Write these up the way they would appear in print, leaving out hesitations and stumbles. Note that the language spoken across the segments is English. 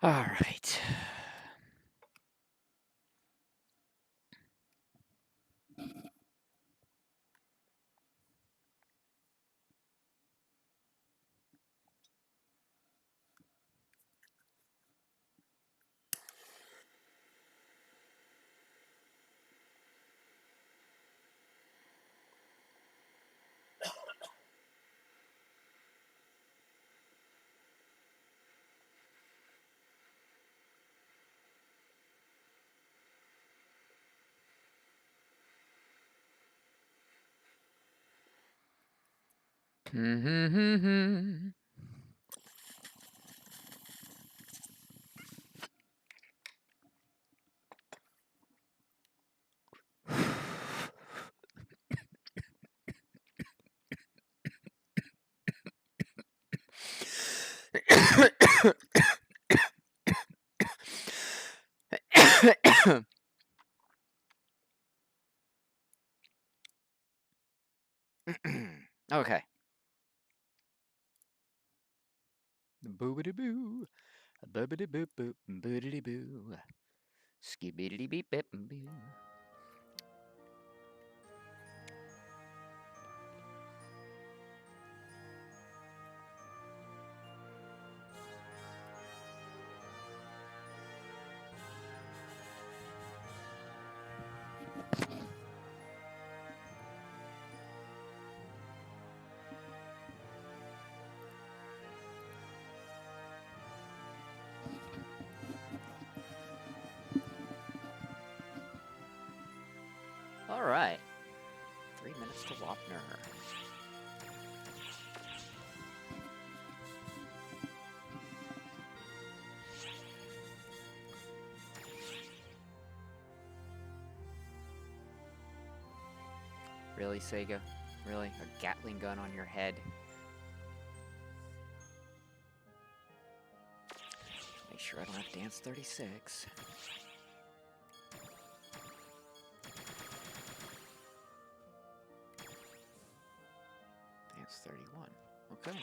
All right. Okay. Boobity boo. Boobity boop boop. Boobity boo. Skibidi beep beep boo. All right. 3 minutes to Wapner. Really, Sega? Really? A Gatling gun on your head? Make sure I don't have Dance 36. Dance 31. Okay.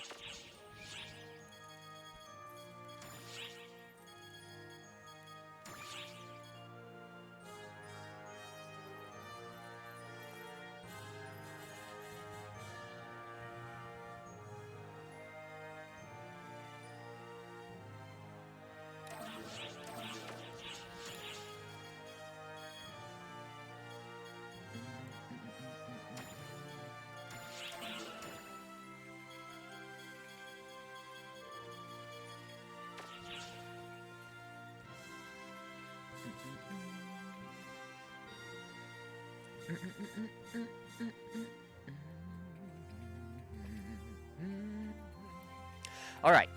All right.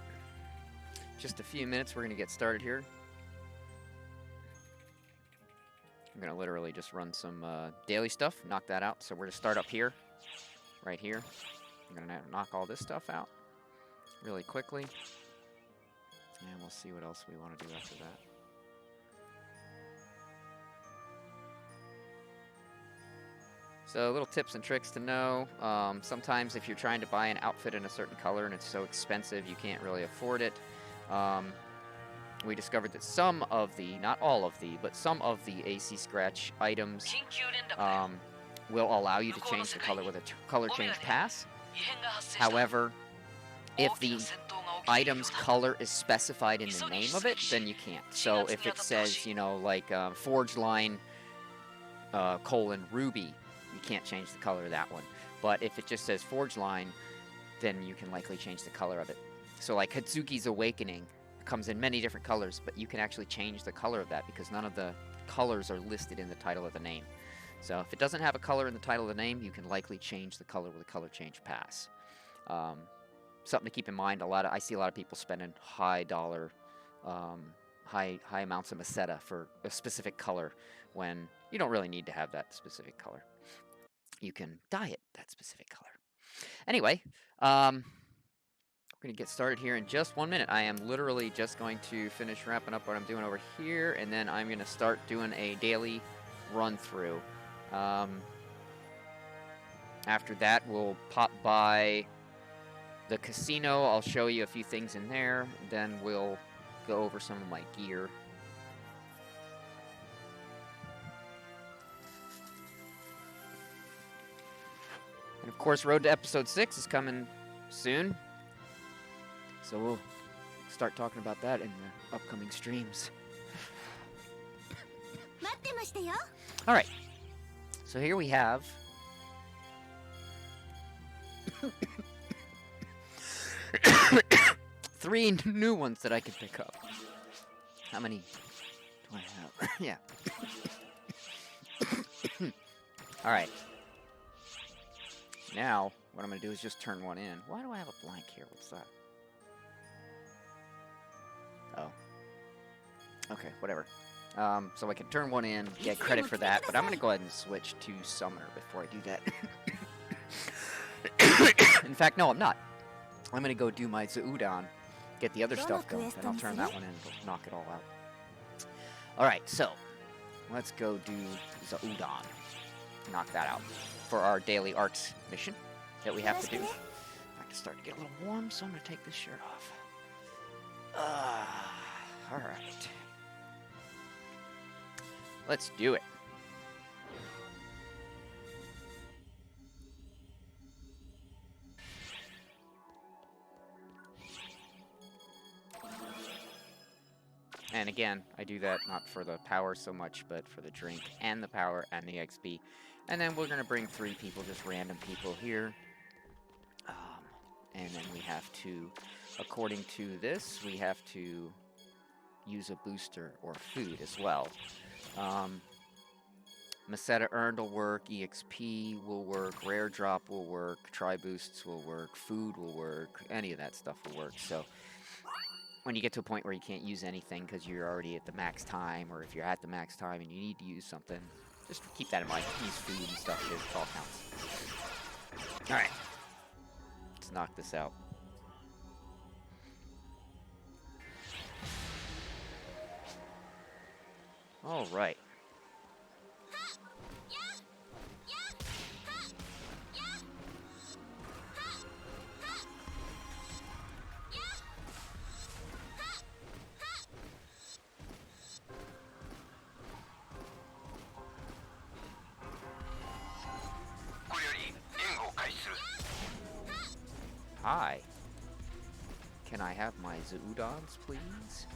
Just a few minutes. We're going to get started here. I'm going to literally just run some daily stuff, knock that out. So we're going to start up here, right here. I'm going to knock all this stuff out really quickly. And we'll see what else we want to do after that. So little tips and tricks to know. Sometimes if you're trying to buy an outfit in a certain color and it's so expensive you can't really afford it, we discovered that some of the, not all of the, but some of the AC Scratch items will allow you to change the color with a color change pass. However, if the item's color is specified in the name of it, then you can't. So if it says, you know, like Forge Line Ruby, you can't change the color of that one. But if it just says Forge Line, then you can likely change the color of it. So like Hatsuki's Awakening comes in many different colors, but you can actually change the color of that because none of the colors are listed in the title of the name. So if it doesn't have a color in the title of the name, you can likely change the color with a color change pass. Something to keep in mind. I see a lot of people spending high dollar, high amounts of Meseta for a specific color when you don't really need to have that specific color. You can dye it that specific color. Anyway, we're going to get started here in just 1 minute. I am literally just going to finish wrapping up what I'm doing over here, and then I'm going to start doing a daily run through. After that, we'll pop by the casino. I'll show you a few things in there. Then we'll go over some of my gear. And of course, Road to Episode 6 is coming soon. So we'll start talking about that in the upcoming streams. Alright. So here we have... 3 new ones that I can pick up. How many do I have? Yeah. Alright. Now, what I'm going to do is just turn one in. Why do I have a blank here? What's that? Oh. Okay, whatever. So I can turn one in, get credit for that, but I'm going to go ahead and switch to Summoner before I do that. In fact, no, I'm not. I'm going to go do my Zaudon, get the other stuff going, and I'll turn that one in and knock it all out. Alright, so, let's go do Zaudon. Knock that out for our daily arts mission that we have to do. I can start to get a little warm, so I'm going to take this shirt off. Alright. Let's do it. And again, I do that not for the power so much, but for the drink and the power and the XP. And then we're going to bring 3 people, just random people here. And then we have to, according to this, we have to use a booster or food as well. Meseta earned will work, EXP will work, rare drop will work, try boosts will work, food will work, any of that stuff will work. So when you get to a point where you can't use anything because you're already at the max time, or if you're at the max time and you need to use something, just keep that in mind. Use food and stuff, it all counts. Alright. Let's knock this out. Alright. Hi. Can I have my Zaudons, please?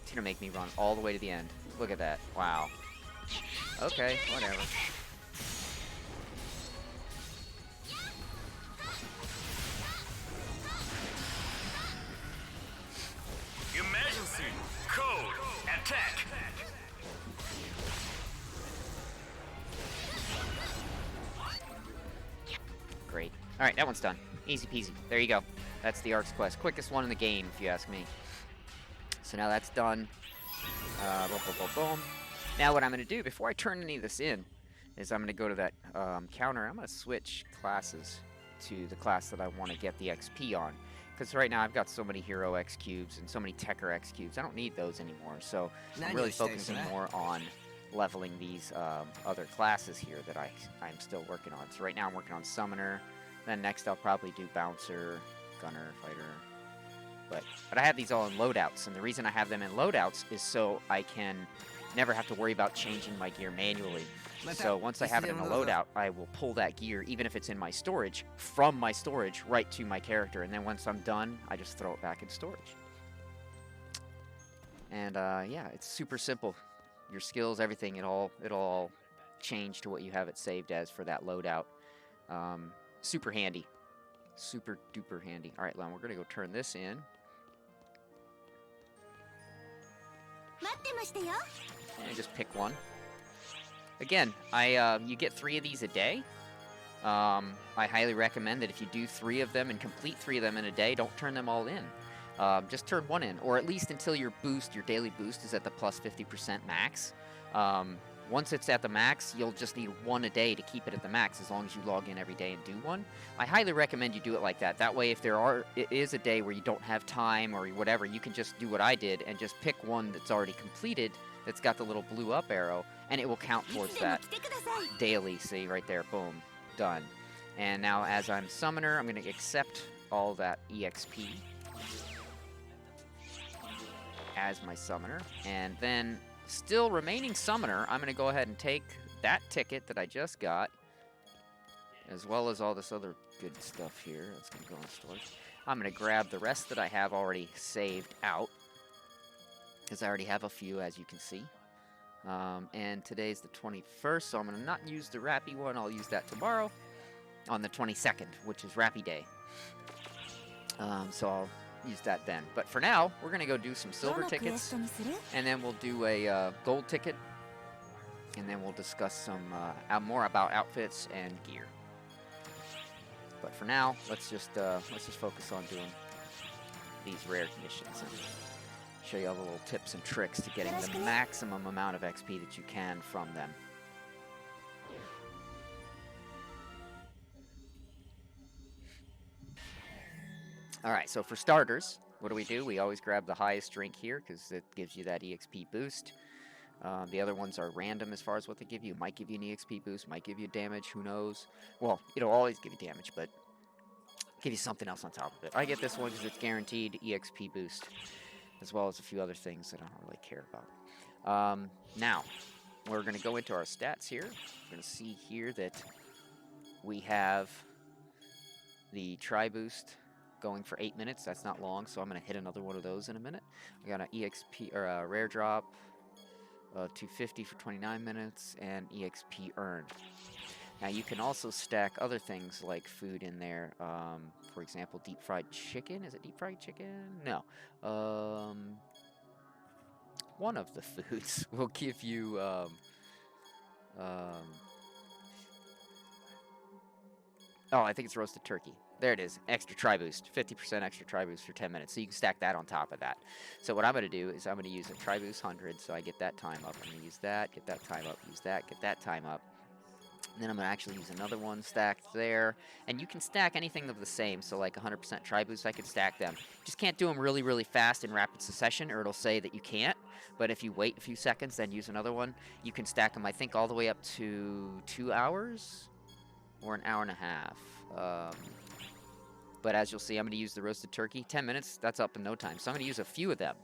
It's gonna make me run all the way to the end. Look at that. Wow. Okay, whatever. Emergency! Code! Attack! Great. Alright, that one's done. Easy peasy. There you go. That's the Arcs quest. Quickest one in the game, if you ask me. So now that's done. Boom, boom, boom, boom. Now what I'm going to do, before I turn any of this in, is I'm going to go to that counter. I'm going to switch classes to the class that I want to get the XP on. Because right now I've got so many Hero X cubes and so many Techer X cubes. I don't need those anymore. So I'm really focusing more on leveling these other classes here that I'm still working on. So right now I'm working on Summoner. Then next I'll probably do Bouncer, Gunner, Fighter. But I have these all in loadouts, and the reason I have them in loadouts is so I can never have to worry about changing my gear manually. So once I have it in a loadout, I will pull that gear, even if it's in my storage, from my storage right to my character. And then once I'm done, I just throw it back in storage. And yeah, it's super simple. Your skills, everything, it'll all change to what you have it saved as for that loadout. Super handy. Super duper handy. Alright, Lon, we're going to go turn this in. And just pick one. Again, you get 3 of these a day. I highly recommend that if you do 3 of them and complete 3 of them in a day, don't turn them all in. Just turn one in, or at least until your daily boost is at the plus 50% max. Once it's at the max, you'll just need 1 a day to keep it at the max, as long as you log in every day and do 1. I highly recommend you do it like that. That way, if it is a day where you don't have time or whatever, you can just do what I did and just pick one that's already completed, that's got the little blue up arrow, and it will count towards that daily. See, right there, boom, done. And now, as I'm Summoner, I'm going to accept all that EXP as my summoner. And then, still remaining summoner, I'm going to go ahead and take that ticket that I just got, as well as all this other good stuff here. That's going to go in storage. I'm going to grab the rest that I have already saved out, because I already have a few, as you can see. And today's the 21st, so I'm going to not use the Rappy one. I'll use that tomorrow on the 22nd, which is Rappy Day. So I'll use that then. But for now, we're going to go do some silver tickets, and then we'll do a gold ticket, and then we'll discuss some more about outfits and gear. But for now, let's just focus on doing these rare missions and show you all the little tips and tricks to getting the maximum amount of XP that you can from them. Alright, so for starters, what do? We always grab the highest rank here because it gives you that EXP boost. The other ones are random as far as what they give you. Might give you an EXP boost, might give you damage, who knows. Well, it'll always give you damage, but give you something else on top of it. I get this one because it's guaranteed EXP boost, as well as a few other things that I don't really care about. Now, we're going to go into our stats here. We're going to see here that we have the Tri-Boost going for 8 minutes. That's not long, so I'm going to hit another one of those in a minute. I got an EXP, or a Rare Drop, 250 for 29 minutes, and EXP earned. Now, you can also stack other things like food in there. For example, deep fried chicken. Is it deep fried chicken? No. One of the foods will give you oh, I think it's roasted turkey. There it is. Extra Tri-Boost. 50% extra Tri-Boost for 10 minutes. So you can stack that on top of that. So what I'm going to do is I'm going to use a Tri-Boost 100, so I get that time up. I'm going to use that, get that time up, use that, get that time up. And then I'm going to actually use another one stacked there. And you can stack anything of the same. So like 100% Tri-Boost, I can stack them. Just can't do them really, really fast in rapid succession, or it'll say that you can't. But if you wait a few seconds, then use another one, you can stack them, I think, all the way up to 2 hours or an hour and a half. But as you'll see, I'm going to use the roasted turkey. 10 minutes, that's up in no time. So I'm going to use a few of them.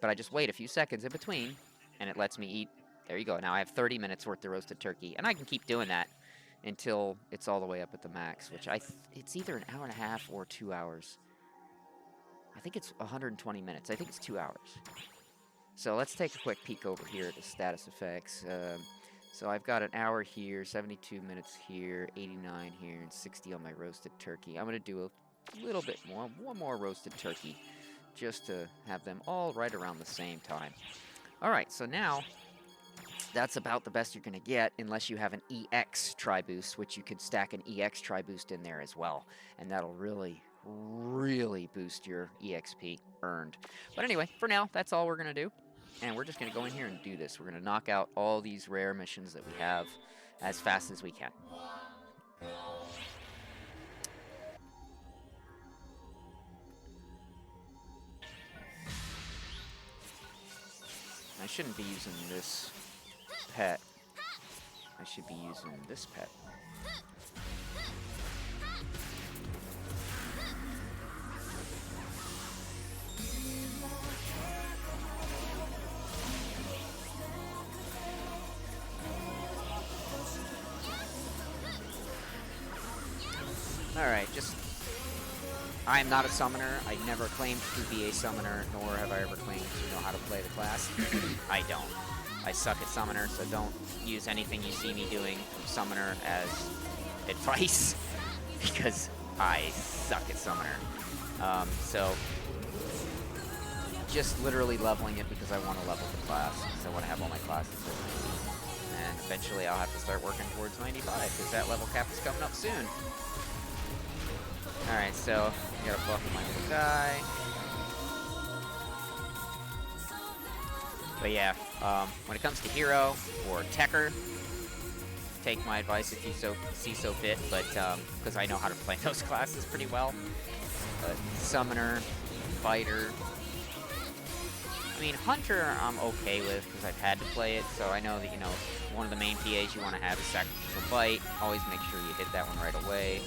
But I just wait a few seconds in between, and it lets me eat. There you go. Now I have 30 minutes worth of roasted turkey. And I can keep doing that until it's all the way up at the max, which it's either an hour and a half or 2 hours. I think it's 120 minutes. I think it's 2 hours. So let's take a quick peek over here at the status effects. So I've got an hour here, 72 minutes here, 89 here, and 60 on my roasted turkey. I'm going to do a little bit more, one more roasted turkey, just to have them all right around the same time. Alright, so now, that's about the best you're going to get, unless you have an EX Tri-Boost, which you could stack an EX Tri-Boost in there as well. And that'll really, really boost your EXP earned. But anyway, for now, that's all we're going to do. And we're just going to go in here and do this. We're going to knock out all these rare missions that we have as fast as we can. I shouldn't be using this pet. I should be using this pet. Alright, I am not a summoner. I never claimed to be a summoner, nor have I ever claimed to know how to play the class. I don't. I suck at summoner, so don't use anything you see me doing from summoner as advice, because I suck at summoner. So, just literally leveling it because I want to level the class, because I want to have all my classes at 90. And eventually I'll have to start working towards 95, because that level cap is coming up soon. Alright, so, I gotta buff my little guy. But yeah, when it comes to hero or techer, take my advice if you see so fit, but, because I know how to play those classes pretty well. But summoner, fighter, I mean, hunter I'm okay with, because I've had to play it, so I know that, you know, one of the main PAs you want to have is sacrificial bite. Always make sure you hit that one right away.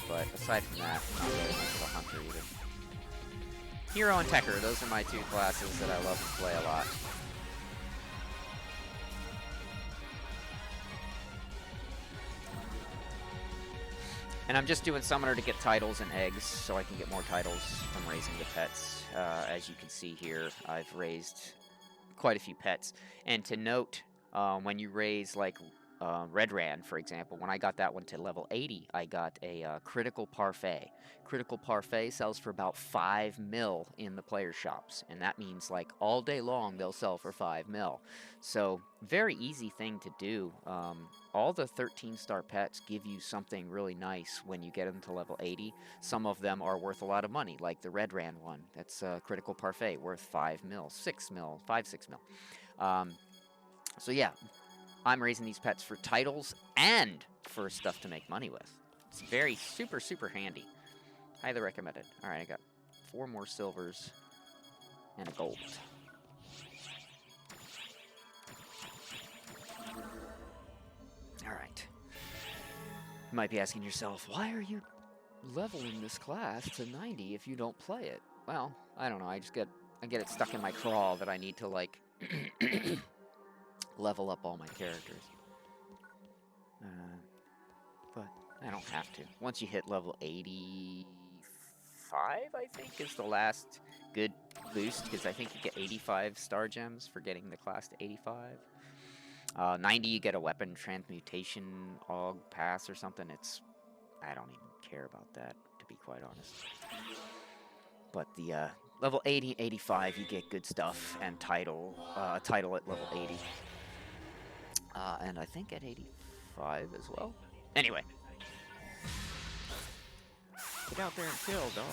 but aside from that, I'm not really much of a hunter either. Hero and Techer, those are my two classes that I love to play a lot. And I'm just doing Summoner to get titles and eggs, so I can get more titles from raising the pets. As you can see here, I've raised quite a few pets. And to note, when you raise, like, Red Ran, for example, when I got that one to level 80, I got a Critical Parfait. Critical Parfait sells for about 5 mil in the player shops, and that means, like, all day long they'll sell for 5 mil. So, very easy thing to do. All the 13-star pets give you something really nice when you get them to level 80. Some of them are worth a lot of money, like the Red Ran one. That's Critical Parfait, worth 5 mil, 6 mil, 6 mil. So yeah, I'm raising these pets for titles and for stuff to make money with. It's very super, super handy. Highly recommended. Alright, I got 4 more silvers and a gold. Alright. You might be asking yourself, why are you leveling this class to 90 if you don't play it? Well, I don't know, I get it stuck in my crawl that I need to, like, level up all my characters. But I don't have to. Once you hit level 85, I think, is the last good boost, because I think you get 85 star gems for getting the class to 85. 90, you get a weapon transmutation aug pass or something. I don't even care about that, to be quite honest. But the level 80 and 85, you get good stuff and title at level 80. And I think at 85 as well. Anyway. Get out there and kill, dog.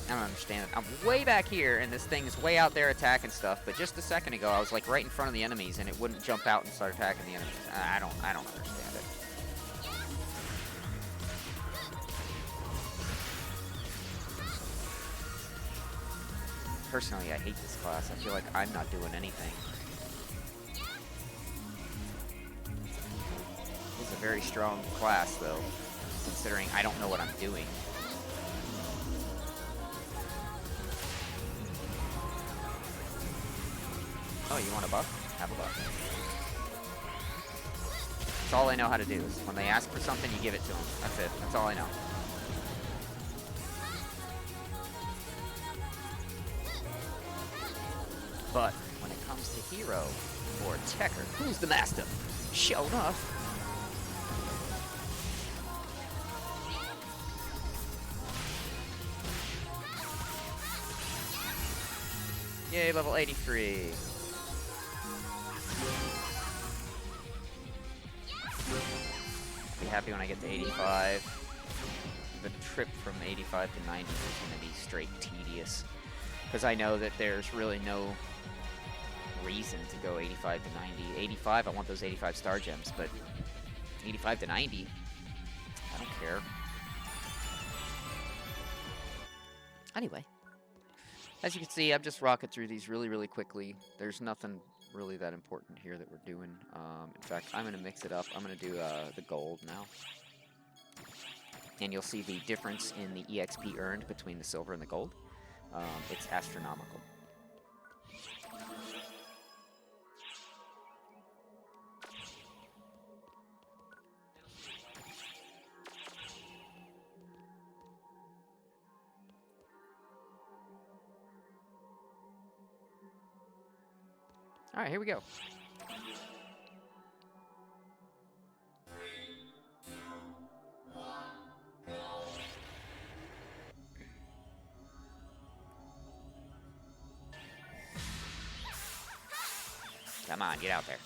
I don't understand it. I'm way back here, and this thing is way out there attacking stuff, but just a second ago, I was, like, right in front of the enemies, and it wouldn't jump out and start attacking the enemies. I don't understand it. Personally, I hate this class. I feel like I'm not doing anything. It's a very strong class, though, considering I don't know what I'm doing. Oh, you want a buff? Have a buff. That's all I know how to do. Is when they ask for something, you give it to them. That's it. That's all I know. But when it comes to hero or Techer, who's the master? Sure enough. Yay, level 83. Be happy when I get to 85. The trip from 85 to 90 is going to be straight tedious, because I know that there's really no reason to go 85 to 90. 85, I want those 85 star gems, but 85 to 90, I don't care. Anyway, as you can see, I'm just rocking through these really, really quickly. There's nothing really that important here that we're doing. In fact, I'm going to mix it up. I'm going to do the gold now. And you'll see the difference in the EXP earned between the silver and the gold. It's astronomical. All right, here we go. Come on, get out there.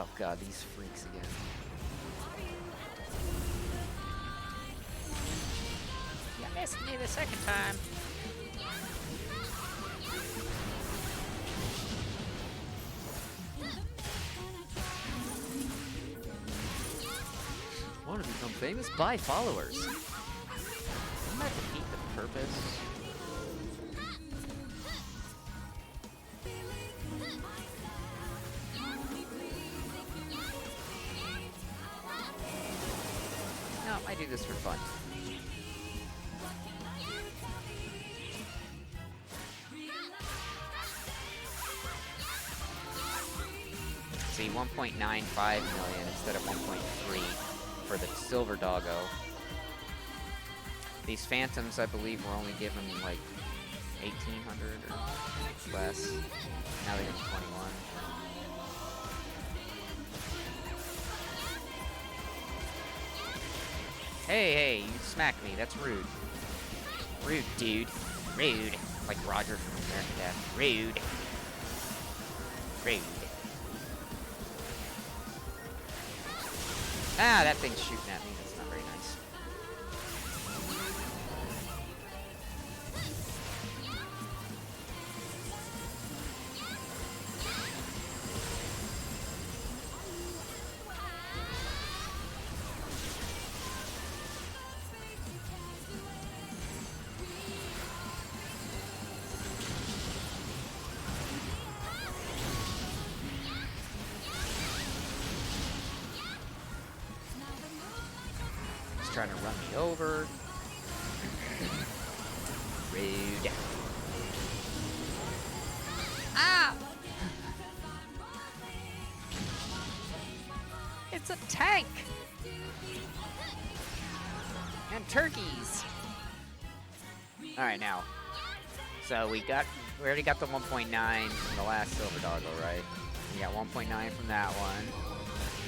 Oh god, these freaks again. You missed me the second time. Want to become famous? Buy followers. Doesn't that defeat the purpose? No, I do this for fun. See, 1.95 million instead of 1.3 for the silver doggo. These phantoms, I believe, were only given like 1,800 or less. Now they get 21. Hey, you smacked me. That's rude. Rude, dude. Rude. Like Roger from American Dad. Rude. Rude. Ah, that thing's shooting at me. That's not very nice. Trying to run me over. Rude. Ah! It's a tank! And turkeys! Alright, now. So we already got the 1.9 from the last silver doggo, right? We got 1.9 from that one.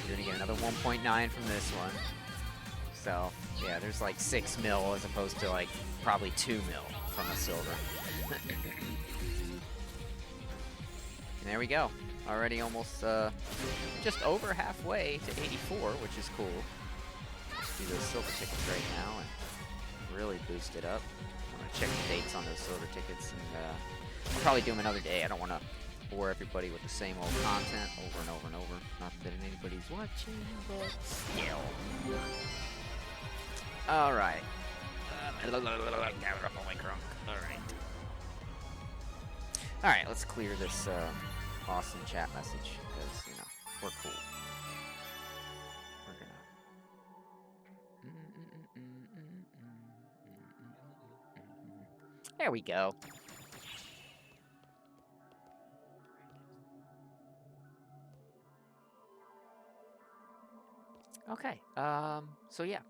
We're gonna get another 1.9 from this one. So, yeah, there's like 6 mil as opposed to like probably 2 mil from a silver. And there we go. Already almost just over halfway to 84, which is cool. Let's do those silver tickets right now and really boost it up. I'm gonna check the dates on those silver tickets, and I'll probably do them another day. I don't want to bore everybody with the same old content over and over and over. Not that anybody's watching, but still. Alright. Alright, let's clear this awesome chat message, because, you know, we're cool. We're gonna... There we go. Okay, so yeah.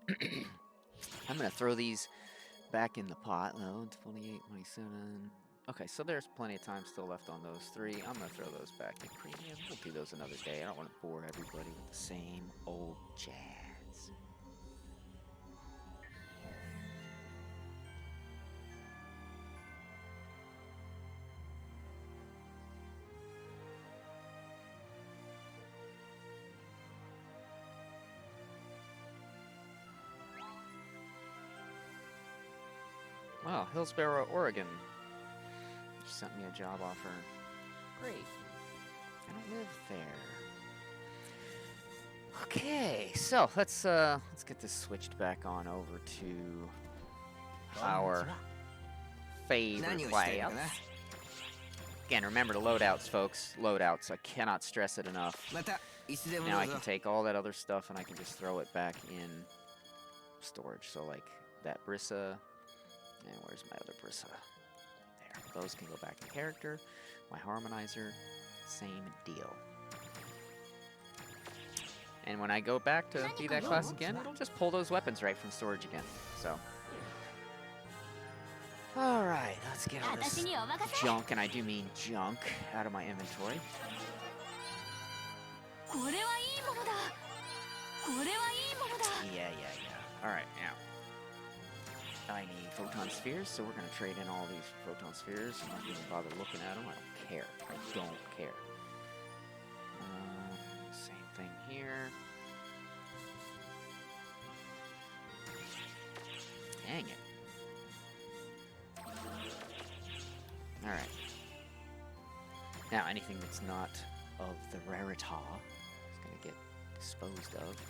I'm gonna throw these back in the pot, though. 28, 27. Okay, so there's plenty of time still left on those 3. I'm gonna throw those back in premium. We'll do those another day. I don't want to bore everybody with the same old jazz. Wow, Hillsboro, Oregon. Just sent me a job offer. Great. I don't live there. Okay, so let's get this switched back on over to our favorite layout. Again, remember the loadouts, folks. Loadouts. I cannot stress it enough. Now I can take all that other stuff and I can just throw it back in storage. So like that Brissa. And where's my other Brissa? There. Those can go back in character. My harmonizer, same deal. And when I go back to be that class again, it'll just pull those weapons right from storage again. So. Alright, let's get all this junk, and I do mean junk, out of my inventory. Yeah. Alright, now. I need photon spheres, so we're going to trade in all these photon spheres. I'm not even bother looking at them. I don't care. I don't care. Same thing here. Dang it. Alright. Now, anything that's not of the rarita is going to get disposed of.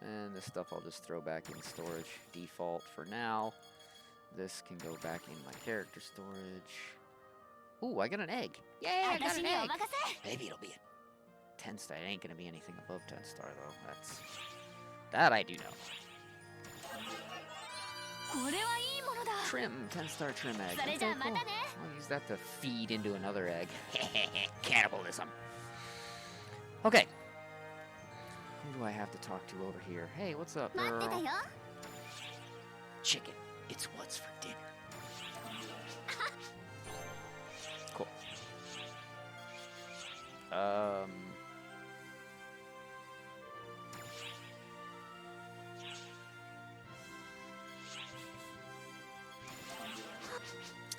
And this stuff I'll just throw back in storage default for now. This can go back in my character storage. Ooh, I got an egg. Yay, I got an egg. Maybe it'll be a 10 star. It ain't going to be anything above 10 star, though. That I do know. Trim, 10-star trim egg. Okay, cool. I'll use that to feed into another egg. Cannibalism. Okay. Who do I have to talk to over here? Hey, what's up, girl? Chicken. It's what's for dinner. Cool.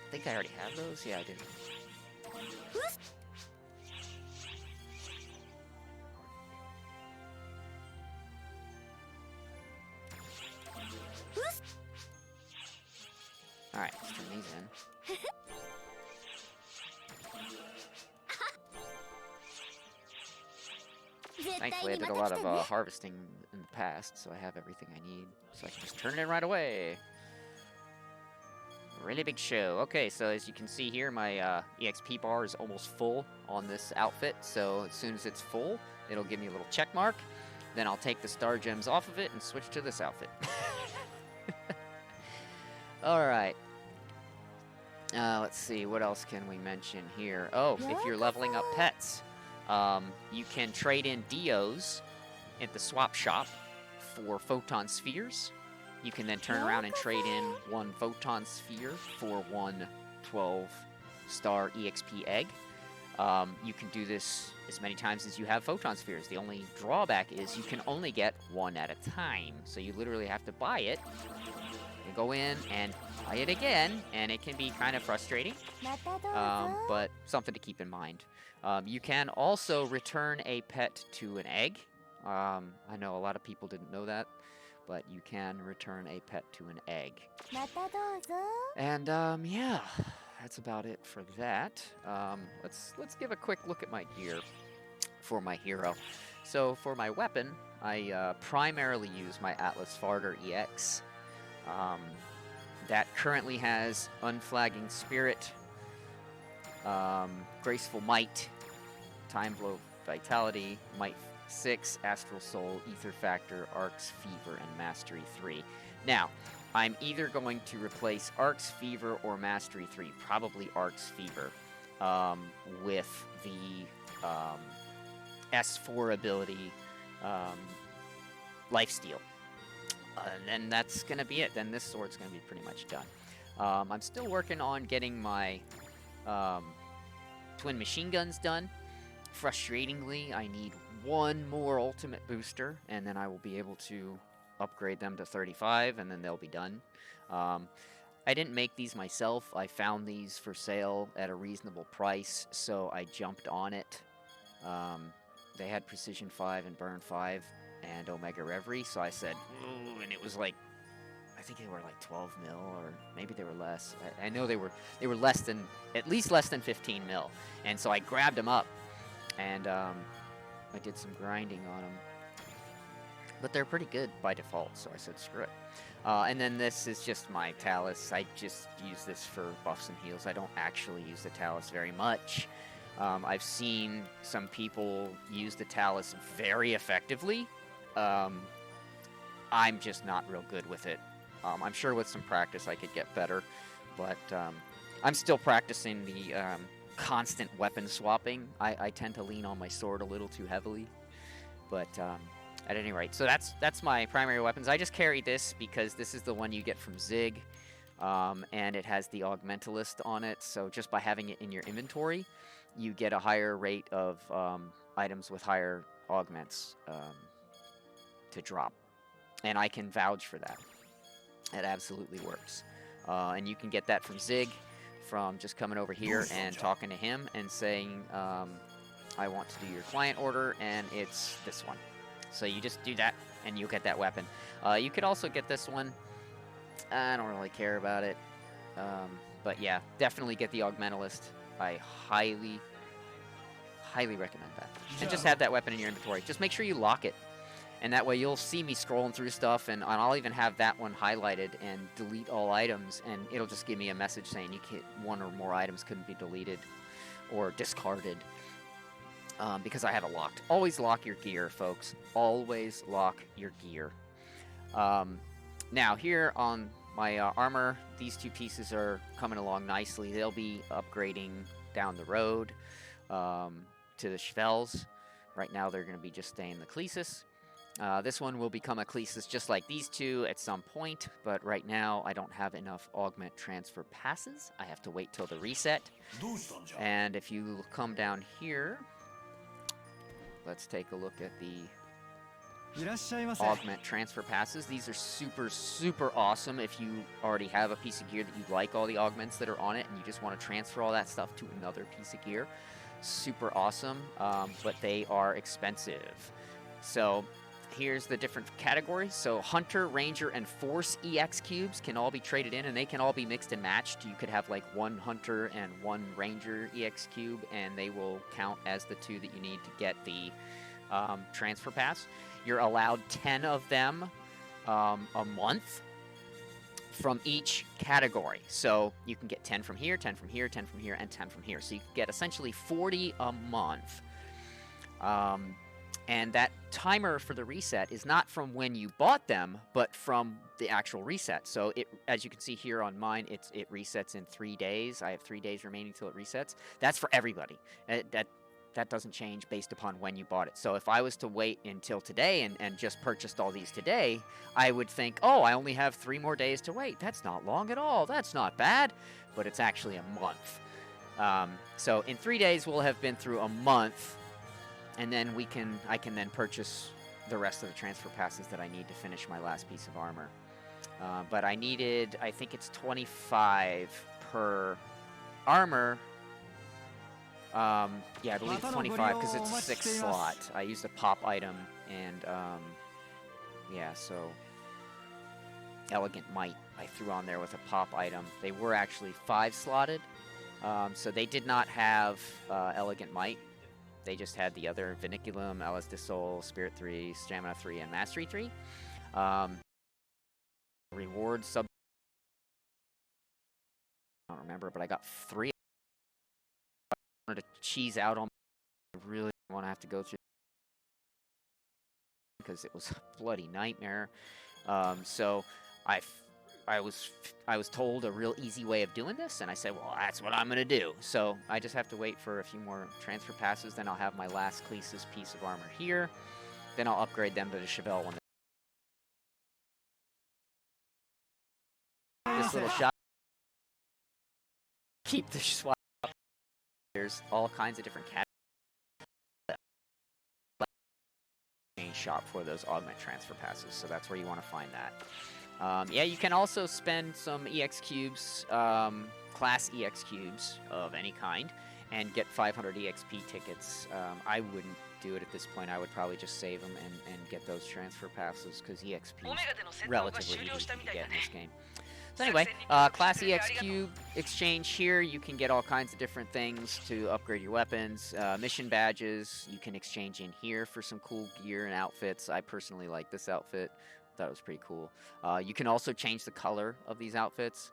I think I already have those. Yeah, I do. Alright, let's turn these in. Thankfully, I did a lot of harvesting in the past, so I have everything I need. So I can just turn it in right away. Really big show. Okay, so as you can see here, my EXP bar is almost full on this outfit. So as soon as it's full, it'll give me a little check mark. Then I'll take the star gems off of it and switch to this outfit. Alright. Let's see, what else can we mention here? Oh, if you're leveling up pets, you can trade in Dios at the swap shop for photon spheres. You can then turn around and trade in one photon sphere for one 12-star EXP egg. You can do this as many times as you have photon spheres. The only drawback is you can only get one at a time. So you literally have to buy it. You go in and buy it again, and it can be kind of frustrating, but something to keep in mind. You can also return a pet to an egg. I know a lot of people didn't know that, but you can return a pet to an egg. And yeah, that's about it for that. Let's give a quick look at my gear for my hero. So for my weapon, I primarily use my Atlas Farder EX. That currently has Unflagging Spirit, Graceful Might, Time Blow Vitality, Might 6, Astral Soul, Ether Factor, Arc's Fever, and Mastery 3. Now, I'm either going to replace Arc's Fever or Mastery 3, probably Arc's Fever, with the S4 ability, Lifesteal. And then that's going to be it. Then this sword's going to be pretty much done. I'm still working on getting my twin machine guns done. Frustratingly, I need one more ultimate booster, and then I will be able to upgrade them to 35, and then they'll be done. I didn't make these myself. I found these for sale at a reasonable price, so I jumped on it. They had Precision 5 and Burn 5 and Omega Reverie, so I said, ooh, and it was like, I think they were like 12 mil, or maybe they were less. I know they were less than, at least less than 15 mil, and so I grabbed them up, and I did some grinding on them. But they're pretty good by default, so I said screw it. And then this is just my Talus. I just use this for buffs and heals. I don't actually use the Talus very much. I've seen some people use the Talus very effectively. I'm just not real good with it. I'm sure with some practice I could get better, but I'm still practicing the constant weapon swapping. I tend to lean on my sword a little too heavily, but at any rate, so that's my primary weapons. I just carry this because this is the one you get from Zig, and it has the Augmentalist on it, so just by having it in your inventory, you get a higher rate of items with higher augments to drop, and I can vouch for that. It absolutely works. And you can get that from Zig, from just coming over here and talking to him and saying, I want to do your client order, and it's this one. So you just do that, and you'll get that weapon. You could also get this one. I don't really care about it. But yeah, definitely get the Augmentalist. I highly recommend that. And just have that weapon in your inventory. Just make sure you lock it. And that way you'll see me scrolling through stuff, and I'll even have that one highlighted and delete all items, and it'll just give me a message saying you can't, one or more items couldn't be deleted or discarded because I have it locked. Always lock your gear, folks. Always lock your gear. Now here on my armor, these two pieces are coming along nicely. They'll be upgrading down the road to the Chevelles. Right now they're going to be just staying the Clesis. This one will become a Clesis just like these two at some point, but right now I don't have enough augment transfer passes. I have to wait till the reset. And if you come down here, let's take a look at the augment transfer passes. These are super awesome if you already have a piece of gear that you like all the augments that are on it and you just want to transfer all that stuff to another piece of gear. Super awesome, but they are expensive. So here's the different categories. So Hunter, Ranger, and Force EX cubes can all be traded in, and they can all be mixed and matched. You could have like one Hunter and one Ranger EX cube, and they will count as the two that you need to get the transfer pass. You're allowed 10 of them a month from each category. So you can get 10 from here, 10 from here, 10 from here, and 10 from here. So you can get essentially 40 a month. And that timer for the reset is not from when you bought them, but from the actual reset. So it, as you can see here on mine, it resets in 3 days. I have 3 days remaining till it resets. That's for everybody. That doesn't change based upon when you bought it. So if I was to wait until today and just purchased all these today, I would think, oh, I only have 3 more days to wait. That's not long at all. That's not bad. But it's actually a month. So in 3 days, we'll have been through a month. And then I can then purchase the rest of the transfer passes that I need to finish my last piece of armor. But I needed, I think it's 25 per armor. Yeah, I believe 25 because it's a 6 slot. I used a pop item, and yeah, so Elegant Might I threw on there with a pop item. They were actually 5 slotted, so they did not have Elegant Might. They just had the other Vinculum, Alice de Sol, Spirit 3, Stamina 3, and Mastery 3. Reward sub. I don't remember, but I got 3. I wanted to cheese out on. I really didn't want to have to go through because it was a bloody nightmare. So I was told a real easy way of doing this, and I said, well, that's what I'm going to do. So I just have to wait for a few more transfer passes, then I'll have my last Clesis piece of armor here. Then I'll upgrade them to the Chevelle one. This little shot. Keep the swap. There's all kinds of different categories. Shop for those augment transfer passes, so that's where you want to find that. Yeah, you can also spend some EX cubes, class EX cubes of any kind, and get 500 EXP tickets. I wouldn't do it at this point. I would probably just save them and get those transfer passes, because EXP is relatively easy to get in this game. So anyway, class EX cube exchange here. You can get all kinds of different things to upgrade your weapons. Mission badges you can exchange in here for some cool gear and outfits. I personally like this outfit. Thought it was pretty cool. You can also change the color of these outfits.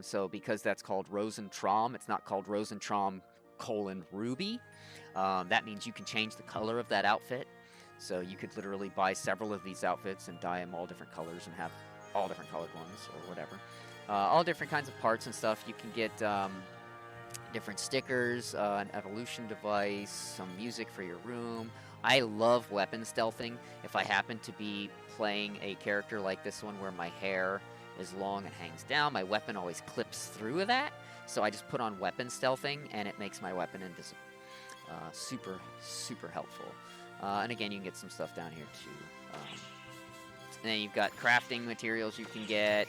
So because that's called Rosentrom, it's not called Rosentrom : Ruby. That means you can change the color of that outfit. So you could literally buy several of these outfits and dye them all different colors and have all different colored ones or whatever. All different kinds of parts and stuff. You can get different stickers, an evolution device, some music for your room. I love weapon stealthing. If I happen to be playing a character like this one where my hair is long and hangs down, my weapon always clips through that. So I just put on weapon stealthing and it makes my weapon invisible. Super helpful. And again, you can get some stuff down here too. And then you've got crafting materials you can get.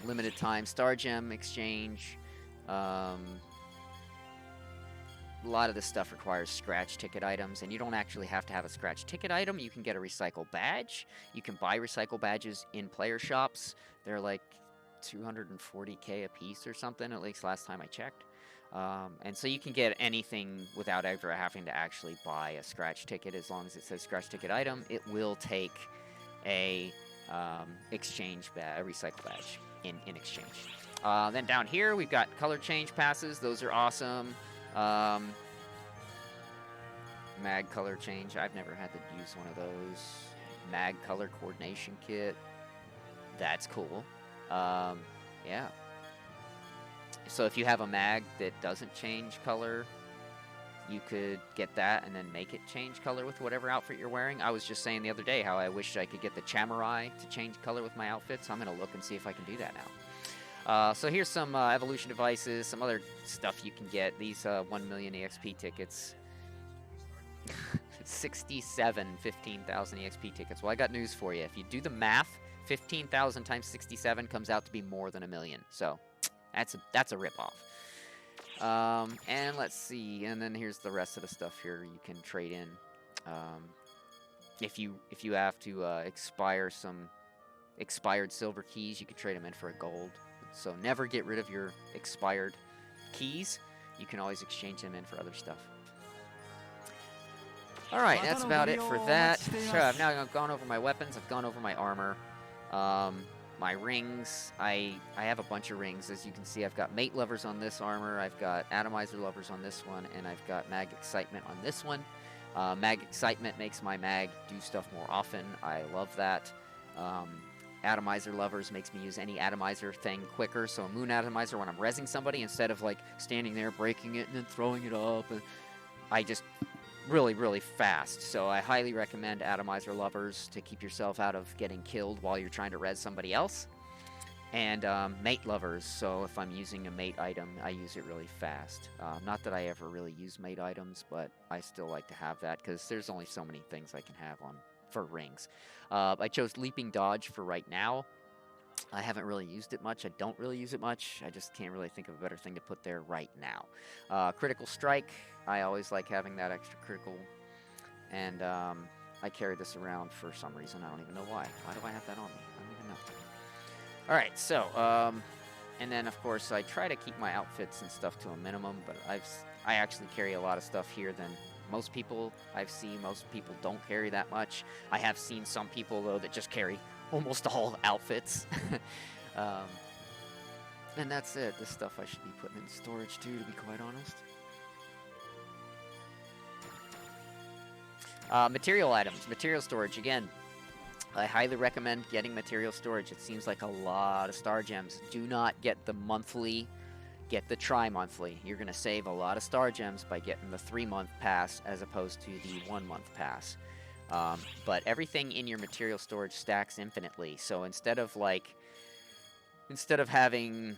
Limited time Star Gem exchange. a lot of this stuff requires scratch ticket items, and you don't actually have to have a scratch ticket item. You can get a recycle badge. You can buy recycle badges in player shops. They're like 240k a piece or something, at least last time I checked. And so you can get anything without ever having to actually buy a scratch ticket. As long as it says scratch ticket item, it will take a exchange a recycle badge in exchange. Then down here we've got color change passes. Those are awesome. Mag color change. I've never had to use one of those. Mag color coordination kit. That's cool. Yeah. So if you have a mag that doesn't change color, you could get that and then make it change color with whatever outfit you're wearing. I was just saying the other day how I wish I could get the Chamurai to change color with my outfit, so I'm going to look and see if I can do that now. So here's some evolution devices, some other stuff you can get. These 1 million EXP tickets. 67 15,000 EXP tickets. Well, I got news for you. If you do the math, 15,000 times 67 comes out to be more than 1 million. So that's a ripoff. And let's see. And then here's the rest of the stuff here you can trade in. If you have to expire some expired silver keys, you can trade them in for a gold. So never get rid of your expired keys. You can always exchange them in for other stuff. Alright, that's about it for that. So I've now gone over my weapons, I've gone over my armor. My rings, I have a bunch of rings. As you can see, I've got mate lovers on this armor, I've got atomizer lovers on this one, and I've got mag excitement on this one. Mag excitement makes my mag do stuff more often. I love that. Atomizer lovers makes me use any atomizer thing quicker. So a moon atomizer when I'm rezzing somebody, instead of like standing there breaking it and then throwing it up, I just really fast. So I highly recommend atomizer lovers to keep yourself out of getting killed while you're trying to res somebody else. And mate lovers, so if I'm using a mate item, I use it really fast. Not that I ever really use mate items, but I still like to have that because there's only so many things I can have on for rings. I chose leaping dodge for right now. I haven't really used it much. I don't really use it much. I just can't really think of a better thing to put there right now. Critical strike. I always like having that extra critical. And I carry this around for some reason. I don't even know why. Why do I have that on me? I don't even know. Alright, so, and then of course I try to keep my outfits and stuff to a minimum, but I actually carry a lot of stuff here than most people I've seen. Most people don't carry that much. I have seen some people, though, that just carry almost all outfits. And that's it. This stuff I should be putting in storage, too, to be quite honest. Material items. Material storage, again. I highly recommend getting material storage. It seems like a lot of star gems. Do not get the monthly. Get the tri-monthly. You're going to save a lot of star gems by getting the 3-month pass as opposed to the 1-month pass. But everything in your material storage stacks infinitely. So instead of having,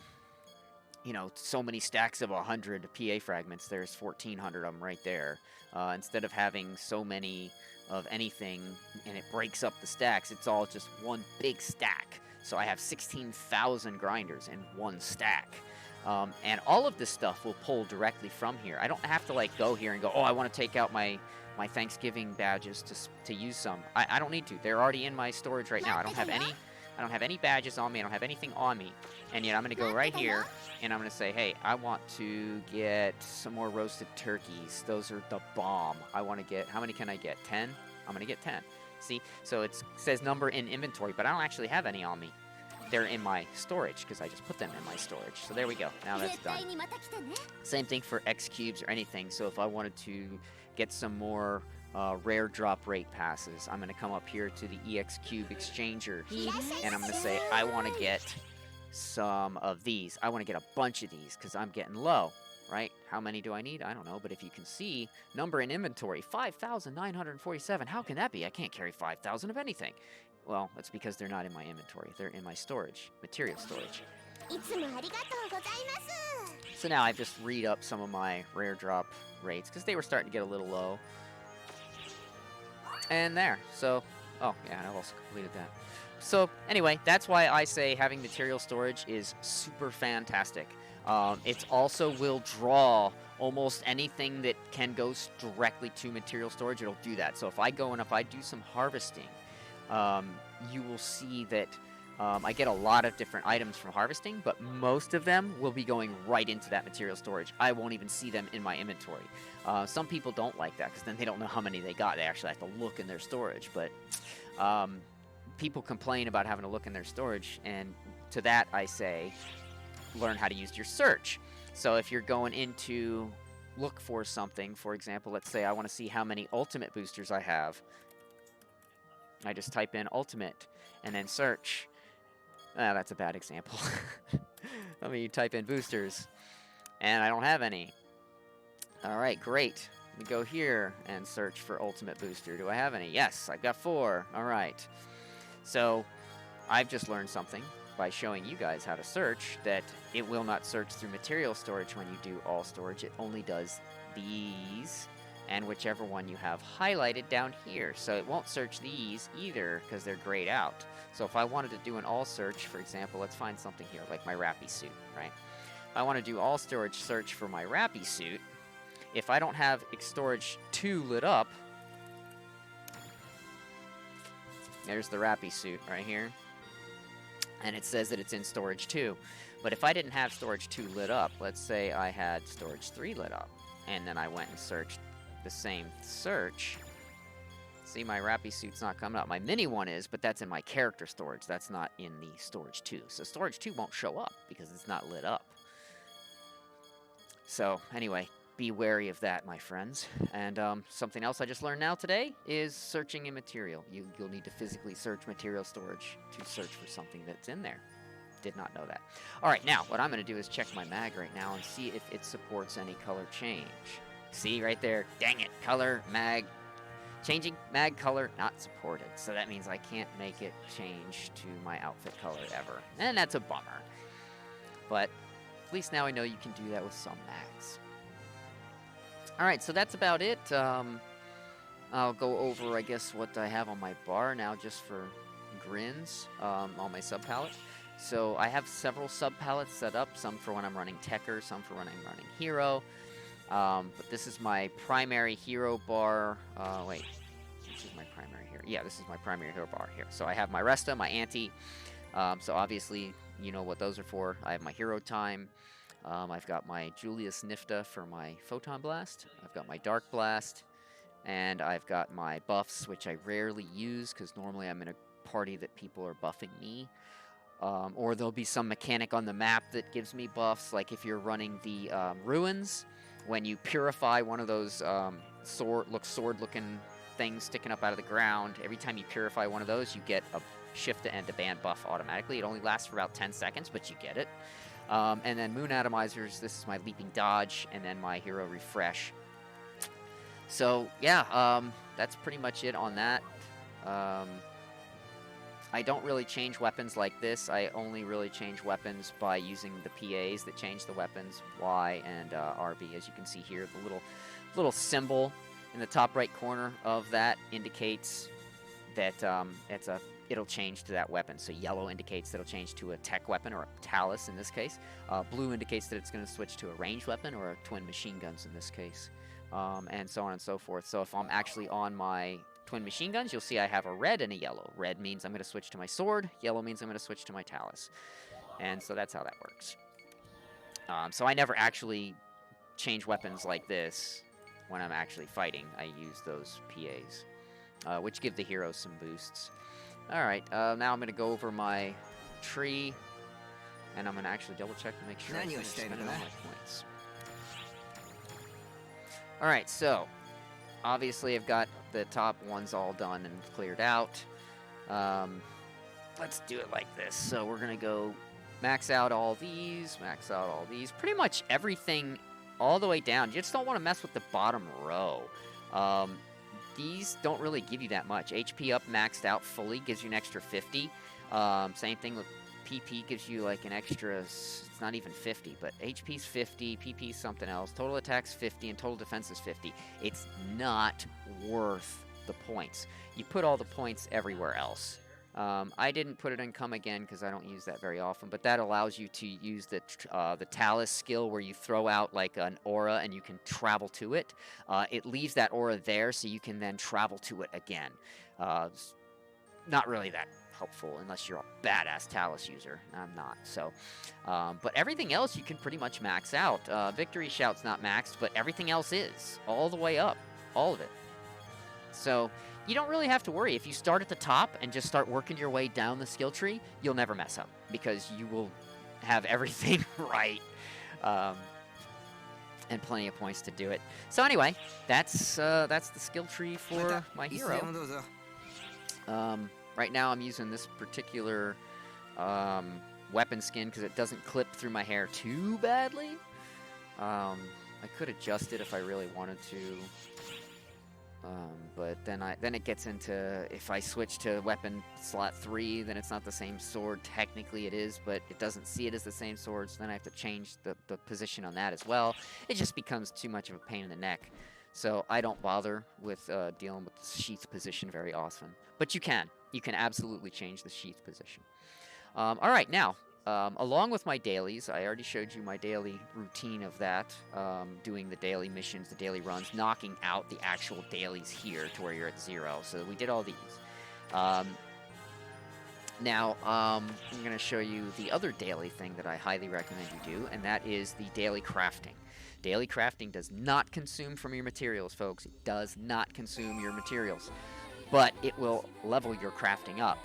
you know, so many stacks of 100 PA fragments, there's 1,400 of them right there. Instead of having so many of anything and it breaks up the stacks, it's all just one big stack. So I have 16,000 grinders in one stack. And all of this stuff will pull directly from here. I don't have to like go here and go, oh, I want to take out my Thanksgiving badges to use some. I don't need to. They're already in my storage right now. I don't have any badges on me. I don't have anything on me. And yet I'm going to go right here and I'm going to say, hey, I want to get some more roasted turkeys. Those are the bomb. I want to get, how many can I get? 10? I'm going to get 10. See? So it says number in inventory, but I don't actually have any on me. They're in my storage because I just put them in my storage. So there we go. Now that's done. Same thing for X cubes or anything. So if I wanted to get some more rare drop rate passes, I'm going to come up here to the EX cube exchanger and I'm going to say I want to get some of these. I want to get a bunch of these because I'm getting low, right? How many do I need? I don't know. But if you can see, number in inventory, 5,947. How can that be? I can't carry 5,000 of anything. Well, that's because they're not in my inventory. They're in my storage, material storage. So now I've just read up some of my rare drop rates because they were starting to get a little low. And there. So, oh, yeah, I've also completed that. So, anyway, that's why I say having material storage is super fantastic. It also will draw almost anything that can go directly to material storage. It'll do that. So if I go and if I do some harvesting, you will see that I get a lot of different items from harvesting, but most of them will be going right into that material storage. I won't even see them in my inventory. Some people don't like that because then they don't know how many they got. They actually have to look in their storage, but people complain about having to look in their storage, and to that I say, learn how to use your search. So if you're going into look for something, for example, let's say I want to see how many ultimate boosters I have. I just type in ultimate and then search. That's a bad example. Let me type in boosters and I don't have any. All right, great. Let me go here and search for ultimate booster. Do I have any? Yes, I've got 4. All right. So I've just learned something by showing you guys how to search, that it will not search through material storage when you do all storage. It only does these and whichever one you have highlighted down here. So it won't search these either because they're grayed out. So if I wanted to do an all search, for example, let's find something here like my Rappy suit, right? If I want to do all storage search for my Rappy suit, if I don't have storage 2 lit up, there's the Rappy suit right here. And it says that it's in storage 2. But if I didn't have storage 2 lit up, let's say I had storage 3 lit up, and then I went and searched the same search, see, my Rappy suit's not coming up. My mini one is, but that's in my character storage. That's not in the storage 2. So storage 2 won't show up because it's not lit up. So anyway, be wary of that, my friends. And something else I just learned now today is searching in material. You'll need to physically search material storage to search for something that's in there. Did not know that. All right, now what I'm going to do is check my mag right now and see if it supports any color change. See right there, dang it, color, mag, changing mag color not supported. So that means I can't make it change to my outfit color ever. And that's a bummer. But at least now I know you can do that with some mags. Alright, so that's about it. I'll go over, I guess, what I have on my bar now just for grins on my sub-palette. So I have several sub-palettes set up, some for when I'm running Tekker, some for when I'm running Hero. But this is my primary Hero bar. Wait, this is my primary Hero. Yeah, this is my primary Hero bar here. So I have my Resta, my Anti. So obviously, you know what those are for. I have my Hero Time. I've got my Julius Nifta for my Photon Blast. I've got my Dark Blast. And I've got my buffs, which I rarely use because normally I'm in a party that people are buffing me. Or there'll be some mechanic on the map that gives me buffs. Like if you're running the Ruins, when you purify one of those sword-looking things sticking up out of the ground, every time you purify one of those, you get a shift to end to ban buff automatically. It only lasts for about 10 seconds, but you get it. And then Moon Atomizers, this is my Leaping Dodge, and then my Hero Refresh. So, yeah, that's pretty much it on that. I don't really change weapons like this. I only really change weapons by using the PAs that change the weapons, Y and RB. As you can see here, the little symbol in the top right corner of that indicates that it'll change to that weapon. So yellow indicates that it'll change to a tech weapon, or a Talus in this case. Blue indicates that it's going to switch to a ranged weapon, or a twin machine guns in this case, and so on and so forth. So if I'm actually on my twin machine guns, you'll see I have a red and a yellow. Red means I'm going to switch to my sword. Yellow means I'm going to switch to my Talus. And so that's how that works. So I never actually change weapons like this when I'm actually fighting. I use those PAs, which give the heroes some boosts. Alright, now I'm going to go over my tree, and I'm going to actually double check to make sure I'm spending all my points. Alright, so obviously I've got the top ones all done and cleared out. Let's do it like this. So we're going to go max out all these, pretty much everything all the way down. You just don't want to mess with the bottom row. These don't really give you that much. HP up maxed out fully gives you an extra 50. Same thing with PP, gives you like an extra, it's not even 50, but HP's 50, PP's something else, total attack's 50, and total defense is 50. It's not worth the points. You put all the points everywhere else. I didn't put it in Come Again because I don't use that very often, but that allows you to use the Talus skill where you throw out like an aura and you can travel to it. It leaves that aura there so you can then travel to it again. Not really that helpful unless you're a badass Talus user. I'm not, so. But everything else you can pretty much max out. Victory Shout's not maxed, but everything else is. All the way up. All of it. So you don't really have to worry. If you start at the top and just start working your way down the skill tree, you'll never mess up because you will have everything right. And plenty of points to do it. So anyway, that's the skill tree for my hero. Right now I'm using this particular weapon skin because it doesn't clip through my hair too badly. I could adjust it if I really wanted to. But then it gets into, if I switch to weapon slot 3, then it's not the same sword. Technically it is, but it doesn't see it as the same sword, so then I have to change the position on that as well. It just becomes too much of a pain in the neck. So I don't bother with dealing with the sheath position very often. But you can. You can absolutely change the sheath position. Alright, now, along with my dailies, I already showed you my daily routine of that, doing the daily missions, the daily runs, knocking out the actual dailies here to where you're at 0. So we did all these. Now, I'm going to show you the other daily thing that I highly recommend you do, and that is the daily crafting. Daily crafting does not consume from your materials, folks. It does not consume your materials. But it will level your crafting up.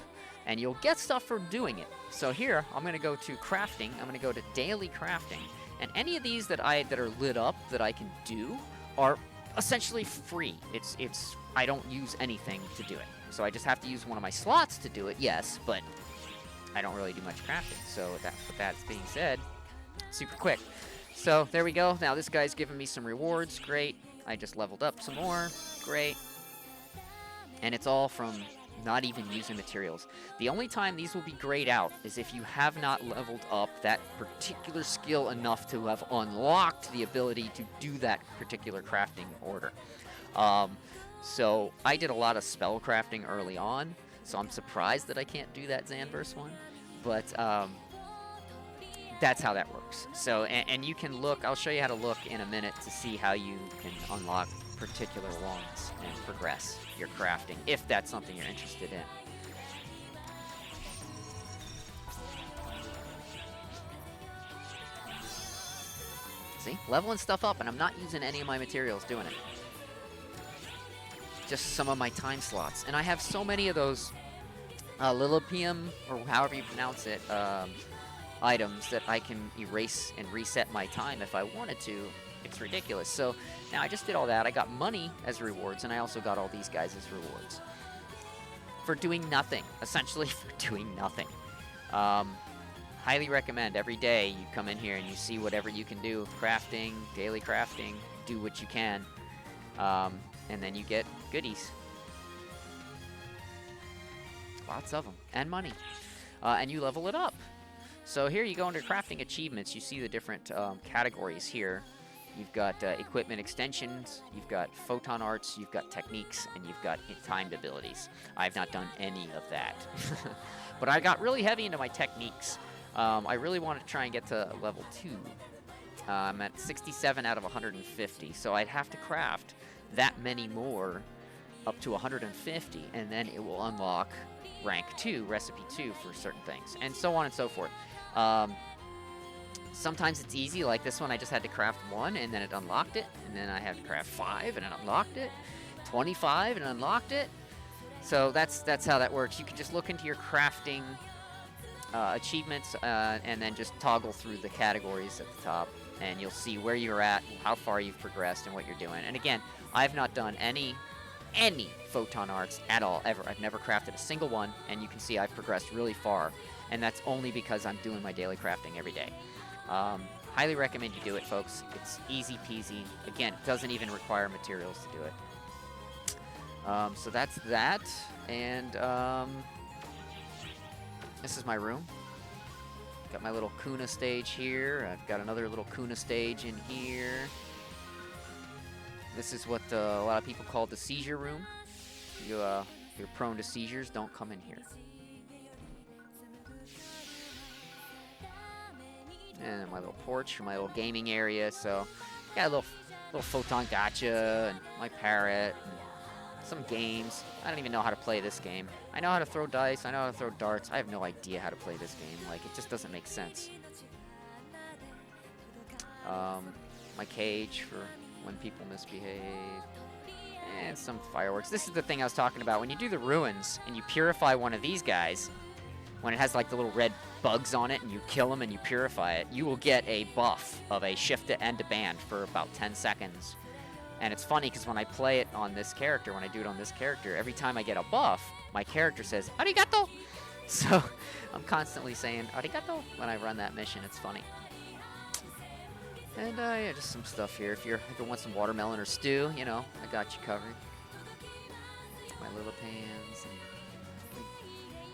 And you'll get stuff for doing it. So here, I'm going to go to crafting. I'm going to go to daily crafting. And any of these that are lit up that I can do are essentially free. I don't use anything to do it. So I just have to use one of my slots to do it, yes, but I don't really do much crafting. So with that being said, super quick. So there we go. Now this guy's giving me some rewards. Great. I just leveled up some more. Great. And it's all from not even using materials. The only time these will be grayed out is if you have not leveled up that particular skill enough to have unlocked the ability to do that particular crafting order. So I did a lot of spell crafting early on, so I'm surprised that I can't do that Xanverse one, but that's how that works. So, and you can look, I'll show you how to look in a minute to see how you can unlock particular ones and progress your crafting, if that's something you're interested in. See? Leveling stuff up, and I'm not using any of my materials doing it. Just some of my time slots. And I have so many of those Lilipium, or however you pronounce it, items that I can erase and reset my time if I wanted to. It's ridiculous. So now I just did all that. I got money as rewards, and I also got all these guys as rewards. For doing nothing. Essentially for doing nothing. Highly recommend every day you come in here and you see whatever you can do. Crafting, daily crafting, do what you can. And then you get goodies. Lots of them. And money. And you level it up. So here you go under crafting achievements. You see the different categories here. You've got equipment extensions, you've got photon arts, you've got techniques, and you've got timed abilities. I've not done any of that. But I got really heavy into my techniques. I really want to try and get to level 2. I'm at 67 out of 150, so I'd have to craft that many more up to 150, and then it will unlock rank 2, recipe 2 for certain things, and so on and so forth. Sometimes it's easy, like this one I just had to craft 1 and then it unlocked it, and then I had to craft 5 and it unlocked it, 25 and it unlocked it. So that's how that works. You can just look into your crafting achievements and then just toggle through the categories at the top, and you'll see where you're at, how far you've progressed, and what you're doing. And again, I've not done any photon arts at all, ever. I've never crafted a single one, and you can see I've progressed really far, and that's only because I'm doing my daily crafting every day. Highly recommend you do it, folks. It's easy peasy. Again, it doesn't even require materials to do it. So that's that, and this is my room. Got my little Kuna stage here. I've got another little Kuna stage in here. This is what a lot of people call the seizure room. You're prone to seizures, don't come in here. And my little porch, my little gaming area. So, got a little photon gotcha and my parrot and some games. I don't even know how to play this game. I know how to throw dice. I know how to throw darts. I have no idea how to play this game. Like, it just doesn't make sense. My cage for when people misbehave. And some fireworks. This is the thing I was talking about. When you do the ruins and you purify one of these guys, when it has like the little red bugs on it and you kill them and you purify it, you will get a buff of a shift to end to band for about 10 seconds. And it's funny because when I play it on this character, when I do it on this character, every time I get a buff, my character says, arigato! So I'm constantly saying arigato when I run that mission. It's funny. And yeah, just some stuff here. If you want some watermelon or stew, you know, I got you covered. My Lillipans and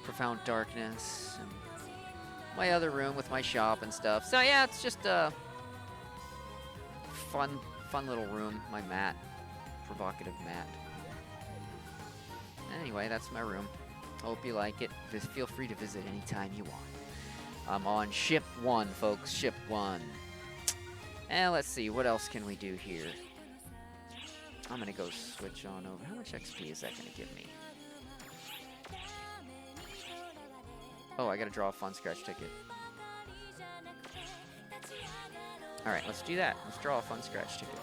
Profound Darkness and my other room with my shop and stuff. So yeah, it's just a fun little room. My mat, provocative mat. Anyway, that's my room. Hope you like it. Feel free to visit anytime you want. I'm on ship 1, folks. Ship 1. And let's see, what else can we do here? I'm gonna go switch on over. How much XP is that gonna give me? Oh, I gotta draw a fun scratch ticket. Alright, let's do that. Let's draw a fun scratch ticket.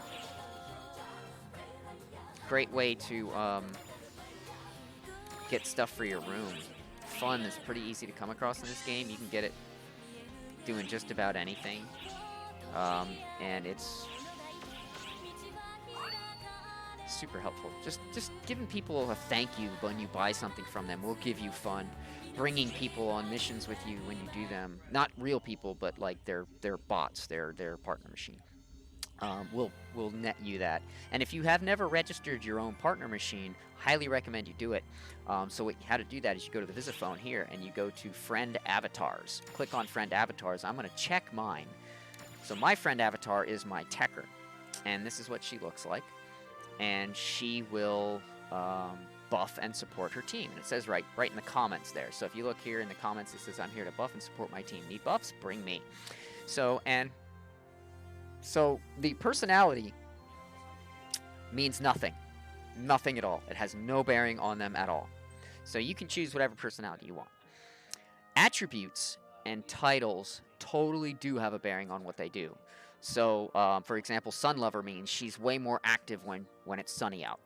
Great way to get stuff for your room. Fun is pretty easy to come across in this game. You can get it doing just about anything. And it's super helpful. Just giving people a thank you when you buy something from them will give you fun. Bringing people on missions with you when you do them, not real people, but like they're bots, their partner machine, will net you that. And if you have never registered your own partner machine, highly recommend you do it. So how to do that is you go to the Visiphone here and you go to Friend Avatars. Click on Friend Avatars. I'm going to check mine. So my friend avatar is my Techer, and this is what she looks like. And she will buff and support her team. And it says right in the comments there. So if you look here in the comments, it says I'm here to buff and support my team. Need buffs? Bring me. So the personality means nothing. Nothing at all. It has no bearing on them at all. So you can choose whatever personality you want. Attributes and titles totally do have a bearing on what they do. So, for example, Sun Lover means she's way more active when it's sunny out.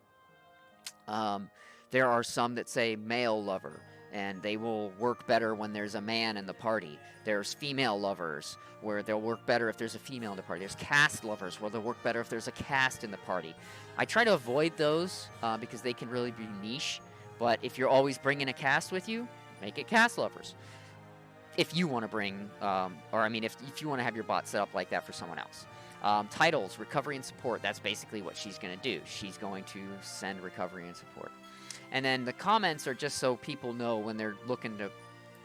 There are some that say Male Lover, and they will work better when there's a man in the party. There's Female Lovers, where they'll work better if there's a female in the party. There's Cast Lovers, where they'll work better if there's a cast in the party. I try to avoid those because they can really be niche, but if you're always bringing a cast with you, make it Cast Lovers. If you want to bring, if you want to have your bot set up like that for someone else. Titles, recovery and support, that's basically what she's going to do. She's going to send recovery and support. And then the comments are just so people know when they're looking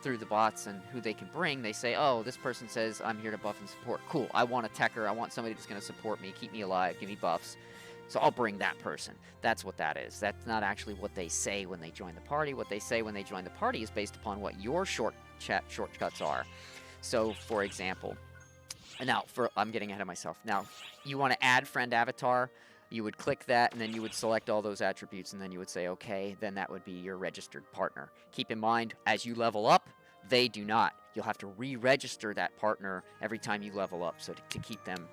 through the bots and who they can bring. They say, oh, this person says I'm here to buff and support. Cool, I want a Techer. I want somebody that's going to support me, keep me alive, give me buffs. So I'll bring that person. That's what that is. That's not actually what they say when they join the party. What they say when they join the party is based upon what your shortcuts are. So, for example, I'm getting ahead of myself. Now, you want to add friend avatar, you would click that, and then you would select all those attributes, and then you would say, okay, then that would be your registered partner. Keep in mind, as you level up, they do not. You'll have to re-register that partner every time you level up, so to keep them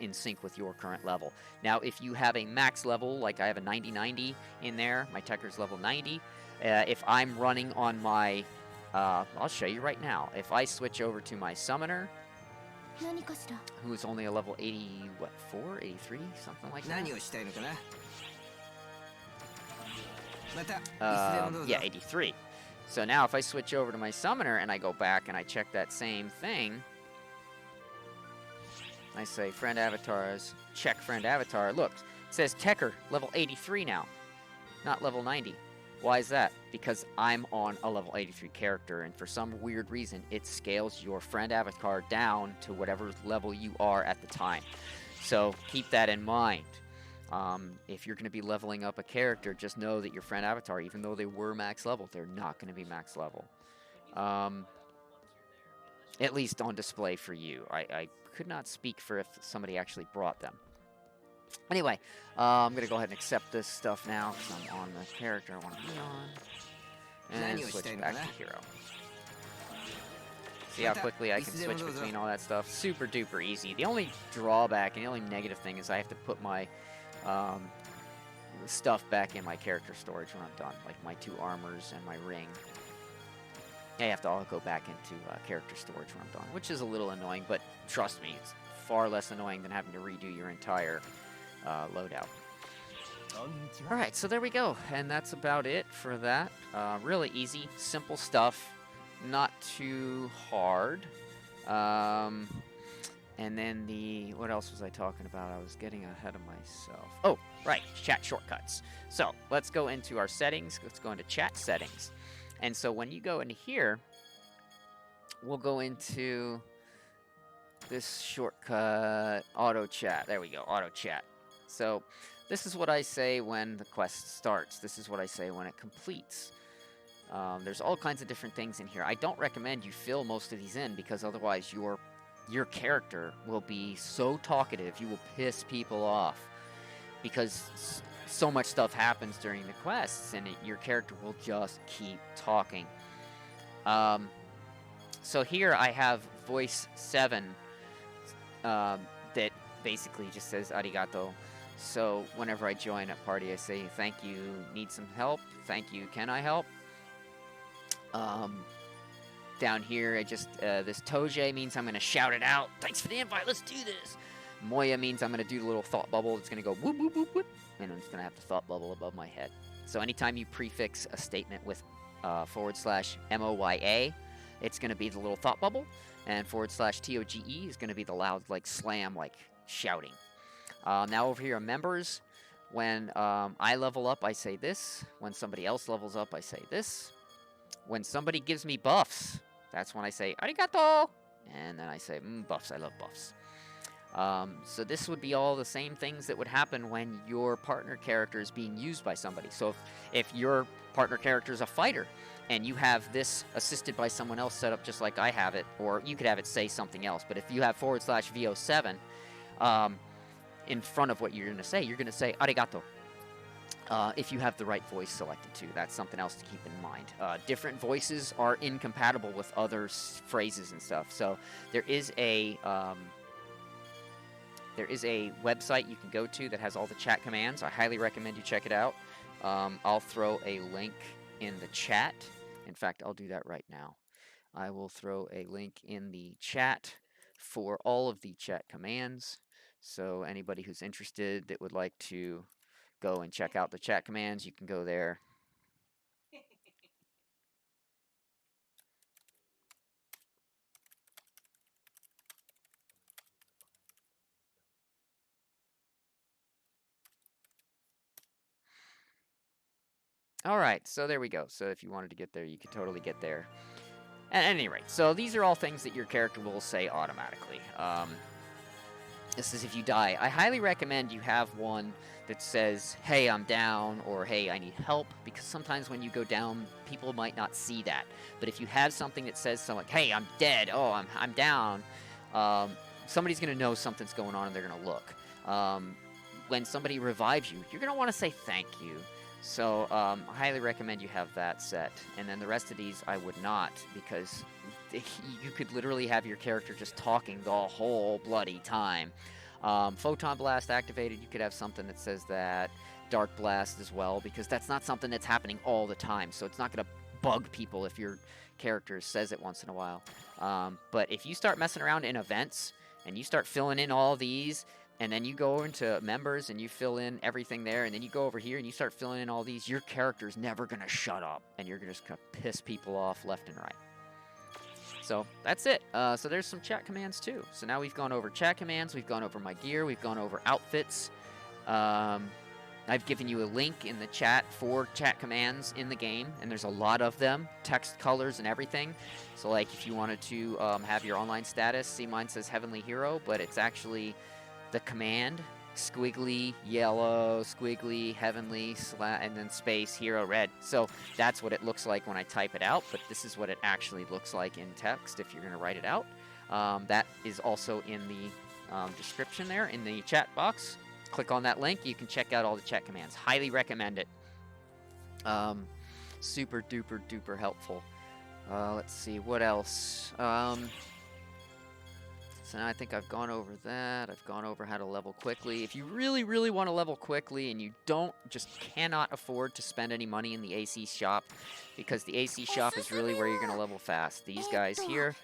in sync with your current level. Now, if you have a max level, like I have a 90-90 in there, my Techer's level 90, if I'm running on my, I'll show you right now. If I switch over to my Summoner, who is only a level 84, 83, something like that. Yeah, 83. So now if I switch over to my Summoner and I go back and I check that same thing, I say friend avatars, check friend avatar. Look, it says Techer, level 83 now, not level 90. Why is that? Because I'm on a level 83 character, and for some weird reason, it scales your friend avatar down to whatever level you are at the time. So keep that in mind. If you're going to be leveling up a character, just know that your friend avatar, even though they were max level, they're not going to be max level. at least on display for you. I could not speak for if somebody actually brought them. Anyway, I'm going to go ahead and accept this stuff now because I'm on the character I want to be on. And switch back to hero. See how quickly I can switch between all that stuff? Super duper easy. The only drawback and the only negative thing is I have to put my stuff back in my character storage when I'm done. Like my 2 armors and my ring. I have to all go back into character storage when I'm done, which is a little annoying, but trust me, it's far less annoying than having to redo your entire loadout. Alright, so there we go, and that's about it for that. Really easy, simple stuff, not too hard. And then what else was I talking about? I was getting ahead of myself. Oh, right, chat shortcuts. So, let's go into our settings, let's go into chat settings. And so when you go into here, we'll go into this shortcut, auto chat. There we go, auto chat. So this is what I say when the quest starts. This is what I say when it completes. There's all kinds of different things in here. I don't recommend you fill most of these in because otherwise your character will be so talkative, you will piss people off. Because so much stuff happens during the quests, and your character will just keep talking. So here I have voice 7 that basically just says arigato. So whenever I join a party, I say, thank you, need some help? Thank you, can I help? Down here, this Toje means I'm going to shout it out. Thanks for the invite, let's do this. Moya means I'm going to do the little thought bubble. It's going to go whoop, whoop, whoop, whoop. And I'm just going to have the thought bubble above my head. So anytime you prefix a statement with /MOYA, it's going to be the little thought bubble. And /TOGE is going to be the loud, like, slam, like, shouting. Now over here are members. When I level up, I say this. When somebody else levels up, I say this. When somebody gives me buffs, that's when I say arigato. And then I say, buffs, I love buffs. So this would be all the same things that would happen when your partner character is being used by somebody. So if your partner character is a fighter and you have this assisted by someone else set up just like I have it, or you could have it say something else, but if you have /VO7 in front of what you're going to say arigato. If you have the right voice selected too, that's something else to keep in mind. Different voices are incompatible with other phrases and stuff. So there is a website you can go to that has all the chat commands. I highly recommend you check it out. I'll throw a link in the chat. In fact, I'll do that right now. I will throw a link in the chat for all of the chat commands. So anybody who's interested that would like to go and check out the chat commands, you can go there. Alright, so there we go. So if you wanted to get there, you could totally get there. At any rate, so these are all things that your character will say automatically. This is if you die. I highly recommend you have one that says, hey, I'm down, or hey, I need help, because sometimes when you go down, people might not see that. But if you have something that says something like, hey, I'm dead, oh, I'm down, somebody's going to know something's going on and they're going to look. When somebody revives you, you're going to want to say thank you. So I highly recommend you have that set. And then the rest of these I would not, because you could literally have your character just talking the whole bloody time. Photon Blast activated, you could have something that says that. Dark Blast as well, because that's not something that's happening all the time. So it's not going to bug people if your character says it once in a while. But if you start messing around in events and you start filling in all these, and then you go into members and you fill in everything there, and then you go over here and you start filling in all these, your character's never going to shut up, and you're just going to piss people off left and right. So that's it. So there's some chat commands too. So now we've gone over chat commands, we've gone over my gear, we've gone over outfits. I've given you a link in the chat for chat commands in the game, and there's a lot of them, text, colors, and everything. So like if you wanted to have your online status, see mine says Heavenly Hero, but it's actually the command squiggly yellow, squiggly heavenly, and then space hero red. So that's what it looks like when I type it out, but this is what it actually looks like in text if you're going to write it out. That is also in the description there in the chat box. Click on that link. You can check out all the chat commands. Highly recommend it. Super duper duper helpful. Let's see, what else? So now I think I've gone over that. I've gone over how to level quickly. If you really, really want to level quickly and you just cannot afford to spend any money in the AC shop, because the AC shop is really where you're going to level fast. These guys here,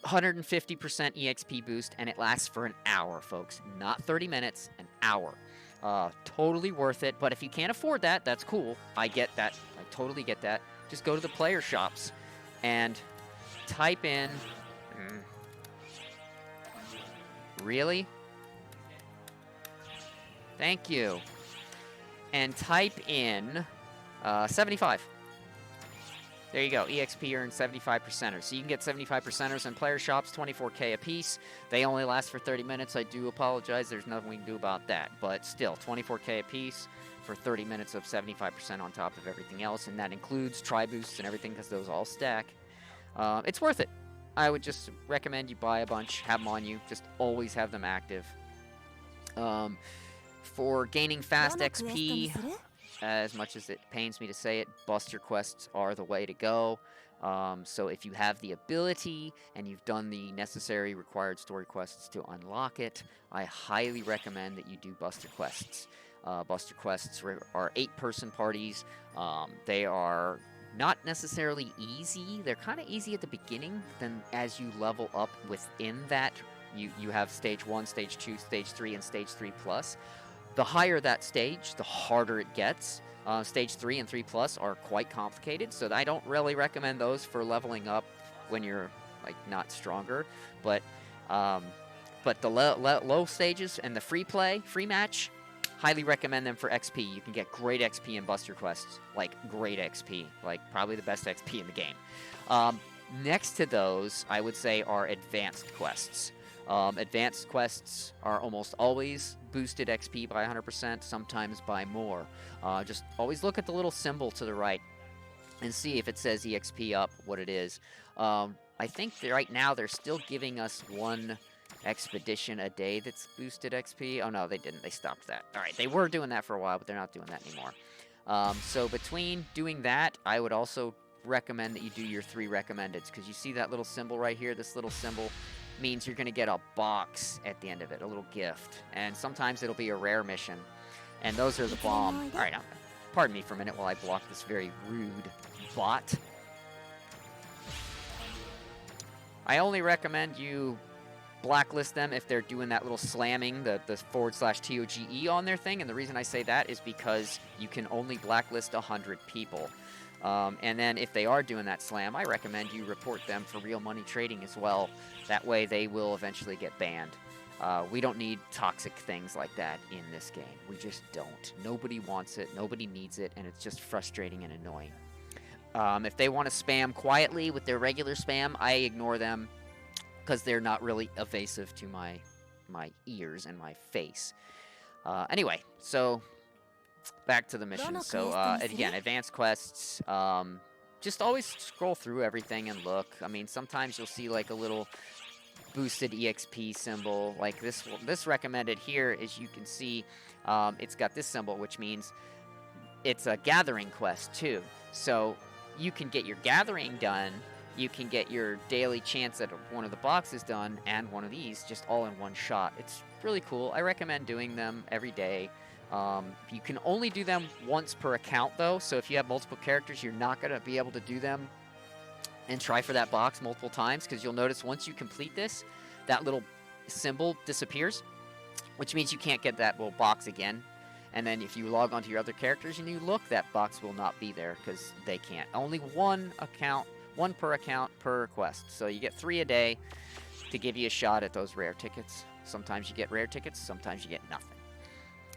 150% EXP boost, and it lasts for an hour, folks. Not 30 minutes, an hour. Totally worth it, but if you can't afford that, that's cool. I get that. I totally get that. Just go to the player shops and type in... Really? Thank you. And type in 75. There you go. EXP earns 75%ers. So you can get 75%ers in player shops, 24K a piece. They only last for 30 minutes. I do apologize. There's nothing we can do about that. But still, 24K a piece for 30 minutes of 75% on top of everything else. And that includes tri-boosts and everything because those all stack. It's worth it. I would just recommend you buy a bunch, have them on you, just always have them active. For gaining fast XP, as much as it pains me to say it, Buster Quests are the way to go. So if you have the ability and you've done the necessary required story quests to unlock it, I highly recommend that you do Buster Quests. Buster Quests are 8-person parties. They are... not necessarily easy. They're kind of easy at the beginning. Then as you level up within that, you have stage 1, stage 2, stage 3, and stage 3 plus. The higher that stage, the harder it gets. Stage 3 and 3 plus are quite complicated, so I don't really recommend those for leveling up when you're like not stronger. But the low stages and the free play, free match, highly recommend them for XP. You can get great XP in Buster Quests. Like, great XP. Like, probably the best XP in the game. Next to those, I would say, are advanced quests. Advanced quests are almost always boosted XP by 100%, sometimes by more. Just always look at the little symbol to the right and see if it says EXP up, what it is. I think right now they're still giving us one... expedition a day that's boosted XP. Oh no, they didn't. They stopped that. Alright, they were doing that for a while, but they're not doing that anymore. So between doing that, I would also recommend that you do your 3 recommendeds, because you see that little symbol right here? This little symbol means you're going to get a box at the end of it, a little gift. And sometimes it'll be a rare mission. And those are the bomb. Alright, now, pardon me for a minute while I block this very rude bot. I only recommend you blacklist them if they're doing that little slamming, the /TOGE on their thing. And the reason I say that is because you can only blacklist 100 people. And then if they are doing that slam, I recommend you report them for real money trading as well. That way they will eventually get banned. We don't need toxic things like that in this game. We just don't. Nobody wants it, nobody needs it, and it's just frustrating and annoying. If they want to spam quietly with their regular spam, I ignore them, because they're not really evasive to my ears and my face. Anyway, so back to the mission. So again, advanced quests. Just always scroll through everything and look. I mean, sometimes you'll see like a little boosted EXP symbol. Like this recommended here, as you can see, it's got this symbol, which means it's a gathering quest too. So you can get your gathering done. You can get your daily chance at one of the boxes done and one of these just all in one shot. It's really cool. I recommend doing them every day. You can only do them once per account, though. So if you have multiple characters, you're not going to be able to do them and try for that box multiple times, because you'll notice once you complete this, that little symbol disappears, which means you can't get that little box again. And then if you log onto your other characters and you look, that box will not be there because they can't. Only one per account per quest. So you get 3 a day to give you a shot at those rare tickets. Sometimes you get rare tickets, sometimes you get nothing.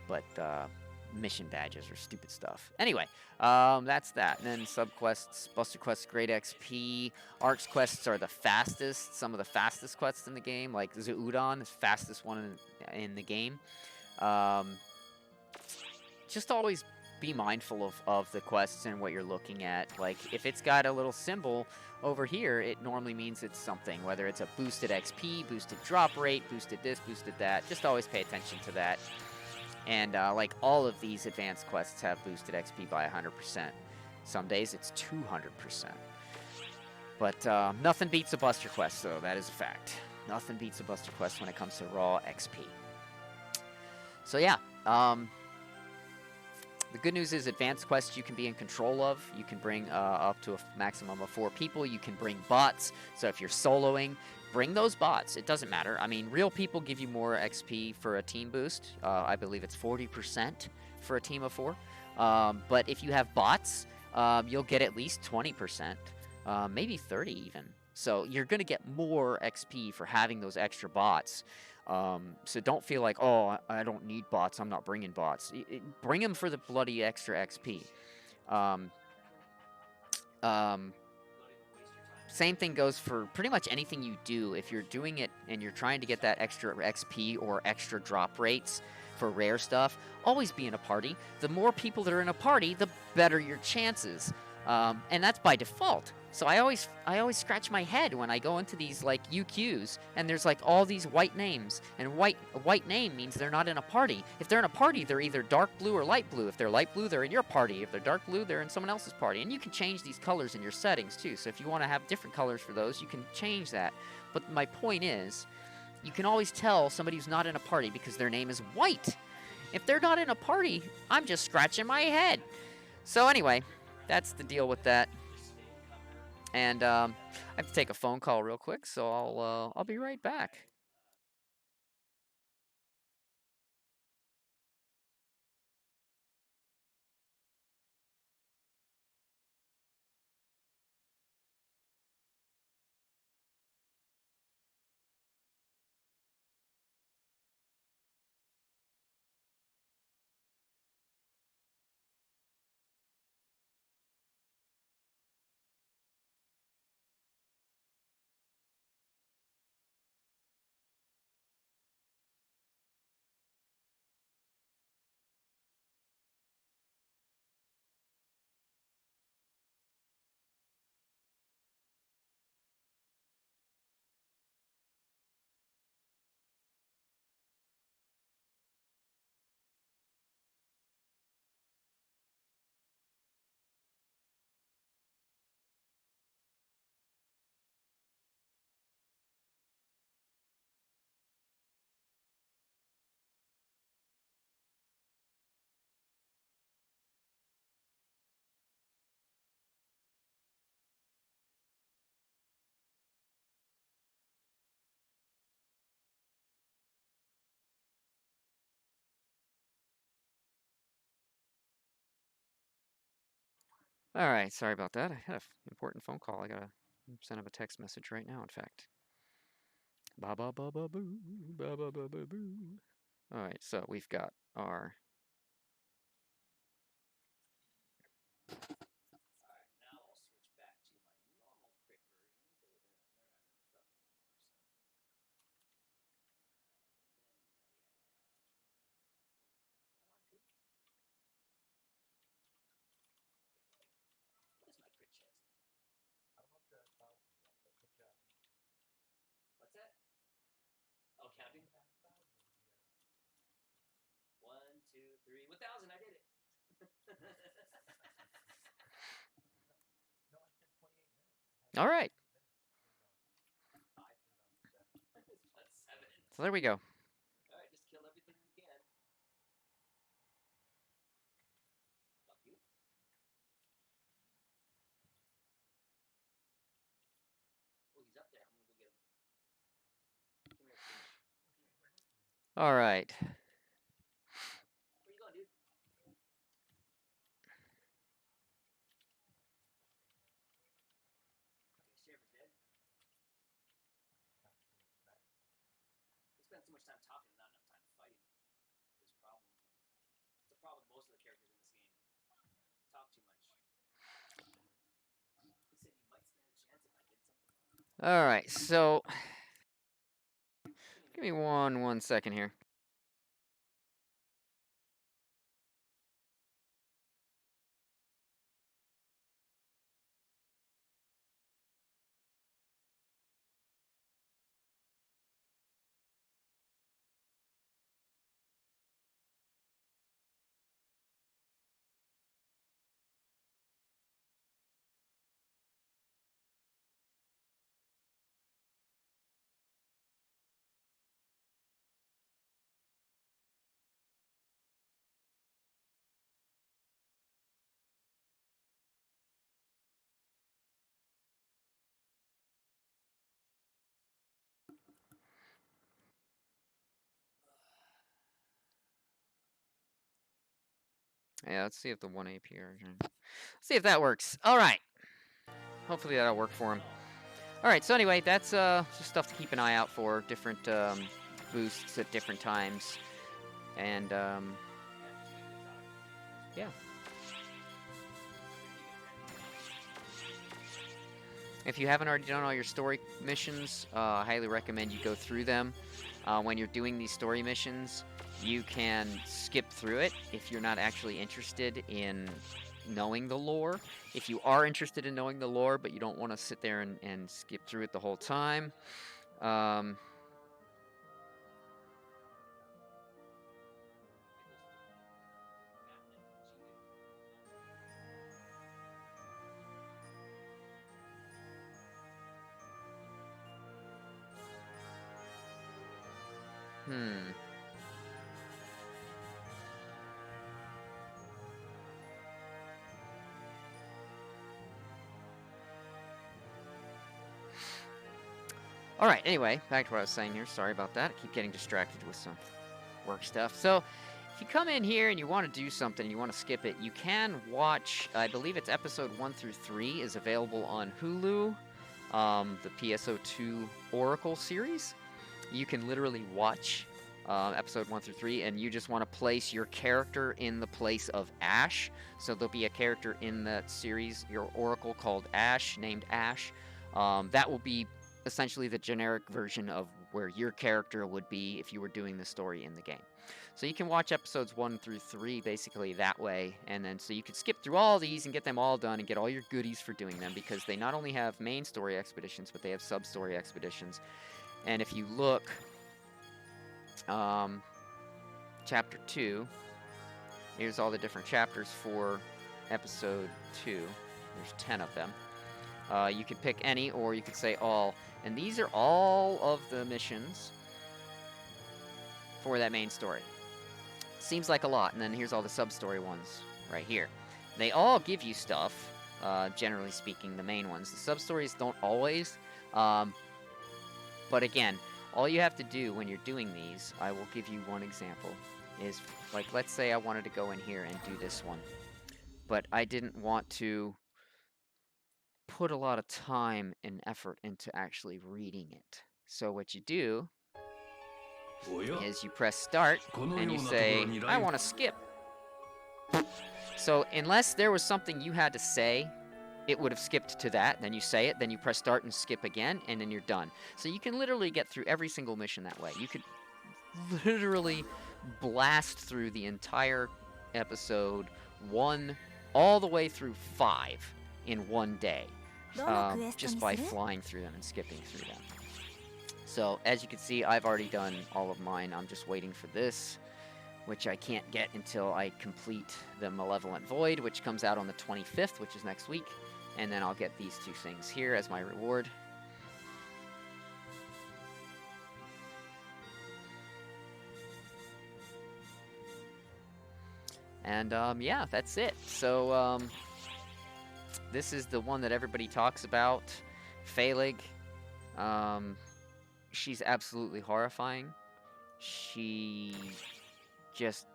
But mission badges or stupid stuff. Anyway, that's that. And then subquests, Buster Quests, great XP. Arcs quests are the fastest, some of the fastest quests in the game, like Zoudon, the fastest one in the game. Just always be mindful of the quests and what you're looking at. Like, if it's got a little symbol over here, it normally means it's something, whether it's a boosted XP, boosted drop rate, boosted this, boosted that. Just always pay attention to that. And like all of these advanced quests have boosted XP by 100%. Some days it's 200%. But nothing beats a Buster Quest, though. That is a fact. Nothing beats a Buster Quest when it comes to raw XP. So yeah, the good news is advanced quests you can be in control of. You can bring up to a maximum of 4 people. You can bring bots. So if you're soloing, bring those bots. It doesn't matter. I mean, real people give you more XP for a team boost. I believe it's 40% for a team of 4. But if you have bots, you'll get at least 20%, maybe 30 even. So you're going to get more XP for having those extra bots. So don't feel like, oh, I don't need bots, I'm not bringing bots. Bring them for the bloody extra XP. Same thing goes for pretty much anything you do. If you're doing it and you're trying to get that extra XP or extra drop rates for rare stuff, always be in a party. The more people that are in a party, the better your chances. And that's by default. So I always scratch my head when I go into these like UQs and there's like all these white names, and a white name means they're not in a party. If they're in a party, they're either dark blue or light blue. If they're light blue, they're in your party. If they're dark blue, they're in someone else's party. And you can change these colors in your settings too. So if you want to have different colors for those, you can change that. But my point is, you can always tell somebody who's not in a party because their name is white. If they're not in a party, I'm just scratching my head. So anyway, that's the deal with that. And I have to take a phone call real quick, so I'll be right back. All right, sorry about that. I had an important phone call. I gotta send him a text message right now, in fact. Ba ba ba ba boo, ba ba ba ba boo. All right, so we've got our. What's that? Oh, counting. 1, 2, 3, 1,000. I did it. All right. So there we go. All right, just kill everything we can. Fuck you. Oh, he's up there. I'm gonna go get him. Come here, Fish. All right. Where you going, dude? Okay, Sheriff's dead. We spend so much time talking and not enough time fighting this problem. It's a problem most All right, so give me one second here. Yeah, let's see if the 1 APR. See if that works. All right. Hopefully that'll work for him. All right. So anyway, that's just stuff to keep an eye out for. Different boosts at different times, and yeah. If you haven't already done all your story missions, I highly recommend you go through them. When you're doing these story missions, you can skip through it if you're not actually interested in knowing the lore. If you are interested in knowing the lore, but you don't want to sit there and skip through it the whole time, um, hmm. All right, anyway, back to what I was saying here. Sorry about that. I keep getting distracted with some work stuff. So, if you come in here and you want to do something and you want to skip it, you can watch, I believe it's episode 1 through 3 is available on Hulu, the PSO2 Oracle series. You can literally watch episode 1 through 3, and you just want to place your character in the place of Ash. So there'll be a character in that series, your Oracle, called Ash, named Ash. That will be essentially the generic version of where your character would be if you were doing the story in the game. So you can watch episodes 1 through 3 basically that way, and then so you can skip through all these and get them all done and get all your goodies for doing them, because they not only have main story expeditions, but they have sub-story expeditions. And if you look, chapter 2, here's all the different chapters for episode 2. There's 10 of them. You could pick any, or you could say all. And these are all of the missions for that main story. Seems like a lot, and then here's all the sub-story ones right here. They all give you stuff, generally speaking, the main ones. The sub-stories don't always, but again, all you have to do when you're doing these, I will give you one example, is, like, let's say I wanted to go in here and do this one, but I didn't want to put a lot of time and effort into actually reading it. So what you do is you press start and you say, I want to skip. So unless there was something you had to say, it would have skipped to that. Then you say it, then you press start and skip again, and then you're done. So you can literally get through every single mission that way. You could literally blast through the entire episode 1 all the way through 5 in one day, just by flying through them and skipping through them. So as you can see, I've already done all of mine. I'm just waiting for this, which I can't get until I complete the Malevolent Void, which comes out on the 25th, which is next week. And then I'll get these 2 things here as my reward. And yeah, that's it. So this is the one that everybody talks about, Phalig. She's absolutely horrifying. She just...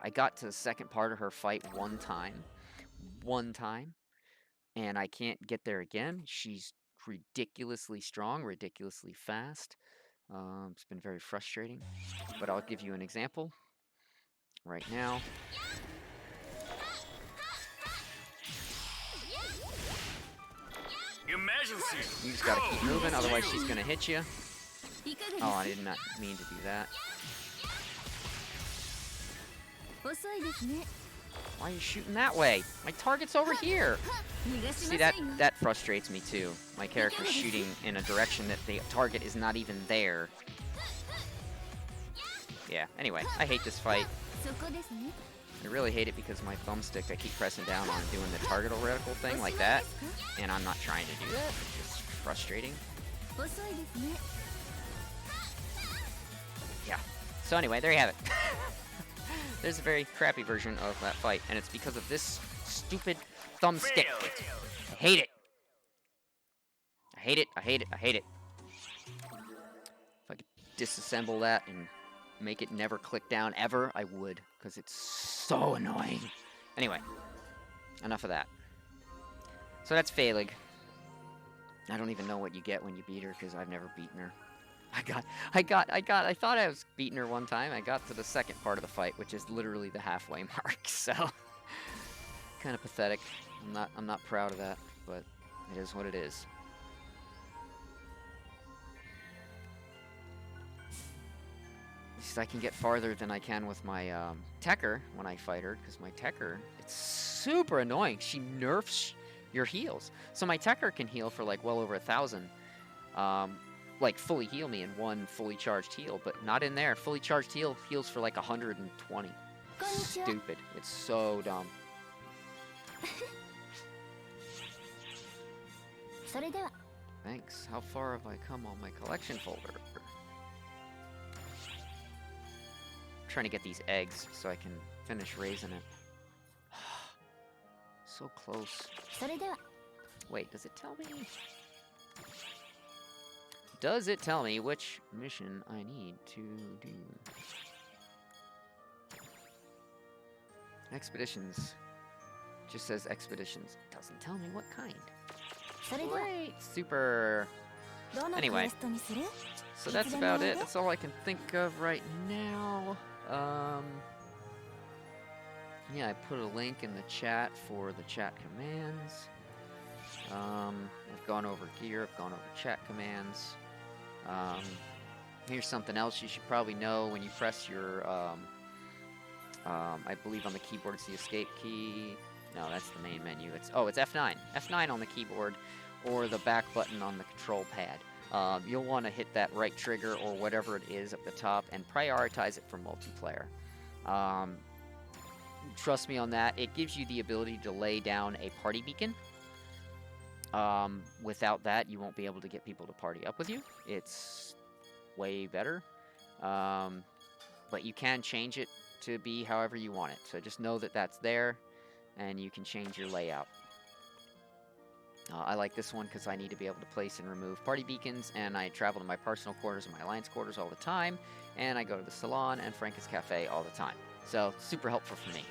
I got to the second part of her fight one time, and I can't get there again. She's ridiculously strong, ridiculously fast. It's been very frustrating, but I'll give you an example right now. You Emergency. You just gotta keep moving, otherwise she's gonna hit you. いかがです Oh, I did not mean to do that. 遅いですね Why are you shooting that way? My target's over here. 逃がし See, ませんよ that frustrates me too. My character's shooting in a direction that the target is not even there. Yeah, anyway, I hate this fight. そこですね I really hate it because my thumbstick, I keep pressing down on doing the target reticle thing like that, and I'm not trying to do that. It's just frustrating. 遅いですね Yeah. So anyway, there you have it. There's a very crappy version of that fight, and it's because of this stupid thumbstick. I hate it. I hate it, I hate it, I hate it. If I could disassemble that and make it never click down ever, I would, because it's so annoying. Anyway, enough of that. So that's Failig. I don't even know what you get when you beat her, because I've never beaten her. I thought I was beating her one time. I got to the second part of the fight, which is literally the halfway mark, so kind of pathetic. I'm not proud of that, but it is what it is. At least I can get farther than I can with my Tekker when I fight her, because my Tekker, it's super annoying. She nerfs your heals. So my Tekker can heal for like well over 1,000. Like fully heal me in one fully charged heal, but not in there. Fully charged heal heals for like 120. Stupid. It's so dumb. それでは Thanks. How far have I come on my collection folder? Trying to get these eggs so I can finish raising it. So close. それでは Wait, does it tell me? Does it tell me which mission I need to do? Expeditions. Just says expeditions. Doesn't tell me what kind. それでは Great! Super! どのク Anyway. エストにする So that's about it. That's all I can think of right now. Yeah, I put a link in the chat for the chat commands. I've gone over gear, I've gone over chat commands. Here's something else you should probably know when you press your, I believe on the keyboard it's the escape key. No, that's the main menu. It's F9. F9 on the keyboard, or the back button on the control pad. You'll want to hit that right trigger or whatever it is up the top and prioritize it for multiplayer. Trust me on that. It gives you the ability to lay down a party beacon. Without that, you won't be able to get people to party up with you. It's way better. But you can change it to be however you want it. So just know that that's there, and you can change your layout. I like this one because I need to be able to place and remove party beacons, and I travel to my personal quarters and my alliance quarters all the time, and I go to the salon and Frankus Cafe all the time. So, super helpful for me.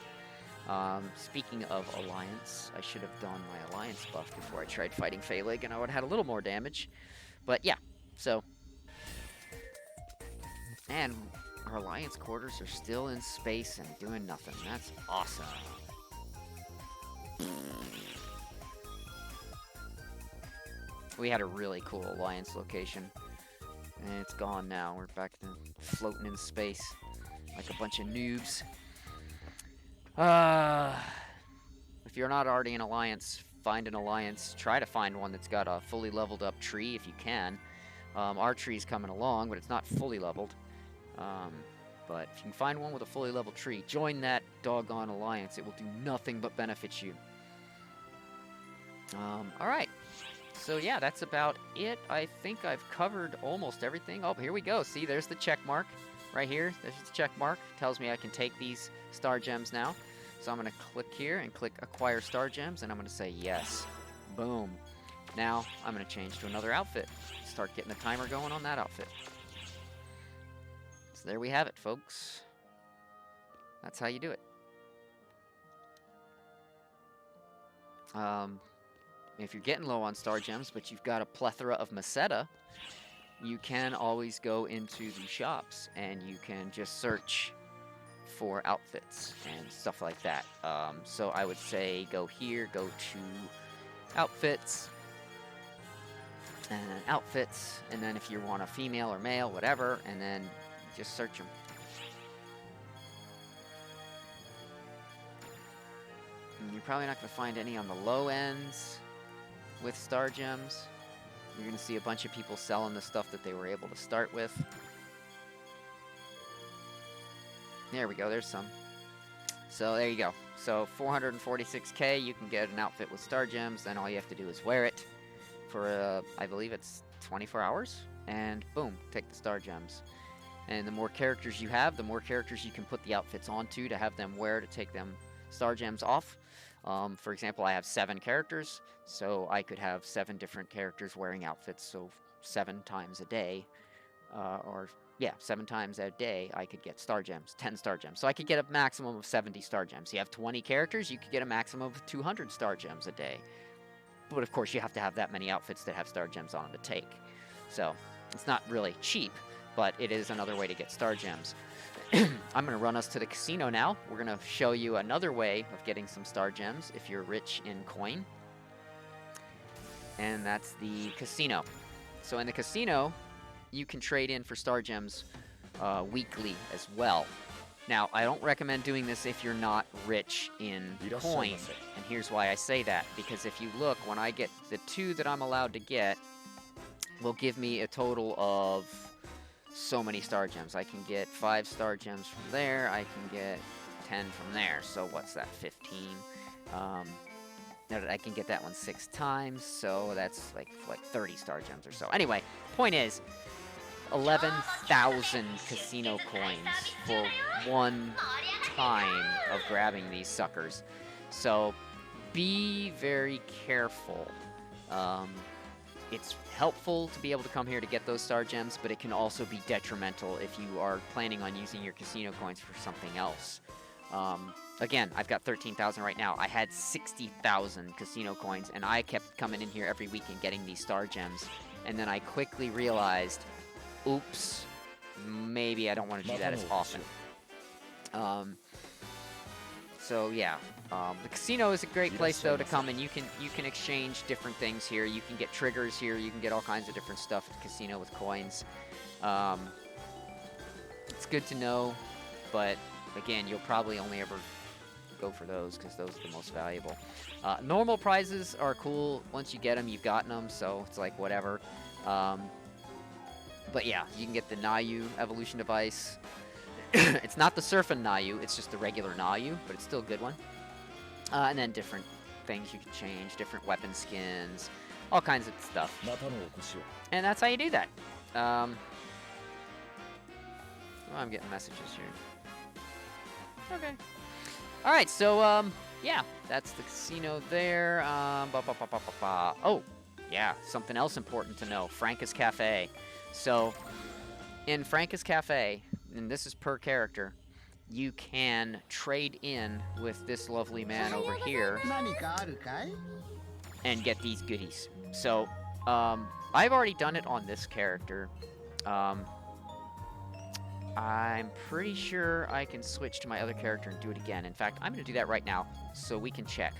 Speaking of alliance, I should have done my alliance buff before I tried fighting Failig, and I would have had a little more damage. But yeah, so. And our alliance quarters are still in space and doing nothing. That's awesome. We had a really cool alliance location, and it's gone now. We're back to floating in space like a bunch of noobs. If you're not already in alliance, find an alliance. Try to find one that's got a fully leveled up tree if you can. Our tree's coming along, but it's not fully leveled. But if you can find one with a fully leveled tree, join that doggone alliance. It will do nothing but benefit you. Alright. So yeah, that's about it. I think I've covered almost everything. Oh, here we go. See, there's the check mark right here. There's the check mark. Tells me I can take these star gems now. So I'm going to click here and click acquire star gems, and I'm going to say yes. Boom. Now I'm going to change to another outfit. Start getting the timer going on that outfit. So there we have it, folks. That's how you do it. If you're getting low on star gems, but you've got a plethora of Meseta, you can always go into the shops and you can just search for outfits and stuff like that. So I would say go here, go to outfits, And then outfits, and then if you want a female or male, whatever, and then just search them. And you're probably not going to find any on the low ends with star gems. You're going to see a bunch of people selling the stuff that they were able to start with. There we go, there's some. So there you go. So 446k, you can get an outfit with star gems, then all you have to do is wear it for, I believe it's 24 hours, and boom, take the star gems. And the more characters you have, the more characters you can put the outfits onto to have them wear to take them star gems off. For example, I have 7 characters, so I could have 7 different characters wearing outfits, so 7 times a day, 7 times a day, I could get star gems, 10 star gems. So I could get a maximum of 70 star gems. You have 20 characters, you could get a maximum of 200 star gems a day. But of course, you have to have that many outfits that have star gems on them to take. So it's not really cheap, but it is another way to get star gems. I'm going to run us to the casino now. We're going to show you another way of getting some star gems if you're rich in coin. And that's the casino. So in the casino, you can trade in for star gems weekly as well. Now, I don't recommend doing this if you're not rich in coin. And here's why I say that. Because if you look, when I get the 2 that I'm allowed to get, will give me a total of so many star gems. I can get 5 star gems from there. I can get 10 from there. So what's that, 15? I can get that one 6 times. So that's like 30 star gems or so. Anyway, point is, 11,000 casino coins for one time of grabbing these suckers. So be very careful. It's helpful to be able to come here to get those star gems, but it can also be detrimental if you are planning on using your casino coins for something else. Again, I've got 13,000 right now. I had 60,000 casino coins, and I kept coming in here every week and getting these star gems. And then I quickly realized, oops, maybe I don't want to do that as often. So yeah, the casino is a great place though to come, and you can exchange different things here. You can get triggers here. You can get all kinds of different stuff at the casino with coins. It's good to know, but again, you'll probably only ever go for those because those are the most valuable. Normal prizes are cool. Once you get them, you've gotten them, so it's like whatever. But yeah, you can get the Nayu evolution device. It's not the Surfin' Nayu, it's just the regular Nayu, but it's still a good one. And then different things you can change, different weapon skins, all kinds of stuff. And that's how you do that. Oh, I'm getting messages here. Okay. Alright, so, yeah, that's the casino there. Oh, yeah, something else important to know. Franca's Cafe. So, in Franca's Cafe, and this is per character, you can trade in with this lovely man over here and get these goodies. So, I've already done it on this character. I'm pretty sure I can switch to my other character and do it again. In fact, I'm going to do that right now so we can check.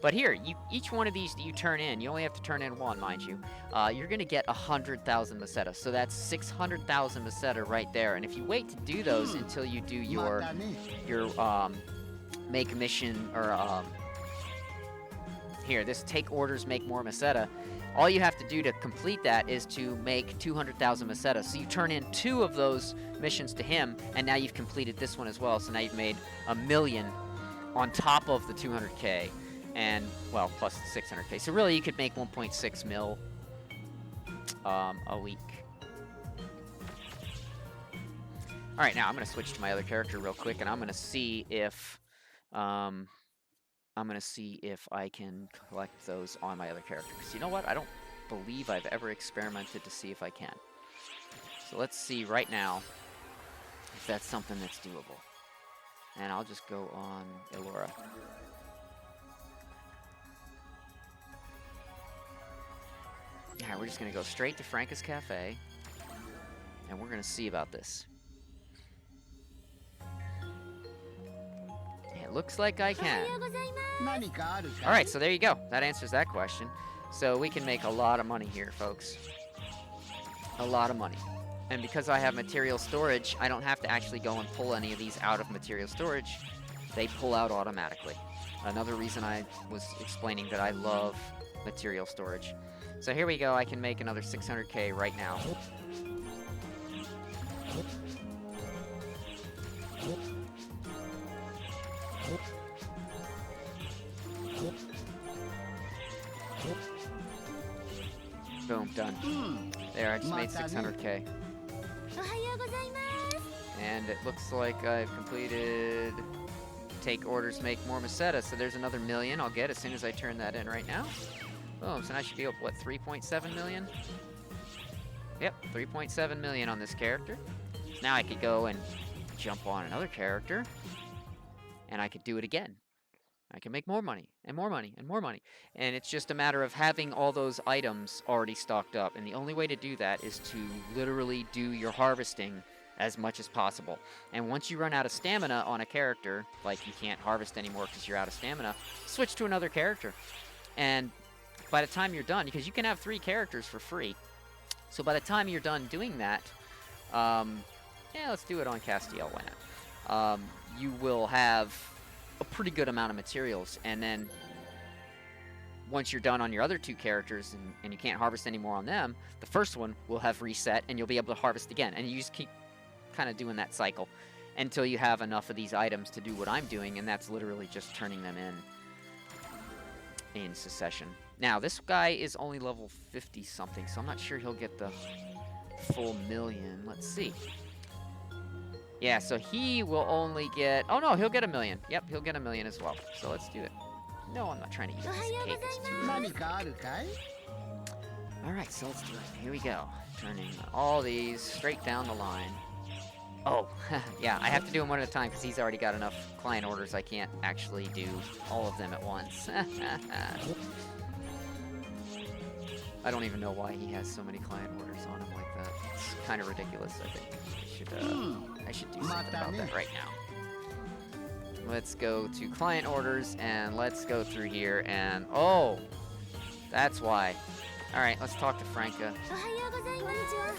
But here, each one of these that you turn in, you only have to turn in one, mind you, you're going to get 100,000 Meseta. So that's 600,000 Meseta right there. And if you wait to do those until you do your make mission, or here, this take orders, make more Meseta, all you have to do to complete that is to make 200,000 Meseta. So you turn in 2 of those missions to him, and now you've completed this one as well. So now you've made 1 million on top of the 200k. And, well, plus 600k. So really, you could make 1.6 mil a week. All right, now I'm going to switch to my other character real quick, and I'm going to see if I can collect those on my other character. Because you know what? I don't believe I've ever experimented to see if I can. So let's see right now if that's something that's doable. And I'll just go on Elora. Yeah, we're just going to go straight to Franca's Cafe, and we're going to see about this. It looks like I can. Alright, so there you go. That answers that question. So we can make a lot of money here, folks. A lot of money. And because I have material storage, I don't have to actually go and pull any of these out of material storage. They pull out automatically. Another reason I was explaining that I love material storage. So here we go, I can make another 600k right now. Boom, done. There, I just made 600k. おはようございます And it looks like I've completed take orders, make more Meseta. So there's another million I'll get as soon as I turn that in right now. Boom, so now I should be up, what, 3.7 million? Yep, 3.7 million on this character. So now I could go and jump on another character, and I could do it again. I can make more money, and more money, and more money. And it's just a matter of having all those items already stocked up. And the only way to do that is to literally do your harvesting as much as possible. And once you run out of stamina on a character, like you can't harvest anymore because you're out of stamina, switch to another character. And by the time you're done, because you can have 3 characters for free, so by the time you're done doing that, yeah, let's do it on Castiel, why not? You will have a pretty good amount of materials, and then once you're done on your other 2 characters and you can't harvest anymore on them, the first one will have reset and you'll be able to harvest again, and you just keep kind of doing that cycle until you have enough of these items to do what I'm doing, and that's literally just turning them in succession. Now this guy is only level 50 something, so I'm not sure he'll get the full million. Let's see. Yeah, so he will only get... Oh, no, he'll get 1 million. Yep, he'll get 1 million as well. So let's do it. No, I'm not trying to use this cake. It's too late. Alright, so let's do it. Here we go. Turning all these straight down the line. Oh, yeah, I have to do them one at a time because he's already got enough client orders. I can't actually do all of them at once. I don't even know why he has so many client orders on him like that. It's kind of ridiculous, I think. I should do something about that right now. Let's go to client orders, and let's go through here, and... Oh! That's why. Alright, let's talk to Franca. おはようございますこんにちは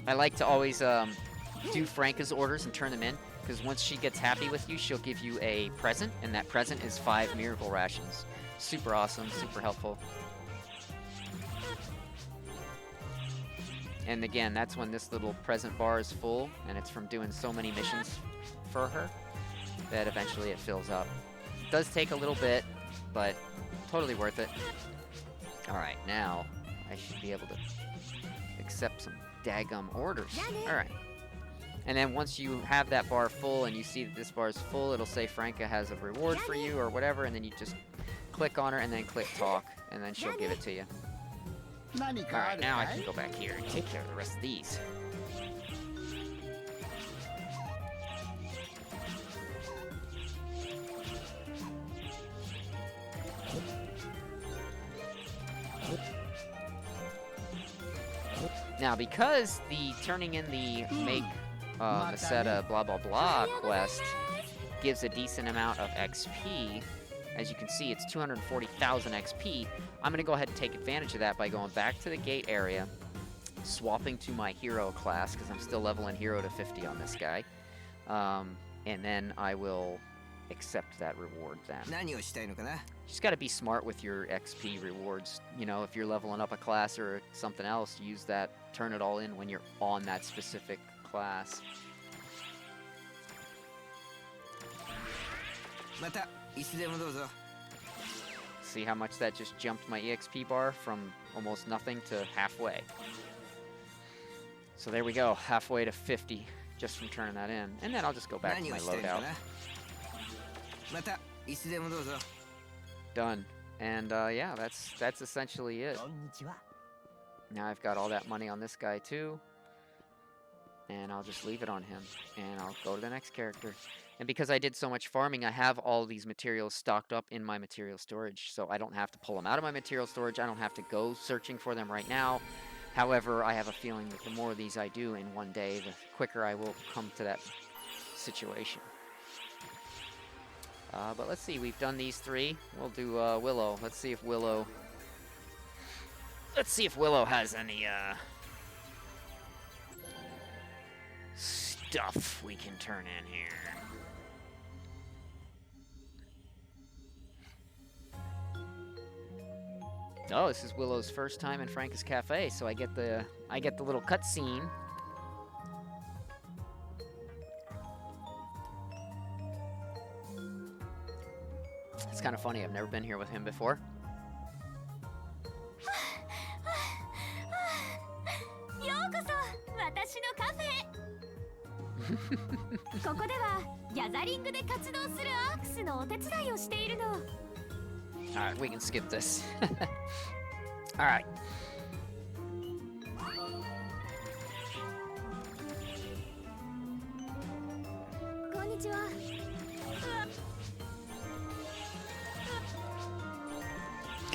I like to always do Franca's orders and turn them in, because once she gets happy with you, she'll give you a present, and that present is 5 miracle rations. Super awesome, super helpful. And again, that's when this little present bar is full, and it's from doing so many missions for her that eventually it fills up. It does take a little bit, but totally worth it. Alright, now I should be able to accept some daggum orders. Alright. And then once you have that bar full and you see that this bar is full, it'll say Franca has a reward for you or whatever, and then you just click on her and then click talk, and then she'll give it to you. Alright, now I can go back here and take care of the rest of these. Now, because the turning in the make Meseta blah blah blah quest gives a decent amount of XP, as you can see, it's 240,000 XP. I'm going to go ahead and take advantage of that by going back to the gate area, swapping to my hero class, because I'm still leveling hero to 50 on this guy. And then I will accept that reward then. Just got to be smart with your XP rewards. You know, if you're leveling up a class or something else, use that, turn it all in when you're on that specific class. See how much that just jumped my EXP bar from almost nothing to halfway. So there we go, halfway to 50 just from turning that in. And then I'll just go back to my loadout. Done. And yeah, that's essentially it. Now I've got all that money on this guy too. And I'll just leave it on him. And I'll go to the next character. And because I did so much farming, I have all these materials stocked up in my material storage. So I don't have to pull them out of my material storage. I don't have to go searching for them right now. However, I have a feeling that the more of these I do in one day, the quicker I will come to that situation. But let's see, we've done these 3. We'll do Willow. Let's see if Willow has any stuff we can turn in here. Oh, this is Willow's first time in Franca's Cafe, so I get the little cutscene. It's kind of funny. I've never been here with him before. ようこそ私のカフェここではギャザリングで活動するアークスのお手伝いをしているの Alright, we can skip this. Alright. こんにちは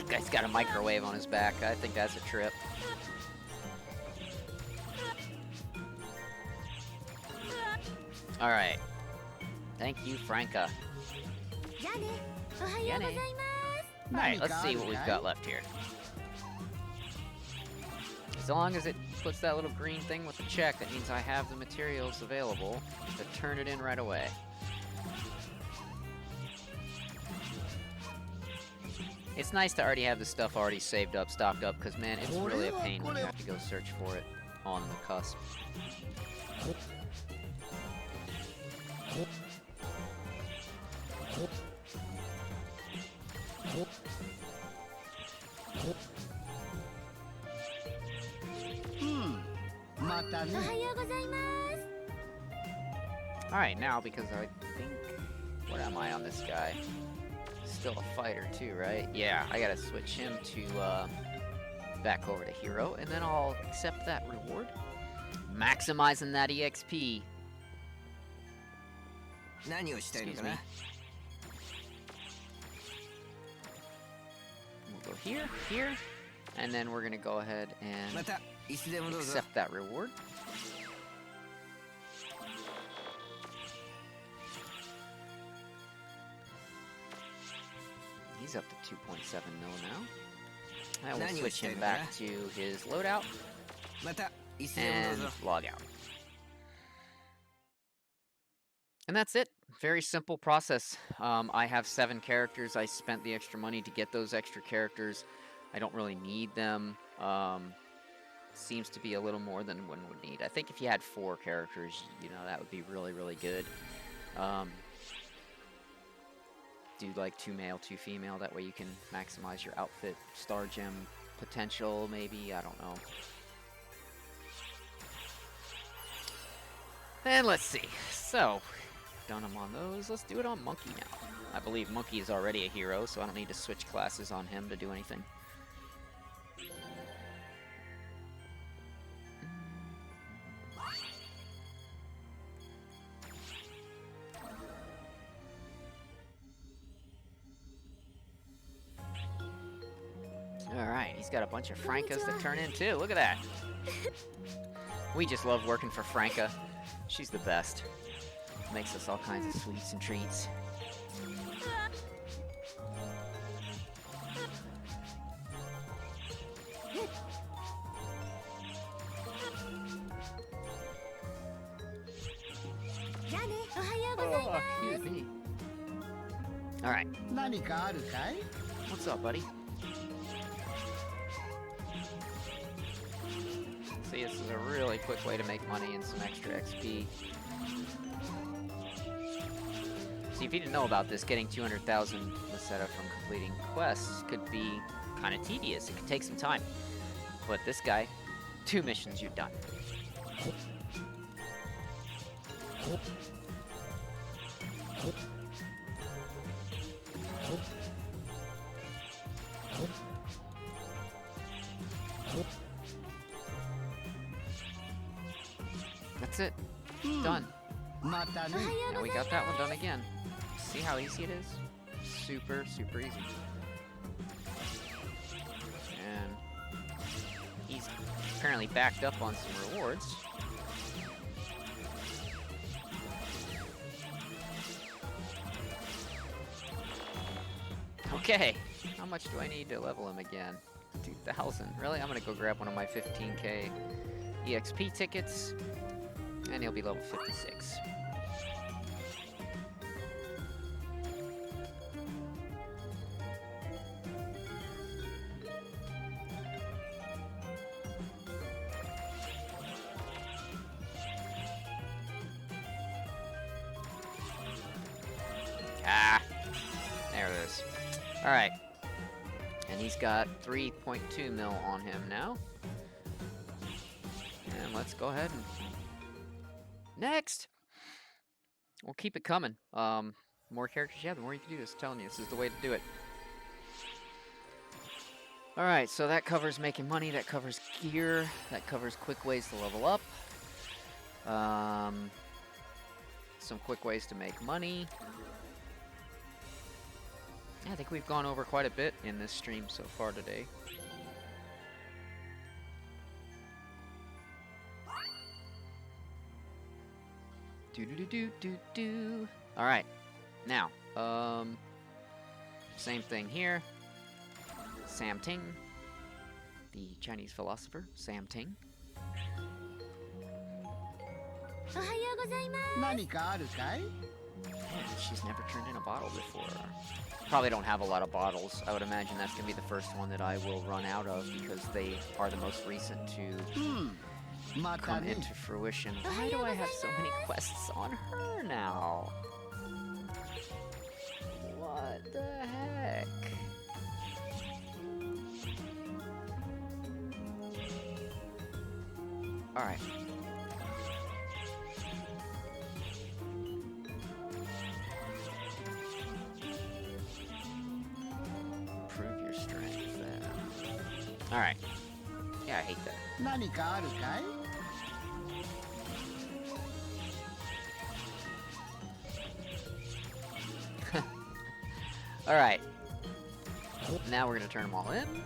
Guy's got a microwave on his back. I think that's a trip. Alright. Thank you, Franca. じゃあねおはようございます Alright, let's see what we've got left here. As long as it puts that little green thing with the check, that means I have the materials available to turn it in right away. It's nice to already have the stuff already saved up, stocked up, because man, it's really a pain when you have to go search for it on the cusp. Alright, now because I think... What am I on this guy? Still a fighter too, right? Yeah, I gotta switch him to back over to hero, and then I'll accept that reward. Maximizing that EXP. Excuse me. We'll go here, here, and then we're gonna go ahead and accept that reward. He's up to 2.7 mil now. I will switch him back to his loadout and log out. And that's it. Very simple process. I have 7 characters. I spent the extra money to get those extra characters. I don't really need them. Seems to be a little more than one would need. I think if you had 4 characters, you know, that would be really, really good. Do like 2 male, 2 female. That way you can maximize your outfit star gem potential, maybe. I don't know. And let's see. So, done them on those. Let's do it on Monkey now. I believe Monkey is already a hero, so I don't need to switch classes on him to do anything. Alright, he's got a bunch of Francas to turn in too. Look at that. We just love working for Franca. She's the best. Makes us all kinds of sweets and treats. Oh, excuse me. Alright. What's up, buddy? See, this is a really quick way to make money and some extra XP. See, if you didn't know about this, getting 200,000 Meseta from completing quests could be kind of tedious. It could take some time. But this guy, 2 missions, you're done. That's it. Done. Now we got that one done again. See how easy it is? Super, super easy. And he's apparently backed up on some rewards. Okay, how much do I need to level him again? 2,000. Really? I'm gonna go grab one of my 15k EXP tickets, and he'll be level 56. Ah, there it is. All right, and he's got 3.2 mil on him now. And let's go ahead and next. We'll keep it coming. More characters, yeah, the more you can do this. I'm telling you, this is the way to do it. All right, so that covers making money. That covers gear. That covers quick ways to level up. Some quick ways to make money. Yeah, I think we've gone over quite a bit in this stream so far today. Do. All right, now, same thing here. Sam Ting, the Chinese philosopher, Sam Ting. She's never turned in a bottle before. Probably don't have a lot of bottles. I would imagine that's gonna be the first one that I will run out of because they are the most recent to come into fruition. Why do I have so many quests on her now? What the heck? Alright. Prove your strength there. Alright. Yeah, I hate that. Alright. Now we're gonna turn them all in.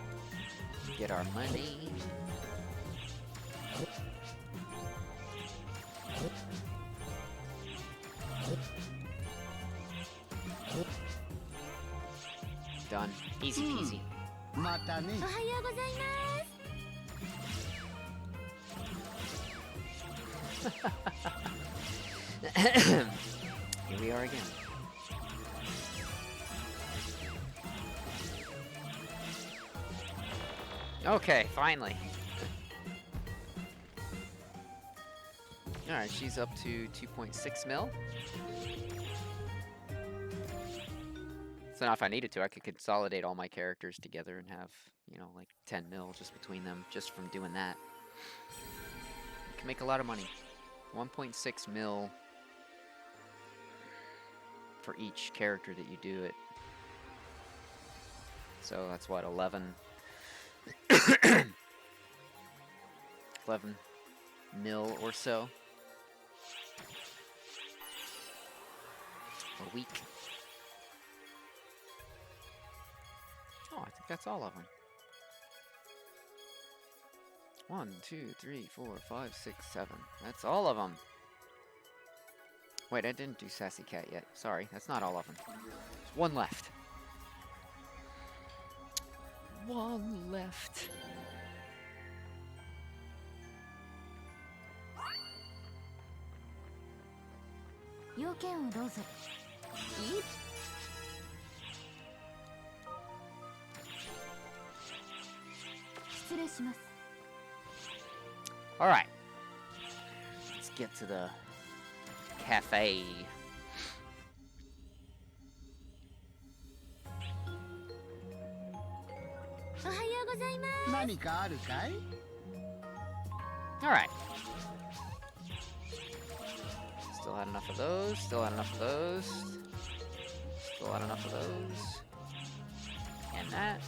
Get our money. Done. Easy peasy. Here we are again. Okay, finally. Alright, she's up to 2.6 mil. So now if I needed to, I could consolidate all my characters together and have, you know, like 10 mil just between them, just from doing that. You can make a lot of money. 1.6 mil for each character that you do it. So that's what, 11 mil or so a week. Oh, I think that's all of them. 1, 2, 3, 4, 5, 6, 7. That's all of them. Wait, I didn't do Sassy Cat yet. Sorry, that's not all of them. There's one left. One left. All right. Let's get to the cafe. All right. Still had enough of those. Still had enough of those. Still had enough of those. And that.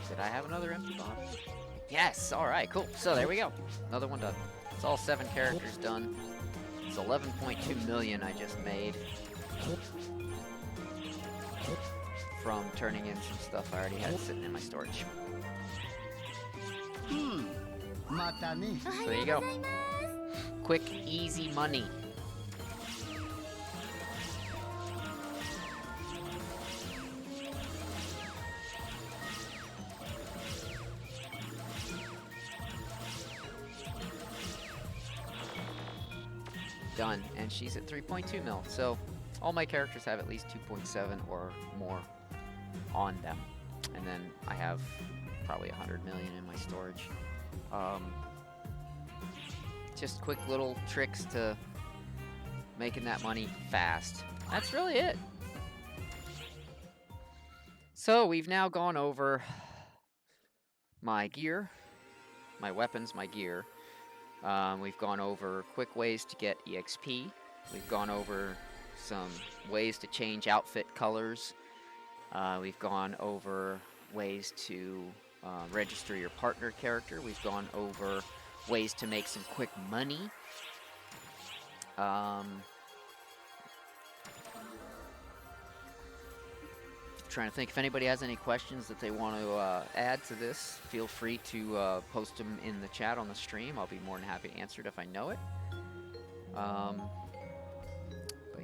Did I have another empty bottle? Yes! Alright, cool. So there we go. Another one done. It's all 7 characters done. It's 11.2 million I just made. From turning in some stuff I already had sitting in my storage. So there you go. Quick, easy money. done, and she's at 3.2 mil. So all my characters have at least 2.7 or more on them. And then I have probably 100 million in my storage. Just quick little tricks to making that money fast. That's really it. So we've now gone over my gear, my weapons, my gear. We've gone over quick ways to get EXP. We've gone over some ways to change outfit colors. We've gone over ways to register your partner character. We've gone over ways to make some quick money. Trying to think if anybody has any questions that they want to add to this. Feel free to post them in the chat on the stream. I'll be more than happy to answer it if I know it. But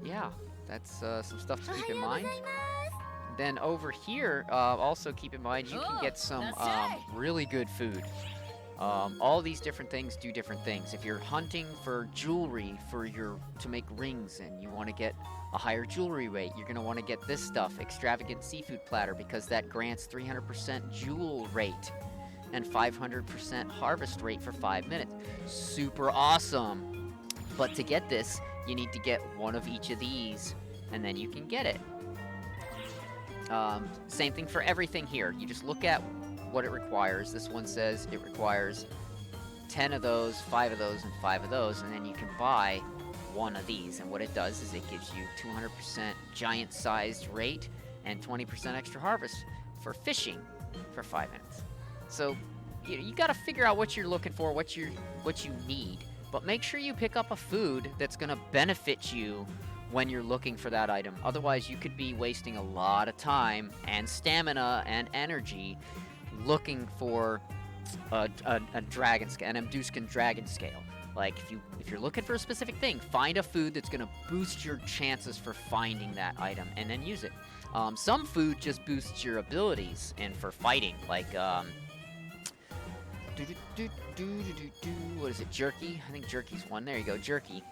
yeah, that's some stuff to keep in mind. Then over here, also keep in mind you can get some really good food. All these different things do different things. If you're hunting for jewelry to make rings and you want to get a higher jewelry rate, you're going to want to get this stuff, extravagant seafood platter, because that grants 300% jewel rate and 500% harvest rate for 5 minutes. Super awesome. But to get this, you need to get one of each of these, and then you can get it. Same thing for everything here. You just look at what it requires. This one says it requires 10 of those, 5 of those, and 5 of those, and then you can buy one of these. And what it does is it gives you 200% giant-sized rate and 20% extra harvest for fishing for 5 minutes. So you got to figure out what you're looking for, what you need, but make sure you pick up a food that's going to benefit you when you're looking for that item. Otherwise, you could be wasting a lot of time and stamina and energy looking for a dragon scale, an Amduscan dragon scale. Like, if you're looking for a specific thing, find a food that's going to boost your chances for finding that item, and then use it. Some food just boosts your abilities and for fighting, like what is it, jerky? I think jerky's one. There you go, jerky.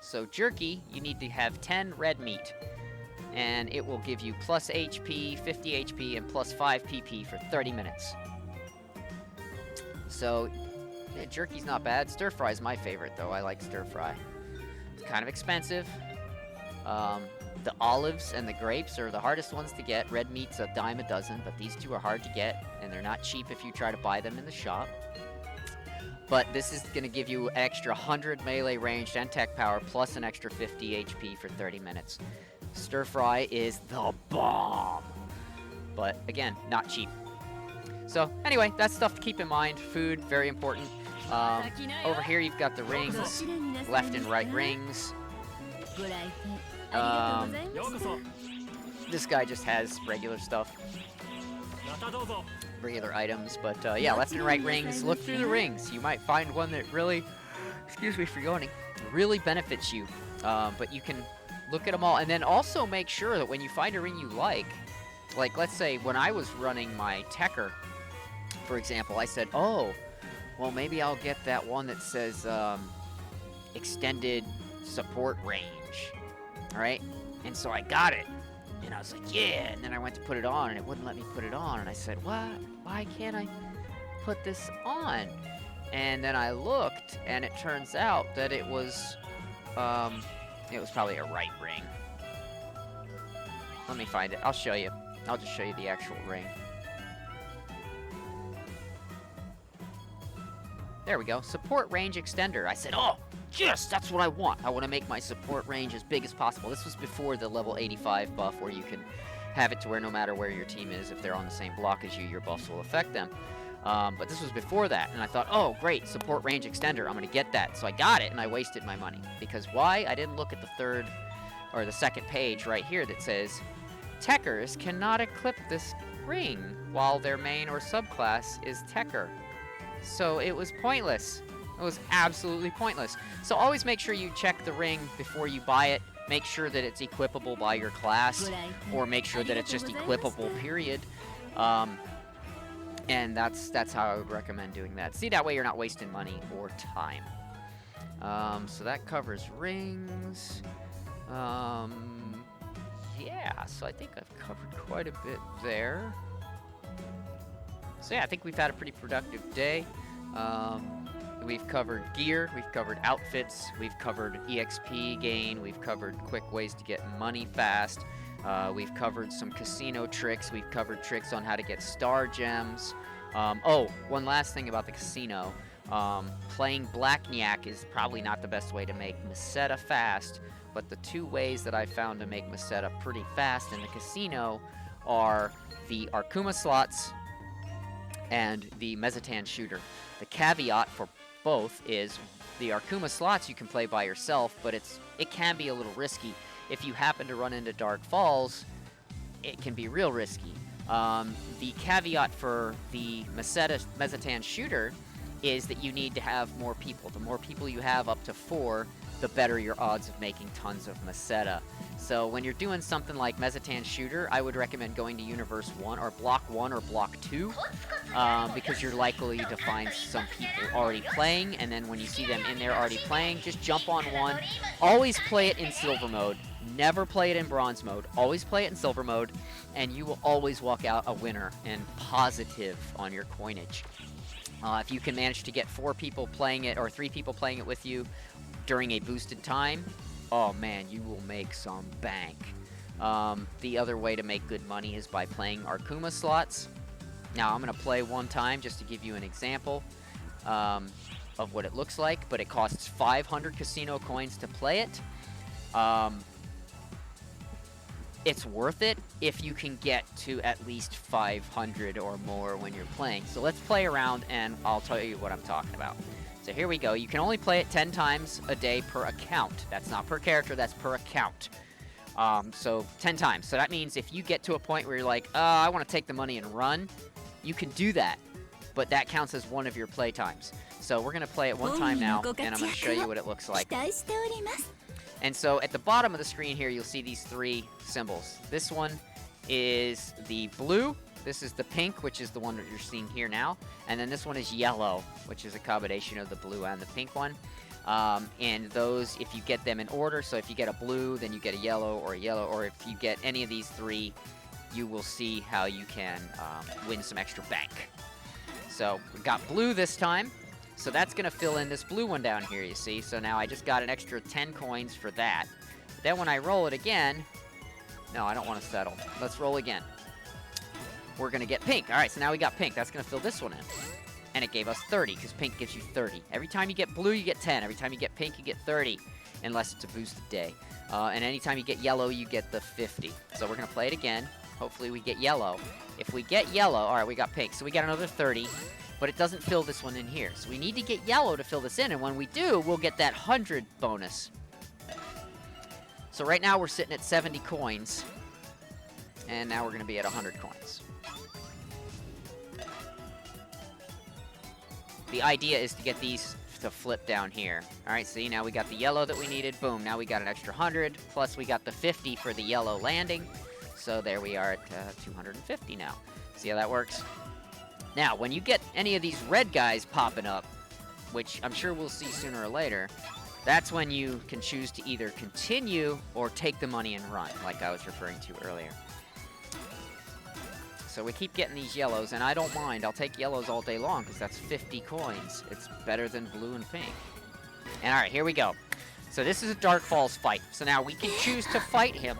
So jerky, you need to have 10 red meat, and it will give you plus HP, 50 HP, and plus 5 PP for 30 minutes. So, yeah, jerky's not bad. Stir fry is my favorite, though. I like stir fry. It's kind of expensive. The olives and the grapes are the hardest ones to get. Red meat's a dime a dozen, but these two are hard to get, and they're not cheap if you try to buy them in the shop. But this is going to give you an extra 100 melee range and tech power, plus an extra 50 HP for 30 minutes. Stir fry is the bomb. But again, not cheap. So anyway, that's stuff to keep in mind. Food, very important. Over here you've got the rings, left and right rings. This guy just has regular stuff, regular items, but yeah, left and right rings. Look through the rings. You might find one that really, excuse me for yawning, really benefits you. But you can look at them all, and then also make sure that when you find a ring you like let's say when I was running my Tekker, for example, I said, oh, well, maybe I'll get that one that says extended support range. All right, and so I got it, and I was like, yeah, and then I went to put it on, and it wouldn't let me put it on, and I said, what? Why can't I put this on? And then I looked, and it turns out that it was probably a right ring. Let me find it. I'll show you. I'll just show you the actual ring. There we go. Support range extender. I said, oh, yes, that's what I want. I want to make my support range as big as possible. This was before the level 85 buff, where you can have it to where no matter where your team is, if they're on the same block as you, your buffs will affect them. But this was before that, and I thought, oh, great, support range extender. I'm going to get that. So I got it, and I wasted my money. Because why? I didn't look at the second page right here that says, Tekkers cannot equip this ring while their main or subclass is Tekker. So it was pointless. It was absolutely pointless. So always make sure you check the ring before you buy it. Make sure that it's equipable by your class, or make sure that it's just equipable, period. And that's how I would recommend doing that. See, that way you're not wasting money or time. So that covers rings. Yeah, so I think I've covered quite a bit there. So yeah, I think we've had a pretty productive day. We've covered gear, we've covered outfits, we've covered EXP gain, we've covered quick ways to get money fast. We've covered some casino tricks, we've covered tricks on how to get star gems. Oh, one last thing about the casino. Playing Blackniak is probably not the best way to make Meseta fast, but the two ways that I found to make Meseta pretty fast in the casino are the Arkuma slots and the Mesetan shooter. The caveat for both is the Arkuma slots you can play by yourself, but it can be a little risky. If you happen to run into Dark Falls, it can be real risky. The caveat for the Mesetan shooter is that you need to have more people. The more people you have, up to 4, the better your odds of making tons of Meseta. So when you're doing something like Mesetan shooter, I would recommend going to Universe 1 or Block 1 or Block 2, because you're likely to find some people already playing, and then when you see them in there already playing, just jump on one. Always play it in silver mode. Never play it in bronze mode. Always play it in silver mode, and you will always walk out a winner and positive on your coinage. If you can manage to get 4 people playing it or 3 people playing it with you during a boosted time, oh man, you will make some bank. The other way to make good money is by playing Arkuma slots. Now, I'm going to play one time just to give you an example of what it looks like, but it costs 500 casino coins to play it. It's worth it if you can get to at least 500 or more when you're playing. So let's play around and I'll tell you what I'm talking about. So here we go. You can only play it 10 times a day per account. That's not per character, that's per account. So 10 times. So that means if you get to a point where you're like, I want to take the money and run, you can do that. But that counts as one of your play times. So we're going to play it one time now, and I'm going to show you what it looks like. And so at the bottom of the screen here, you'll see these 3 symbols. This one is the blue. This is the pink, which is the one that you're seeing here now. And then this one is yellow, which is a combination of the blue and the pink one. And those, if you get them in order, so if you get a blue, then you get a yellow, or if you get any of these 3, you will see how you can win some extra bank. So we got blue this time. So that's going to fill in this blue one down here, you see. So now I just got an extra 10 coins for that. Then when I roll it again... No, I don't want to settle. Let's roll again. We're going to get pink. All right, so now we got pink. That's going to fill this one in. And it gave us 30, because pink gives you 30. Every time you get blue, you get 10. Every time you get pink, you get 30. Unless it's a boosted day. And anytime you get yellow, you get the 50. So we're going to play it again. Hopefully we get yellow. If we get yellow... All right, we got pink. So we got another 30. But it doesn't fill this one in here. So we need to get yellow to fill this in, and when we do, we'll get that 100 bonus. So right now we're sitting at 70 coins, and now we're going to be at 100 coins. The idea is to get these to flip down here. Alright, see, now we got the yellow that we needed. Boom, now we got an extra 100, plus we got the 50 for the yellow landing. So there we are at 250 now. See how that works? Now, when you get any of these red guys popping up, which I'm sure we'll see sooner or later, that's when you can choose to either continue or take the money and run, like I was referring to earlier. So we keep getting these yellows, and I don't mind. I'll take yellows all day long, because that's 50 coins. It's better than blue and pink. And alright, here we go. So this is a Dark Falls fight. So now we can choose to fight him,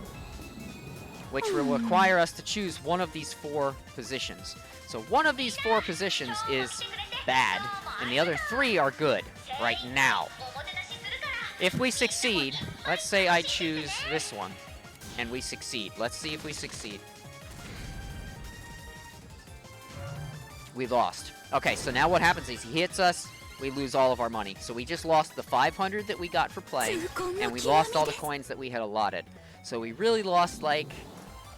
which will require us to choose one of these 4 positions. So one of these 4 positions is bad, and the other 3 are good right now. If we succeed, let's say I choose this one, and we succeed. Let's see if we succeed. We lost. Okay, so now what happens is he hits us, we lose all of our money. So we just lost the 500 that we got for playing, and we lost all the coins that we had allotted. So we really lost like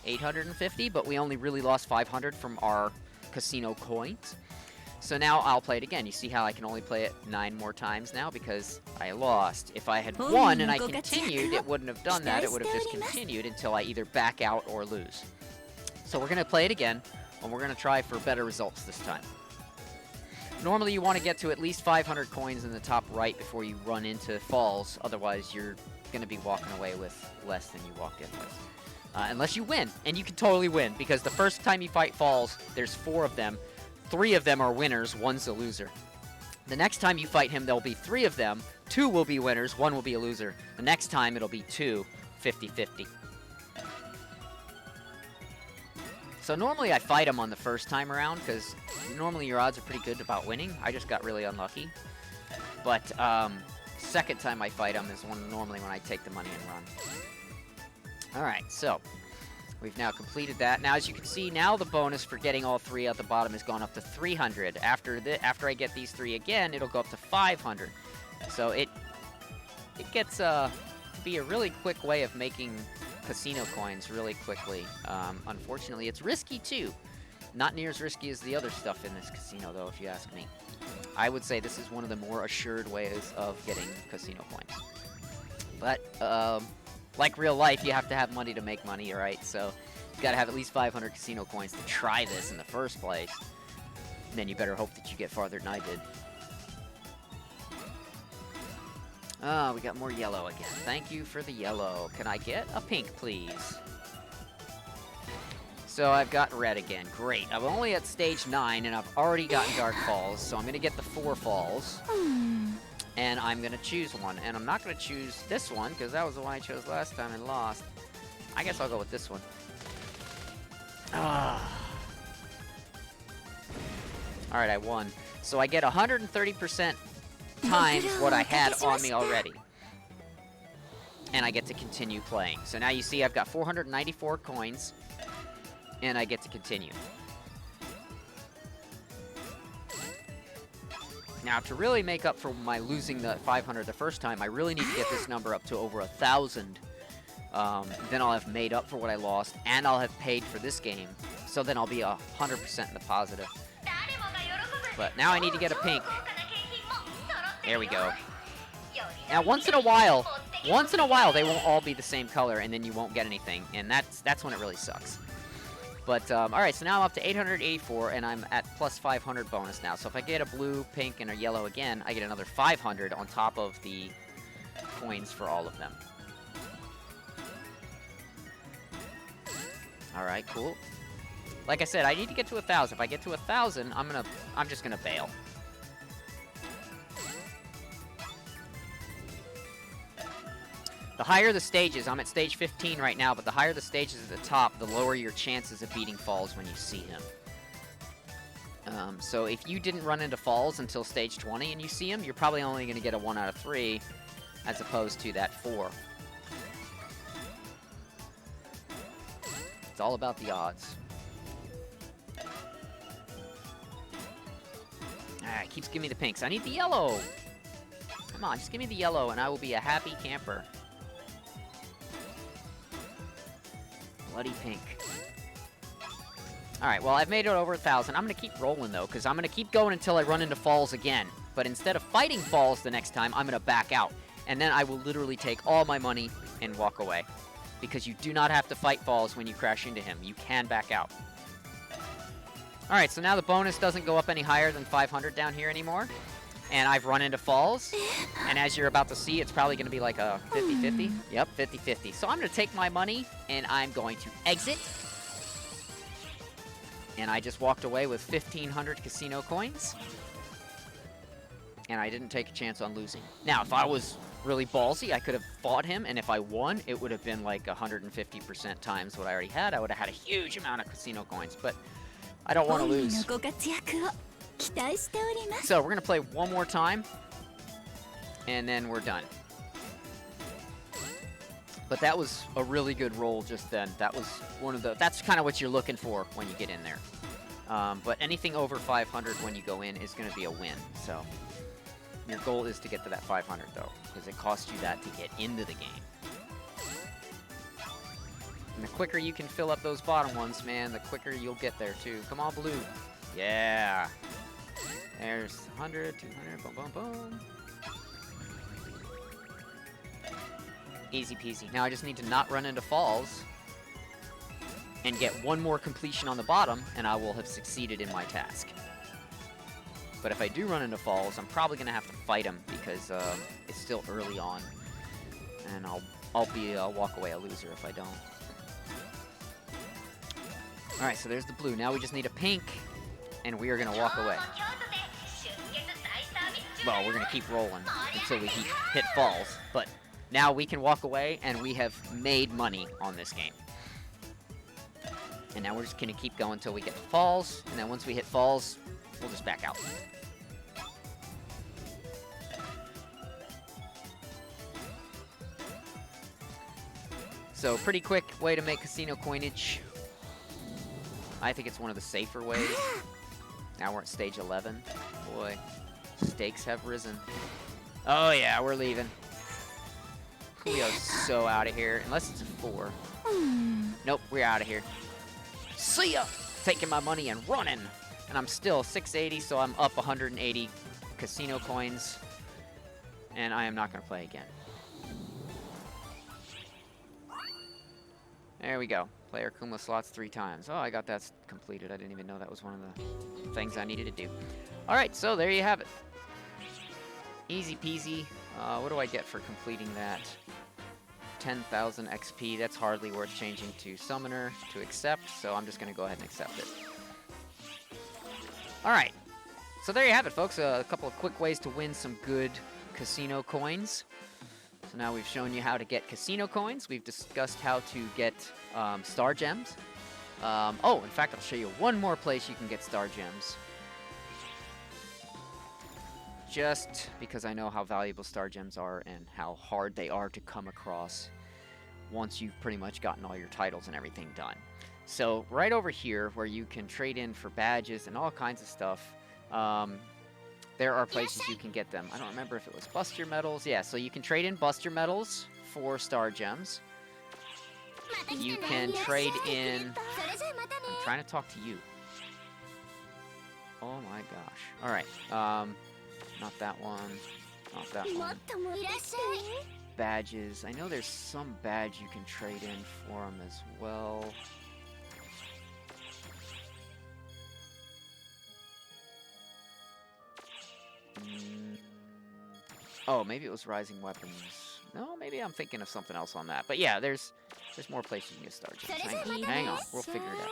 850, but we only really lost 500 from our casino coins. So now I'll play it again. You see how I can only play it 9 more times now because I lost. If I had won and I continued, it wouldn't have done that. It would have just continued until I either back out or lose. So we're going to play it again, and we're going to try for better results this time. Normally you want to get to at least 500 coins in the top right before you run into falls. Otherwise, you're going to be walking away with less than you walked in with. Unless you win, and you can totally win, because the first time you fight falls, there's 4 of them. 3 of them are winners, 1's a loser. The next time you fight him, there'll be 3 of them. 2 will be winners, 1 will be a loser. The next time, it'll be 2, 50-50. So normally I fight him on the first time around, because normally your odds are pretty good about winning. I just got really unlucky. But second time I fight him is normally when I take the money and run. Alright, so we've now completed that. Now, as you can see, now the bonus for getting all 3 at the bottom has gone up to 300. After I get these 3 again, it'll go up to 500. So it gets to be a really quick way of making casino coins really quickly. Unfortunately, it's risky too. Not near as risky as the other stuff in this casino, though, if you ask me. I would say this is one of the more assured ways of getting casino coins. But, like real life, you have to have money to make money, right? So you've got to have at least 500 casino coins to try this in the first place. And then you better hope that you get farther than I did. Oh, we got more yellow again. Thank you for the yellow. Can I get a pink, please? So I've got red again. Great. I'm only at stage 9, and I've already gotten Dark Falls, so I'm going to get the 4 falls. And I'm going to choose one. And I'm not going to choose this one, because that was the one I chose last time and lost. I guess I'll go with this one. Alright, I won. So I get 130% times what I had on me already. And I get to continue playing. So now you see I've got 494 coins. And I get to continue. Now, to really make up for my losing the 500 the first time, I really need to get this number up to over 1,000. Then I'll have made up for what I lost, and I'll have paid for this game. So then I'll be 100% in the positive. But now I need to get a pink. There we go. Now, once in a while, they won't all be the same color, and then you won't get anything. And that's when it really sucks. But, alright, so now I'm up to 884, and I'm at plus 500 bonus now. So if I get a blue, pink, and a yellow again, I get another 500 on top of the coins for all of them. Alright, cool. Like I said, I need to get to 1,000. If I get to 1,000, I'm just gonna bail. The higher the stages, I'm at stage 15 right now, but the higher the stages at the top, the lower your chances of beating Falls when you see him. So if you didn't run into Falls until stage 20 and you see him, you're probably only going to get a 1 out of 3, as opposed to that 4. It's all about the odds. Alright, keeps giving me the pinks. I need the yellow! Come on, just give me the yellow and I will be a happy camper. Bloody pink. Alright, well, I've made it over 1,000. I'm going to keep rolling, though, because I'm going to keep going until I run into Falls again. But instead of fighting Falls the next time, I'm going to back out. And then I will literally take all my money and walk away. Because you do not have to fight Falls when you crash into him. You can back out. Alright, so now the bonus doesn't go up any higher than 500 down here anymore. And I've run into Falls. And as you're about to see, it's probably going to be like a 50-50. Yep, 50-50. So I'm going to take my money, and I'm going to exit. And I just walked away with 1,500 casino coins. And I didn't take a chance on losing. Now, if I was really ballsy, I could have fought him, and if I won, it would have been like 150% times what I already had. I would have had a huge amount of casino coins, but I don't want to lose. So, we're going to play one more time, and then we're done. But that was a really good roll just then. That was one of the... That's kind of what you're looking for when you get in there. But anything over 500 when you go in is going to be a win. So, your goal is to get to that 500, though, because it costs you that to get into the game. And the quicker you can fill up those bottom ones, man, the quicker you'll get there, too. Come on, blue. Yeah. There's 100, 200, boom, boom, boom. Easy peasy. Now I just need to not run into Falls and get one more completion on the bottom, and I will have succeeded in my task. But if I do run into falls, I'm probably gonna have to fight them because it's still early on, and I'll walk away a loser if I don't. All right, so there's the blue. Now we just need a pink, and we are gonna walk away. Well, we're gonna keep rolling until we hit falls, but now we can walk away, and we have made money on this game. And now we're just gonna keep going until we get to falls, and then once we hit falls, we'll just back out. So, pretty quick way to make casino coinage. I think it's one of the safer ways. Now we're at stage 11. Boy, stakes have risen. Oh yeah, we're leaving. Julio's so out of here, unless it's a 4. Nope, we're out of here. See ya! Taking my money and running. And I'm still 680, so I'm up 180 casino coins. And I am not going to play again. There we go. Player Kuma slots 3 times. Oh, I got that completed. I didn't even know that was one of the things I needed to do. Alright, so there you have it. Easy peasy. What do I get for completing that? 10,000 XP. That's hardly worth changing to Summoner to accept, so I'm just going to go ahead and accept it. Alright, so there you have it, folks. A couple of quick ways to win some good casino coins. So now we've shown you how to get casino coins. We've discussed how to get star gems. Oh, in fact, I'll show you one more place you can get star gems. Just because I know how valuable star gems are and how hard they are to come across once you've pretty much gotten all your titles and everything done. So right over here where you can trade in for badges and all kinds of stuff, there are places you can get them. I don't remember if it was Buster Medals. Yeah, so you can trade in Buster Medals for star gems. You can trade in... I'm trying to talk to you. Oh my gosh. Alright, not that one. Not that one. Badges. I know there's some badge you can trade in for them as well. Oh, maybe it was Rising Weapons. No, maybe I'm thinking of something else on that. But yeah, there's more places you can get star gems. Hang on, we'll figure it out.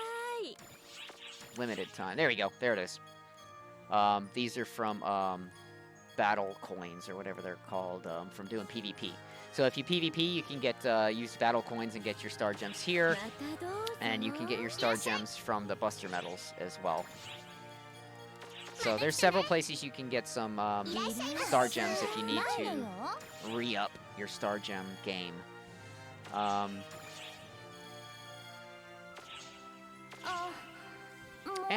Limited time. There we go. There it is. These are from battle coins or whatever they're called from doing PvP. So if you PvP, you can get use battle coins and get your star gems here, and you can get your star gems from the Buster Medals as well. So there's several places you can get some star gems if you need to re-up your star gem game. Yeah,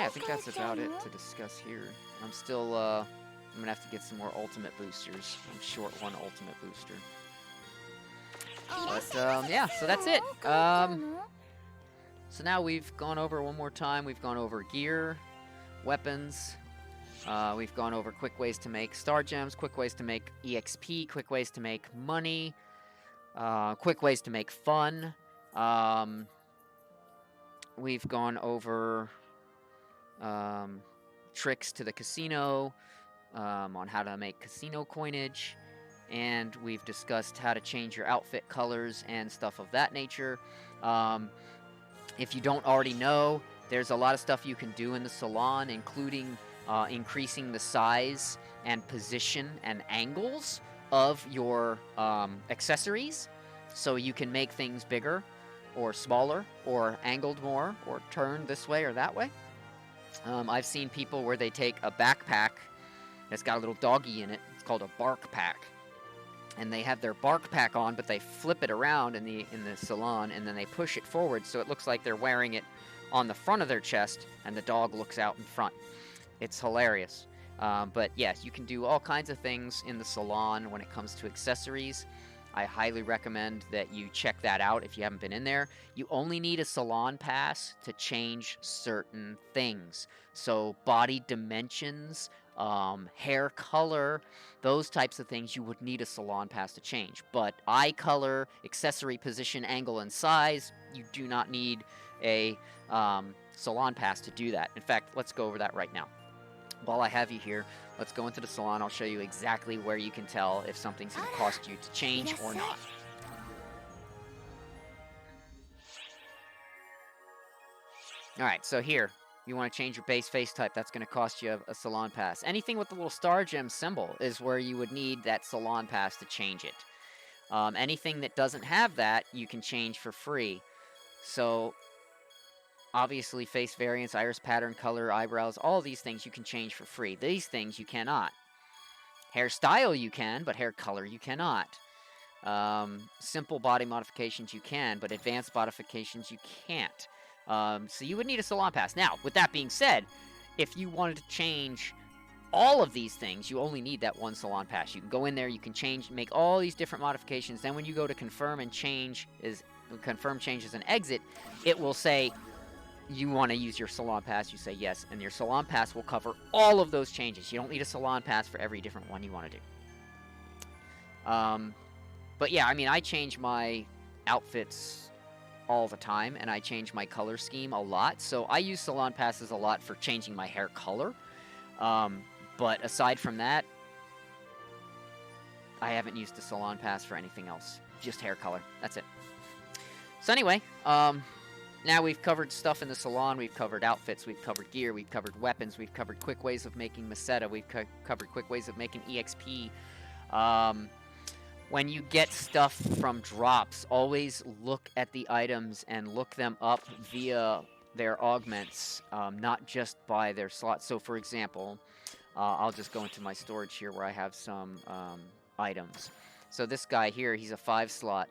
I think that's about it to discuss here. I'm still, I'm gonna have to get some more ultimate boosters. I'm short one ultimate booster. But, yeah, so that's it. So now we've gone over one more time. We've gone over gear, weapons. We've gone over quick ways to make star gems, quick ways to make EXP, quick ways to make money, quick ways to make fun. We've gone over tricks to the casino, on how to make casino coinage, and we've discussed how to change your outfit colors and stuff of that nature. If you don't already know, there's a lot of stuff you can do in the salon, including increasing the size and position and angles of your accessories, so you can make things bigger or smaller or angled more or turned this way or that way. I've seen people where they take a backpack that's got a little doggy in it. It's called a bark pack. And they have their bark pack on, but they flip it around in the salon, and then they push it forward so it looks like they're wearing it on the front of their chest, and the dog looks out in front. It's hilarious. But yes, you can do all kinds of things in the salon when it comes to accessories. I highly recommend that you check that out if you haven't been in there. You only need a salon pass to change certain things. So body dimensions, hair color, those types of things you would need a salon pass to change. But eye color, accessory position, angle, and size, you do not need a salon pass to do that. In fact, let's go over that right now. while I have you here, let's go into the salon. I'll show you exactly where you can tell if something's going to cost you to change or not. Alright, so here, you want to change your base face type, that's going to cost you a salon pass. Anything with the little star gem symbol is where you would need that salon pass to change it. Anything that doesn't have that, you can change for free. So, obviously, face variance, iris pattern, color, eyebrows, all these things you can change for free. These things you cannot. Hairstyle you can, but hair color you cannot. Simple body modifications you can, but advanced modifications you can't. So you would need a salon pass. Now, with that being said, if you wanted to change all of these things, you only need that one salon pass. You can go in there, you can change, make all these different modifications. Then when you go to confirm and change, confirm changes and exit, it will say you want to use your salon pass. You say yes, and your salon pass will cover all of those changes. You don't need a salon pass for every different one you want to do. But yeah, I mean, I change my outfits all the time, and I change my color scheme a lot. So I use salon passes a lot for changing my hair color. But aside from that, I haven't used a salon pass for anything else. Just hair color. That's it. So anyway, now we've covered stuff in the salon. We've covered outfits. We've covered gear. We've covered weapons. We've covered quick ways of making Meseta. We've covered quick ways of making EXP. When you get stuff from drops, always look at the items and look them up via their augments, not just by their slots. So, for example, I'll just go into my storage here where I have some items. So this guy here, he's a 5-slot,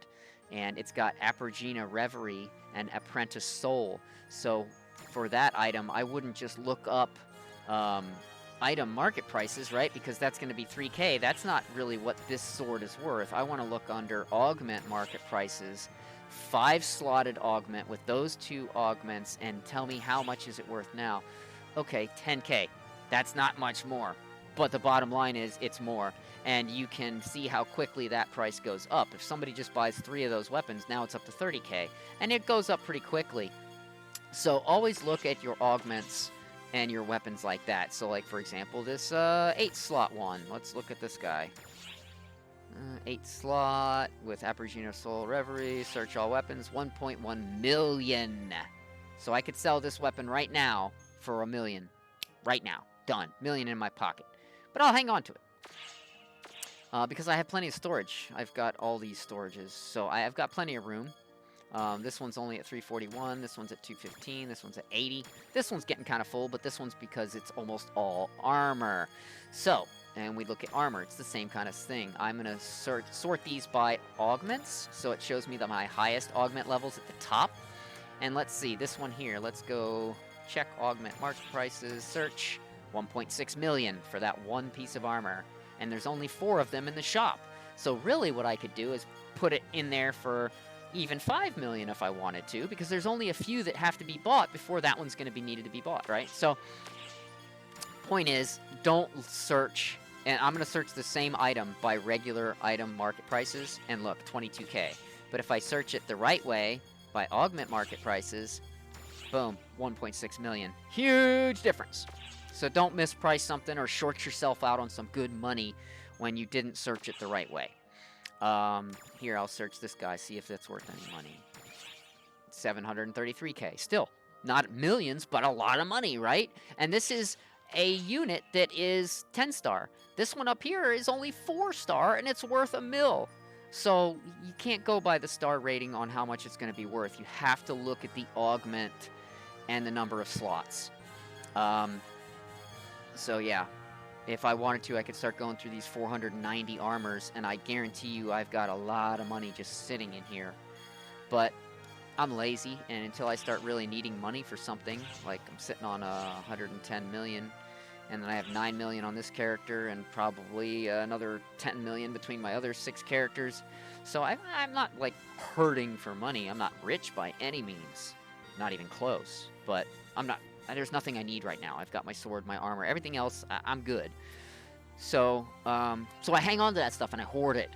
and it's got Apergina Reverie and Apprentice Soul. So for that item, I wouldn't just look up item market prices, right? Because that's going to be 3K. That's not really what this sword is worth. I want to look under augment market prices, 5-slotted augment with those 2 augments, and tell me how much is it worth now. Okay, 10K. That's not much more. But the bottom line is it's more. And you can see how quickly that price goes up. If somebody just buys 3 of those weapons, now it's up to 30K. And it goes up pretty quickly. So always look at your augments and your weapons like that. So, like, for example, this 8-slot one. Let's look at this guy. 8-slot with Apergina Soul Reverie. Search all weapons. 1.1 million. So I could sell this weapon right now for $1 million. Right now. Done. $1 million in my pocket. But I'll hang on to it. Because I have plenty of storage. I've got all these storages. So I've got plenty of room. This one's only at 341, this one's at 215, this one's at 80. This one's getting kind of full, but this one's because it's almost all armor. So, and we look at armor, it's the same kind of thing. I'm going to sort these by augments, so it shows me my highest augment levels at the top. And let's see, this one here, let's go check augment market prices, search, 1.6 million for that one piece of armor. And there's only 4 of them in the shop. So really what I could do is put it in there for even 5 million if I wanted to, because there's only a few that have to be bought before that one's going to be needed to be bought, right? So, point is, don't search, and I'm going to search the same item by regular item market prices, and look, 22K. But if I search it the right way, by augment market prices, boom, 1.6 million. Huge difference. So don't misprice something or short yourself out on some good money when you didn't search it the right way. Here, I'll search this guy, see if that's worth any money. 733K. Still, not millions, but a lot of money, right? And this is a unit that is 10-star. This one up here is only 4-star, and it's worth $1 million. So, you can't go by the star rating on how much it's going to be worth. You have to look at the augment and the number of slots. So, yeah. If I wanted to, I could start going through these 490 armors, and I guarantee you I've got a lot of money just sitting in here. But I'm lazy, and until I start really needing money for something, like I'm sitting on 110 million, and then I have 9 million on this character, and probably another 10 million between my other 6 characters. So I'm not, like, hurting for money. I'm not rich by any means. Not even close. But I'm not... There's nothing I need right now. I've got my sword, my armor, everything else, I'm good. So, so I hang on to that stuff and I hoard it.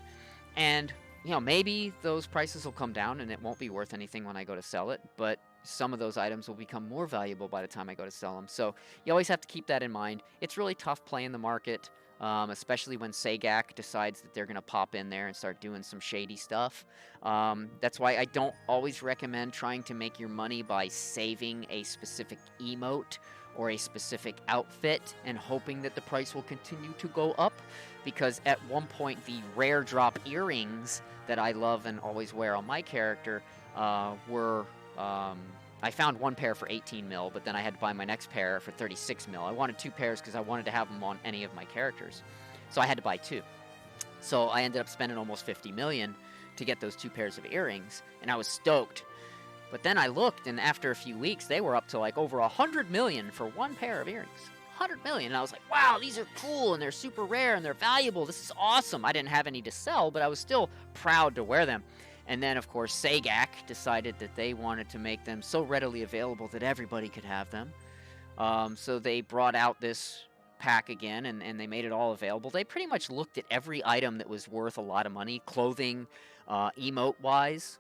And, you know, maybe those prices will come down and it won't be worth anything when I go to sell it. But some of those items will become more valuable by the time I go to sell them. So you always have to keep that in mind. It's really tough playing the market, especially when Sagak decides that they're going to pop in there and start doing some shady stuff. That's why I don't always recommend trying to make your money by saving a specific emote or a specific outfit and hoping that the price will continue to go up, because at one point the rare drop earrings that I love and always wear on my character were I found one pair for 18 mil, but then I had to buy my next pair for 36 mil. I wanted 2 pairs because I wanted to have them on any of my characters, so I had to buy 2. So I ended up spending almost 50 million to get those 2 pairs of earrings, and I was stoked. But then I looked, and after a few weeks, they were up to like over 100 million for 1 pair of earrings. 100 million, and I was like, wow, these are cool, and they're super rare, and they're valuable. This is awesome. I didn't have any to sell, but I was still proud to wear them. And then, of course, Sagak decided that they wanted to make them so readily available that everybody could have them. So they brought out this pack again, and they made it all available. They pretty much looked at every item that was worth a lot of money, clothing and emote-wise.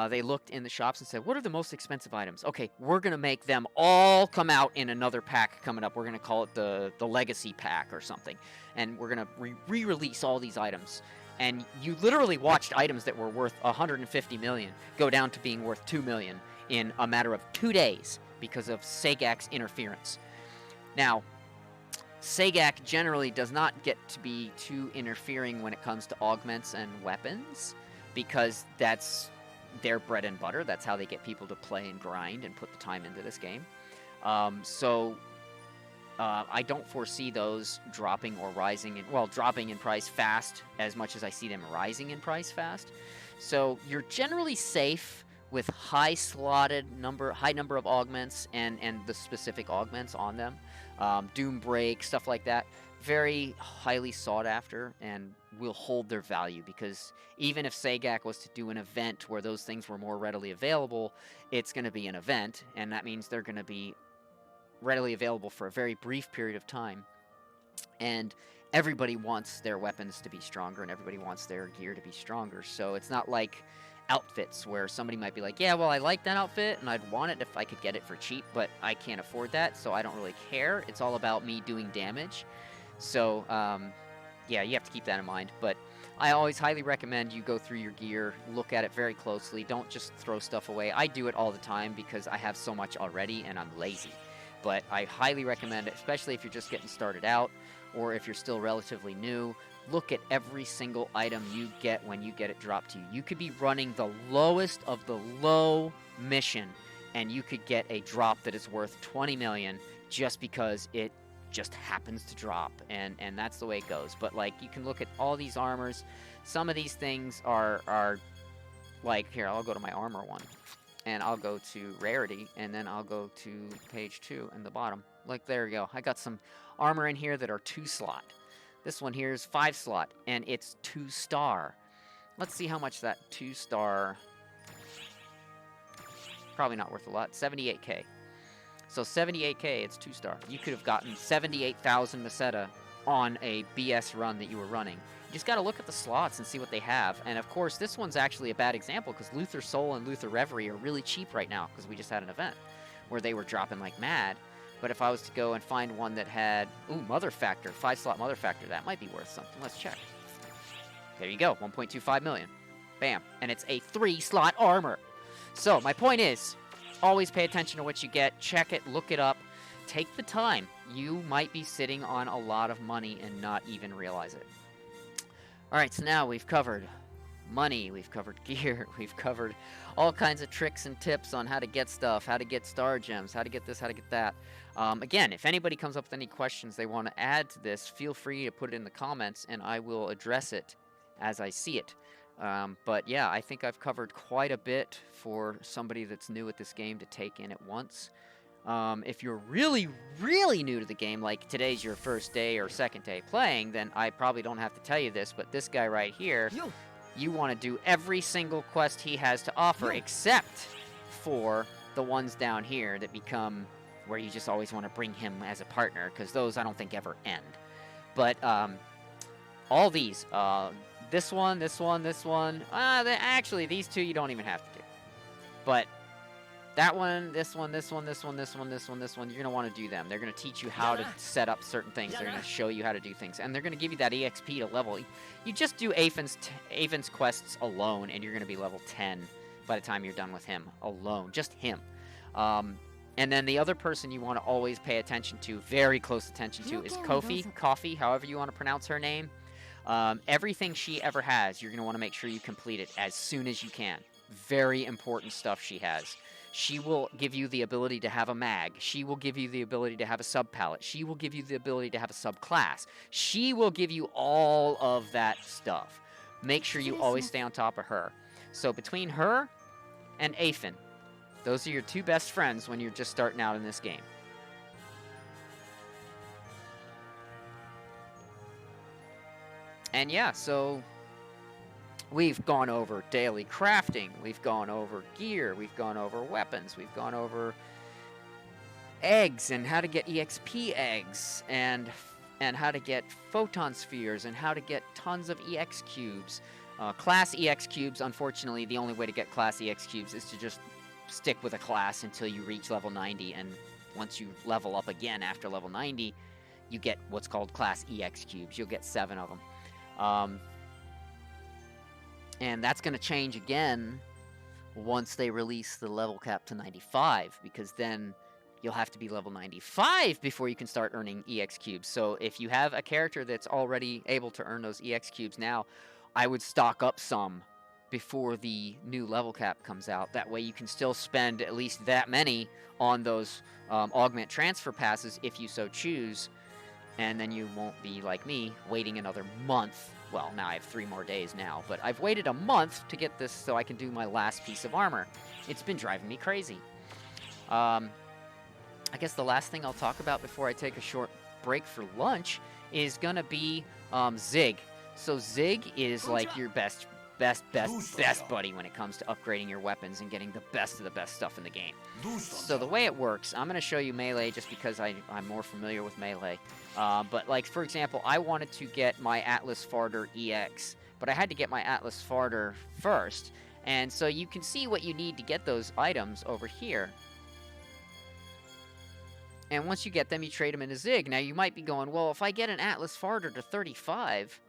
They looked in the shops and said, what are the most expensive items? Okay, we're going to make them all come out in another pack coming up. We're going to call it the Legacy Pack or something. And we're going to re-release all these items. And you literally watched items that were worth 150 million go down to being worth 2 million in a matter of 2 days because of Sagak's interference. Now, Sagak generally does not get to be too interfering when it comes to augments and weapons, because that's their bread and butter. That's how they get people to play and grind and put the time into this game. I don't foresee those dropping or rising dropping in price fast as much as I see them rising in price fast. So you're generally safe with high number of augments and the specific augments on them. Doom Break, stuff like that. Very highly sought after and will hold their value, because even if Sagak was to do an event where those things were more readily available, it's going to be an event, and that means they're going to be readily available for a very brief period of time, and everybody wants their weapons to be stronger and everybody wants their gear to be stronger. So it's not like outfits where somebody might be like, yeah, well, I like that outfit and I'd want it if I could get it for cheap, but I can't afford that, so I don't really care. It's all about me doing damage. So yeah, you have to keep that in mind. But I always highly recommend you go through your gear, look at it very closely. Don't just throw stuff away. I do it all the time because I have so much already and I'm lazy. But I highly recommend it, especially if you're just getting started out or if you're still relatively new. Look at every single item you get when you get it dropped to you. You could be running the lowest of the low mission, and you could get a drop that is worth 20 million just because it just happens to drop, and that's the way it goes. But, like, you can look at all these armors. Some of these things are like, here, I'll go to my armor one. And I'll go to rarity, and then I'll go to page 2 in the bottom. Like, there we go. I got some armor in here that are 2-slot. This one here is 5-slot, and it's 2-star. Let's see how much that 2-star... Probably not worth a lot. 78k. So 78k, it's 2-star. You could have gotten 78,000 Meseta on a BS run that you were running. You just got to look at the slots and see what they have. And of course, this one's actually a bad example because Luther Soul and Luther Reverie are really cheap right now because we just had an event where they were dropping like mad. But if I was to go and find one that had, Mother Factor, 5-slot Mother Factor, that might be worth something. Let's check. There you go, 1.25 million. Bam. And it's a 3-slot armor. So my point is, always pay attention to what you get. Check it, look it up. Take the time. You might be sitting on a lot of money and not even realize it. Alright, so now we've covered money, we've covered gear, we've covered all kinds of tricks and tips on how to get stuff, how to get star gems, how to get this, how to get that. Again, if anybody comes up with any questions they want to add to this, feel free to put it in the comments and I will address it as I see it. But yeah, I think I've covered quite a bit for somebody that's new at this game to take in at once. If you're really, really new to the game, like today's your first day or second day playing, then I probably don't have to tell you this, but this guy right here, you want to do every single quest he has to offer, except for the ones down here that become where you just always want to bring him as a partner, because those I don't think ever end. But all these, this one, actually these two you don't even have to do. But That one, this one, this one, this one, this one, this one, this one, you're going to want to do them. They're going to teach you how to set up certain things. They're going to show you how to do things. And they're going to give you that EXP to level. You just do Aven's quests alone, and you're going to be level 10 by the time you're done with him alone. Just him. And then the other person you want to always pay attention to, very close attention to, is Coffee, however you want to pronounce her name. Everything she ever has, you're going to want to make sure you complete it as soon as you can. Very important stuff she has. She will give you the ability to have a mag. She will give you the ability to have a sub-palette. She will give you the ability to have a subclass. She will give you all of that stuff. Make sure you always stay on top of her. So between her and Afen, those are your two best friends when you're just starting out in this game. And yeah, so we've gone over daily crafting, we've gone over gear, we've gone over weapons, we've gone over eggs and how to get EXP eggs, and how to get photon spheres, and how to get tons of EX cubes. Class EX cubes, unfortunately, the only way to get class EX cubes is to just stick with a class until you reach level 90, and once you level up again after level 90, you get what's called class EX cubes. You'll get 7 of them. And that's going to change again once they release the level cap to 95, because then you'll have to be level 95 before you can start earning EX cubes. So if you have a character that's already able to earn those EX cubes now, I would stock up some before the new level cap comes out. That way you can still spend at least that many on those augment transfer passes if you so choose, and then you won't be like me waiting another month. Well, now I have 3 more days now, but I've waited a month to get this so I can do my last piece of armor. It's been driving me crazy. I guess the last thing I'll talk about before I take a short break for lunch is gonna be Zig. So Zig is like your best buddy when it comes to upgrading your weapons and getting the best of the best stuff in the game. So the way it works, I'm going to show you Melee just because I'm more familiar with Melee. But like, for example, I wanted to get my Atlas Farter EX, but I had to get my Atlas Farter first. And so you can see what you need to get those items over here. And once you get them, you trade them into Zig. Now you might be going, well, if I get an Atlas Farter to 35...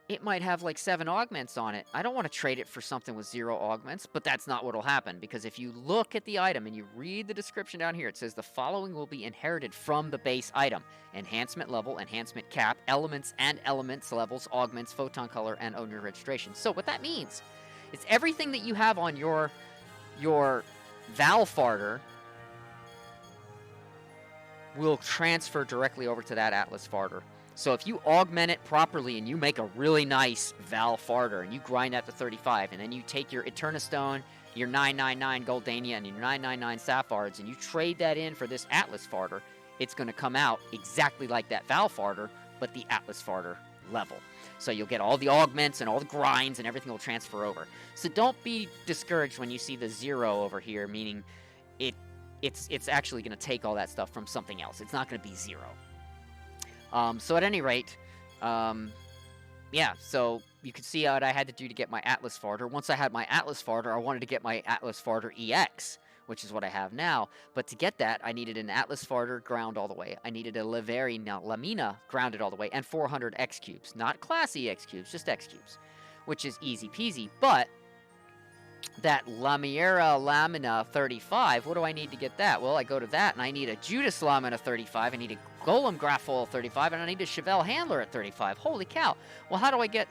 it might have like 7 augments on it. I don't want to trade it for something with 0 augments, but that's not what will happen, because if you look at the item and you read the description down here, it says the following will be inherited from the base item: enhancement level, enhancement cap, elements and elements levels, augments, photon color, and owner registration. So what that means is everything that you have on your Val Farter will transfer directly over to that Atlas Farter. So if you augment it properly and you make a really nice Val Farter and you grind that to 35, and then you take your Eterna Stone, your 999 Goldania, and your 999 Sapphires, and you trade that in for this Atlas Farter, it's going to come out exactly like that Val Farter, but the Atlas Farter level. So you'll get all the augments and all the grinds, and everything will transfer over. So don't be discouraged when you see the 0 over here, meaning it's actually going to take all that stuff from something else. It's not going to be 0. So at any rate, yeah, so you can see what I had to do to get my Atlas Farter. Once I had my Atlas Farter, I wanted to get my Atlas Farter EX, which is what I have now. But to get that, I needed an Atlas Farter ground all the way. I needed a Lamina grounded all the way, and 400 X cubes. Not classy X cubes, just X cubes, which is easy peasy. But that Lamiera Lamina 35, what do I need to get that? Well, I go to that, and I need a Judas Lamina 35, I need a Golem Grafoil 35, and I need a Chevelle Handler at 35. Holy cow. Well, how do I get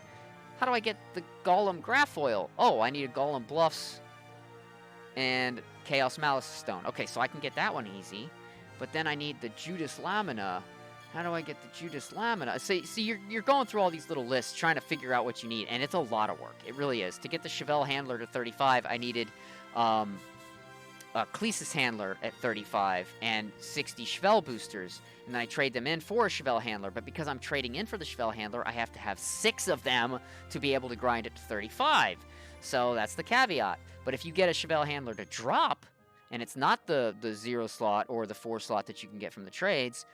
the Golem Grafoil? Oh, I need a Golem Bluffs and Chaos Malice Stone. Okay, so I can get that one easy. But then I need the Judas Lamina. How do I get the Judas Lamina? See, you're going through all these little lists trying to figure out what you need, and it's a lot of work. It really is. To get the Chevelle Handler to 35, I needed a Clesis Handler at 35 and 60 Chevelle boosters, and then I trade them in for a Chevelle Handler, but because I'm trading in for the Chevelle Handler, I have to have 6 of them to be able to grind it to 35. So that's the caveat. But if you get a Chevelle Handler to drop, and it's not the 0 slot or the 4 slot that you can get from the trades,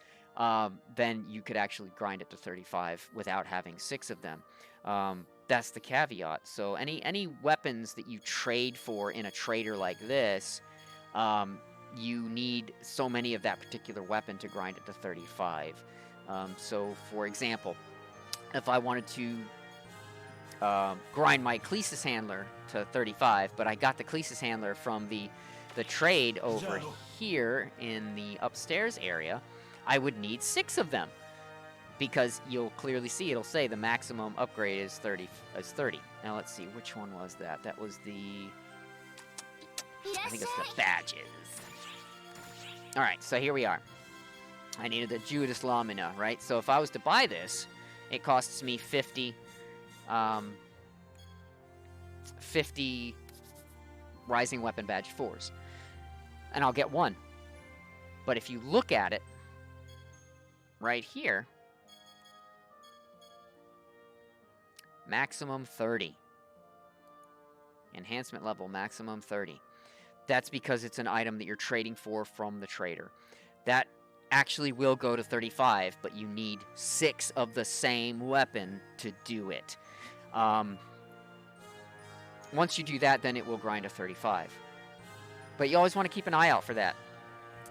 then you could actually grind it to 35 without having 6 of them. That's the caveat. So any weapons that you trade for in a trader like this, you need so many of that particular weapon to grind it to 35. So, for example, if I wanted to grind my Clesis handler to 35, but I got the Clesis handler from the trade over here in the upstairs area, I would need 6 of them, because you'll clearly see it'll say the maximum upgrade is 30. Now let's see, which one was that? That was I think it's the badges. All right, so here we are. I needed the Judas Lamina, right? So if I was to buy this, it costs me 50 Rising Weapon Badge 4s. And I'll get 1. But if you look at it, right here, maximum 30. Enhancement level, maximum 30. That's because it's an item that you're trading for from the trader. That actually will go to 35, but you need 6 of the same weapon to do it. Once you do that, then it will grind to 35. But you always want to keep an eye out for that.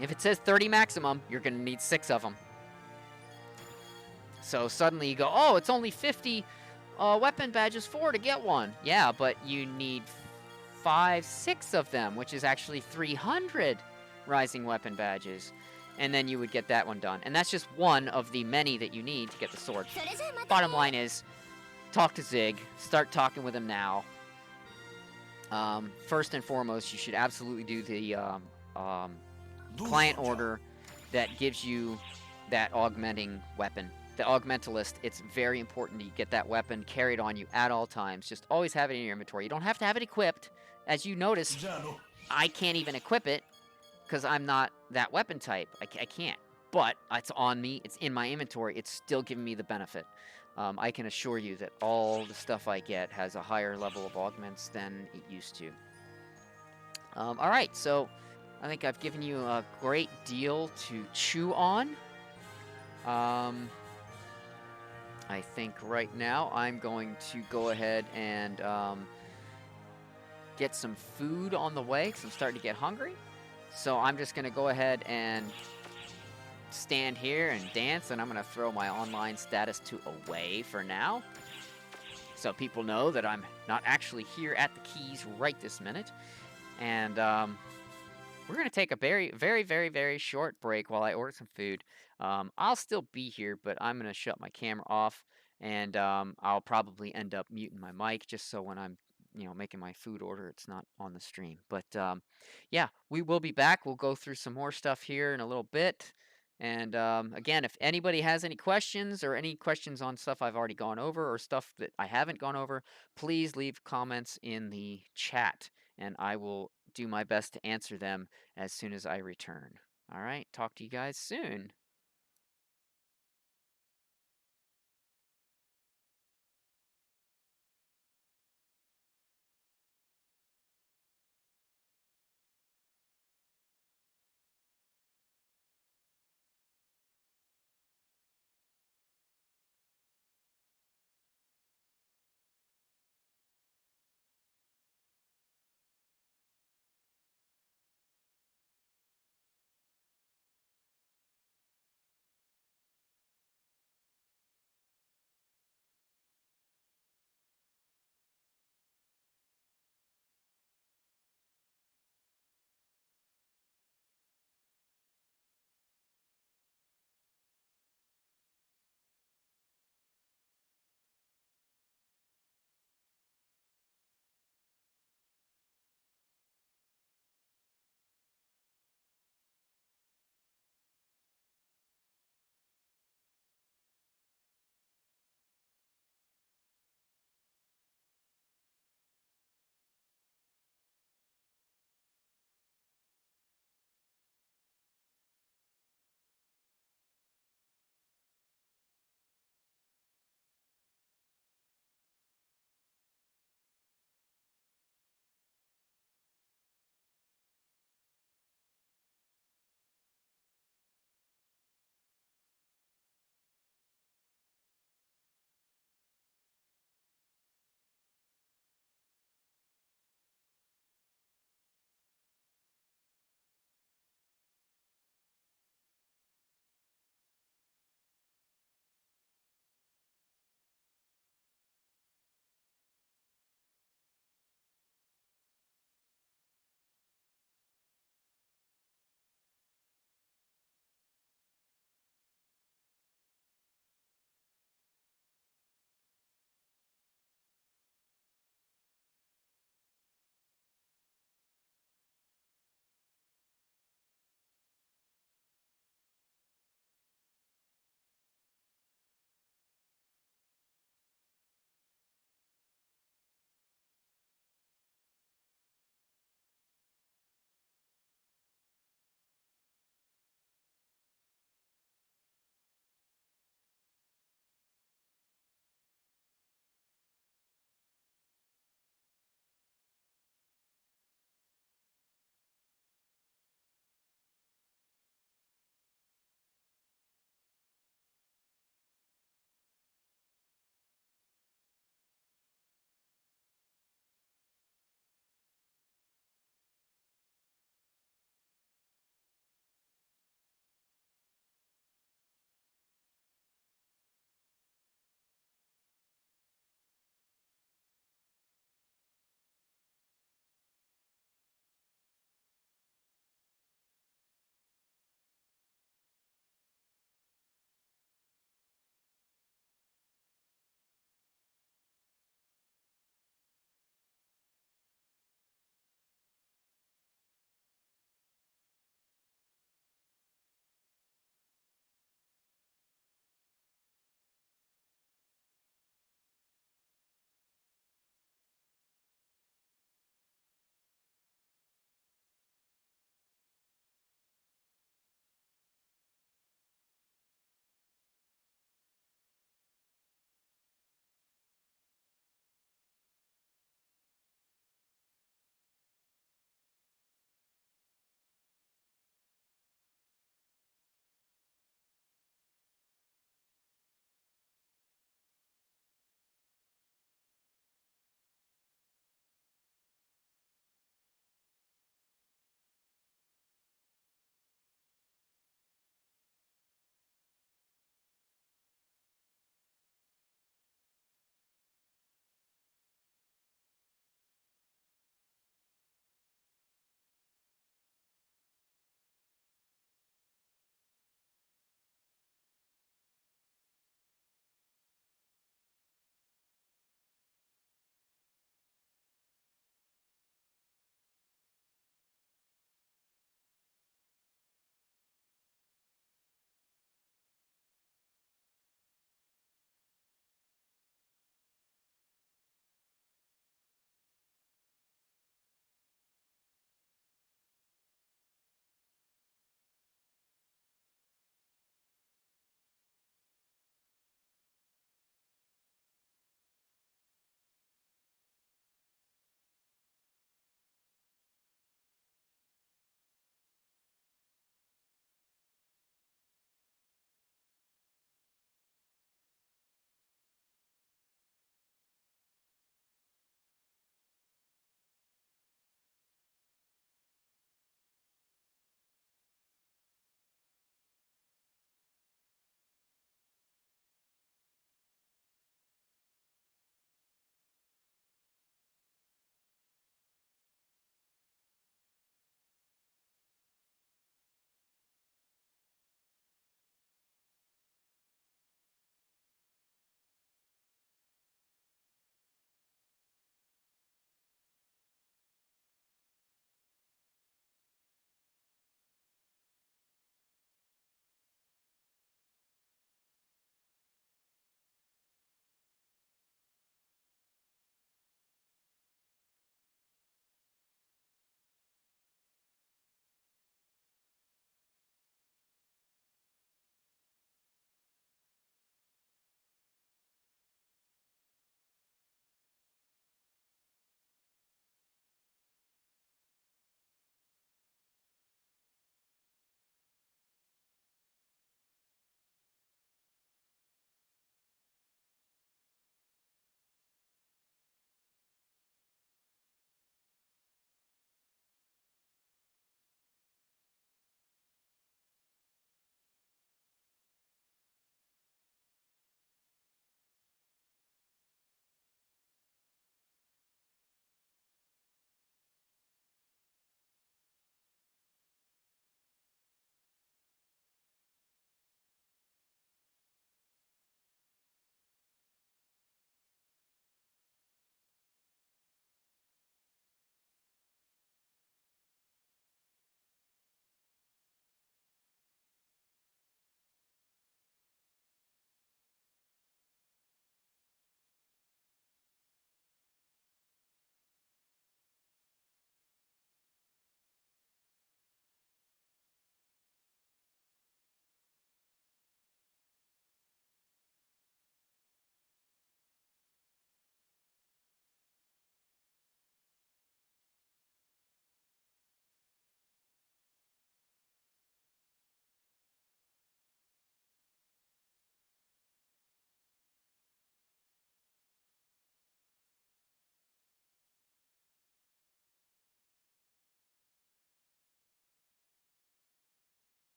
If it says 30 maximum, you're going to need 6 of them. So suddenly you go, oh, it's only 50 weapon badges 4 to get one. Yeah, but you need 6 of them, which is actually 300 rising weapon badges. And then you would get that one done. And that's just one of the many that you need to get the sword. Bottom line is, talk to Zig. Start talking with him now. First and foremost, you should absolutely do the client order that gives you that augmenting weapon. The Augmentalist, it's very important that you get that weapon carried on you at all times. Just always have it in your inventory. You don't have to have it equipped. As you noticed, I can't even equip it because I'm not that weapon type. I can't. But it's on me. It's in my inventory. It's still giving me the benefit. I can assure you that all the stuff I get has a higher level of augments than it used to. Alright, so I think I've given you a great deal to chew on. I think right now I'm going to go ahead and get some food on the way because I'm starting to get hungry. So I'm just going to go ahead and stand here and dance, and I'm going to throw my online status to away for now, so people know that I'm not actually here at the keys right this minute. And we're going to take a very, very, very, very short break while I order some food. I'll still be here, but I'm going to shut my camera off, and I'll probably end up muting my mic just so when I'm making my food order, it's not on the stream. But yeah, we will be back. We'll go through some more stuff here in a little bit. And again, if anybody has any questions or any questions on stuff I've already gone over or stuff that I haven't gone over, please leave comments in the chat, and I will do my best to answer them as soon as I return. All right, talk to you guys soon.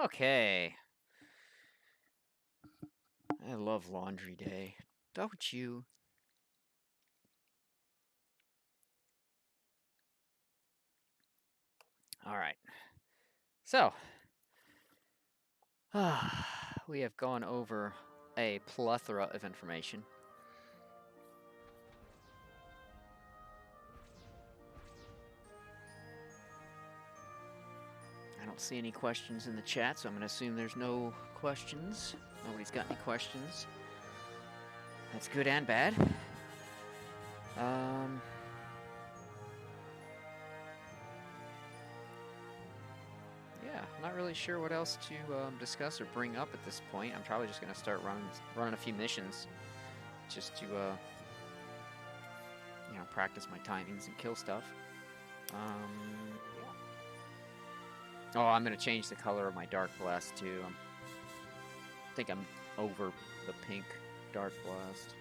Okay. I love laundry day. Don't you? All right. So, we have gone over a plethora of information. I don't see any questions in the chat, so I'm going to assume there's no questions. Nobody's got any questions. That's good and bad. Yeah, I'm not really sure what else to discuss or bring up at this point. I'm probably just going to start running a few missions just to, you know, practice my timings and kill stuff. Oh, I'm going to change the color of my Dark Blast, too. I think I'm over the pink Dark Blast.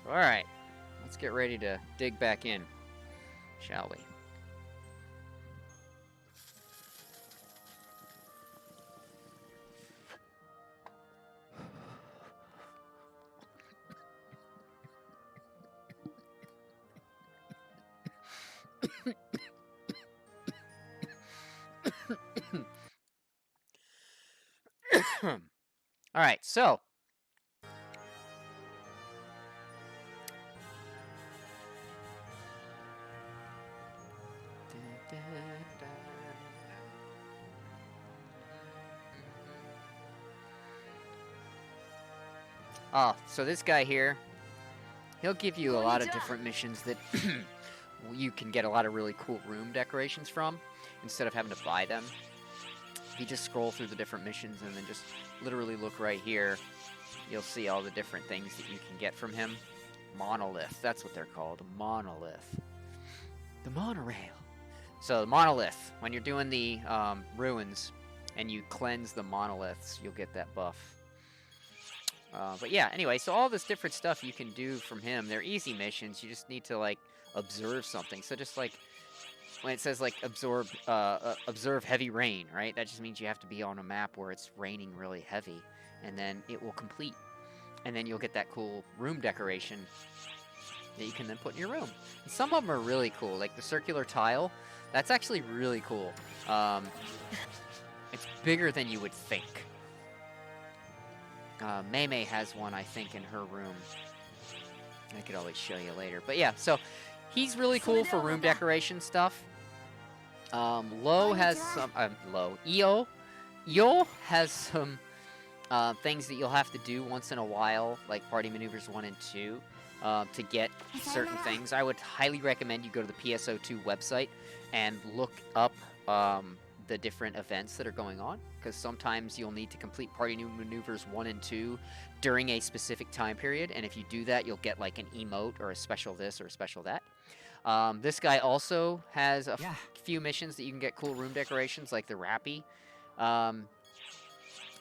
Alright, let's get ready to dig back in, shall we? Alright, so so this guy here, he'll give you a lot of different missions that you can get a lot of really cool room decorations from, instead of having to buy them. If you just scroll through the different missions and then just literally look right here, you'll see all the different things that you can get from him. Monolith, that's what they're called, monolith. The monorail. So the monolith, when you're doing the ruins and you cleanse the monoliths, you'll get that buff. But yeah, anyway, so all this different stuff you can do from him, they're easy missions. You just need to, like, observe something. So just, like, when it says, like, observe heavy rain, right? That just means you have to be on a map where it's raining really heavy, and then it will complete. And then you'll get that cool room decoration that you can then put in your room. And some of them are really cool, like the circular tile. That's actually really cool. It's bigger than you would think. May has one, I think, in her room. I could always show you later. But yeah, so he's really cool for room decoration stuff. Lo has some... Io has some things that you'll have to do once in a while, like Party Maneuvers 1 and 2, to get certain things. I would highly recommend you go to the PSO2 website and look up the different events that are going on, because sometimes you'll need to complete Party Maneuvers 1 and 2 during a specific time period, and if you do that, you'll get like an emote or a special this or a special that. This guy also has a few missions that you can get cool room decorations, like the Rappy. And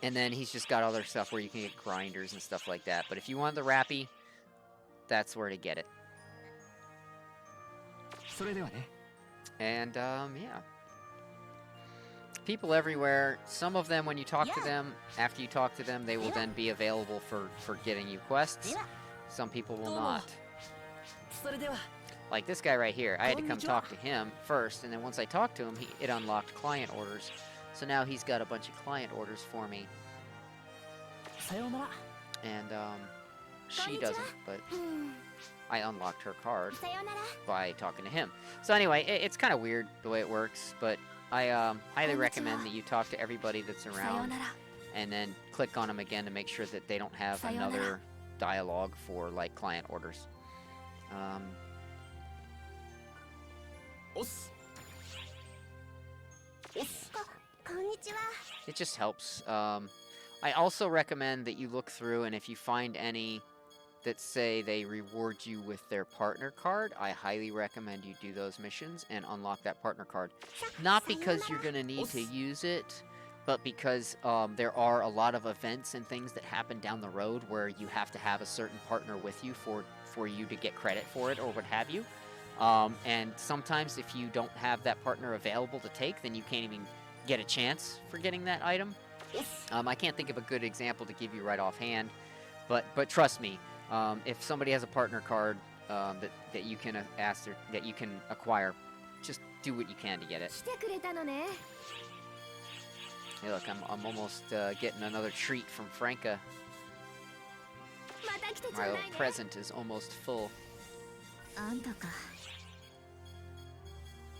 then he's just got other stuff where you can get grinders and stuff like that. But if you want the Rappy, that's where to get it. And, yeah. People everywhere, some of them, when you talk to them, after you talk to them, they will then be available for getting you quests. Some people will not. Like this guy right here, I had to come talk to him first, and then once I talked to him, it unlocked client orders. So now he's got a bunch of client orders for me. And, she doesn't, but I unlocked her card by talking to him. So anyway, it's kind of weird the way it works, but I highly recommend that you talk to everybody that's around, and then click on them again to make sure that they don't have another dialogue for, like, client orders. It just helps. I also recommend that you look through, and if you find any that say they reward you with their partner card, I highly recommend you do those missions and unlock that partner card. Not because you're going to need to use it, but because there are a lot of events and things that happen down the road where you have to have a certain partner with you for you to get credit for it or what have you. And sometimes if you don't have that partner available to take, then you can't even get a chance for getting that item. I can't think of a good example to give you right offhand, but trust me, if somebody has a partner card that you can that you can acquire, just do what you can to get it. 来てくれたのね。 Hey, look, I'm almost getting another treat from Franca. また来てちょう My だい little ね。 present is almost full. あんたか。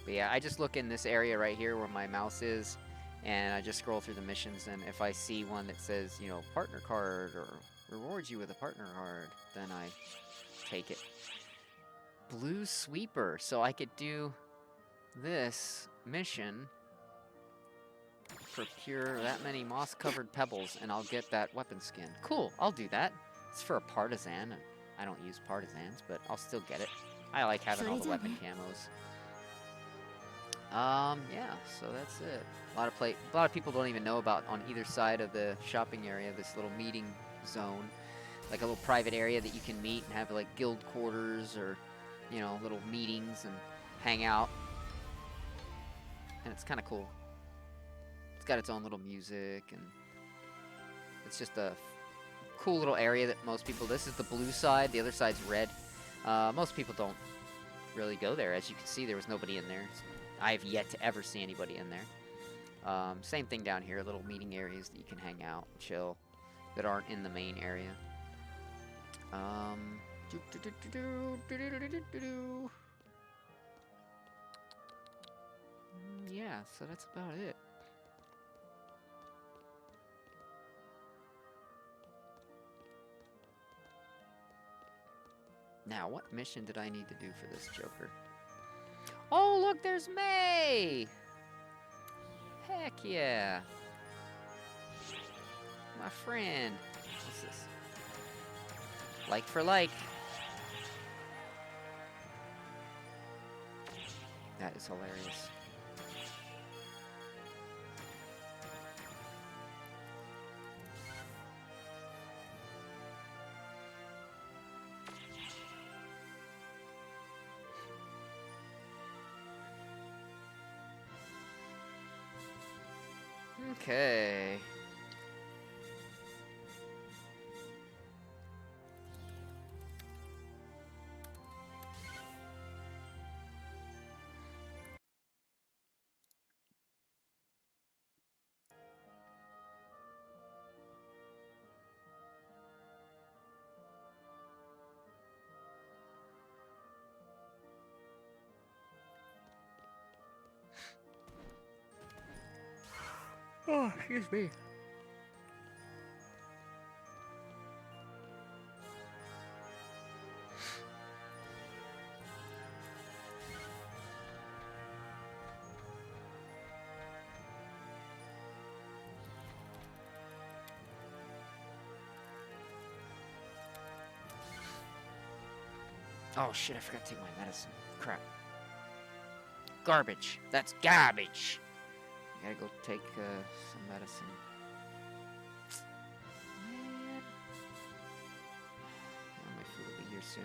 But yeah, I just look in this area right here where my mouse is, and I just scroll through the missions, and if I see one that says, you know, partner card or rewards you with a partner card, then I take it. Blue Sweeper, so I could do this mission, procure that many moss-covered pebbles, and I'll get that weapon skin. Cool, I'll do that. It's for a partisan, and I don't use partisans, but I'll still get it. I like having all the weapon camos. Yeah, so that's it. A lot of people don't even know about on either side of the shopping area this little meeting zone, like a little private area that you can meet and have like guild quarters or, you know, little meetings and hang out. And it's kind of cool. It's got its own little music, and it's just a cool little area that most people. This is the blue side. The other side's red. Most people don't really go there. As you can see, there was nobody in there. I have yet to ever see anybody in there. Same thing down here, little meeting areas that you can hang out, chill, that aren't in the main area. Yeah, so that's about it. Now, what mission did I need to do for this Joker? Oh, look, there's May! Heck yeah! My friend. What's this? Like for like. That is hilarious. Okay. Oh, excuse me. Oh shit, I forgot to take my medicine. Crap. Garbage. That's garbage. I gotta go take some medicine. Man. Oh, my food will be here soon.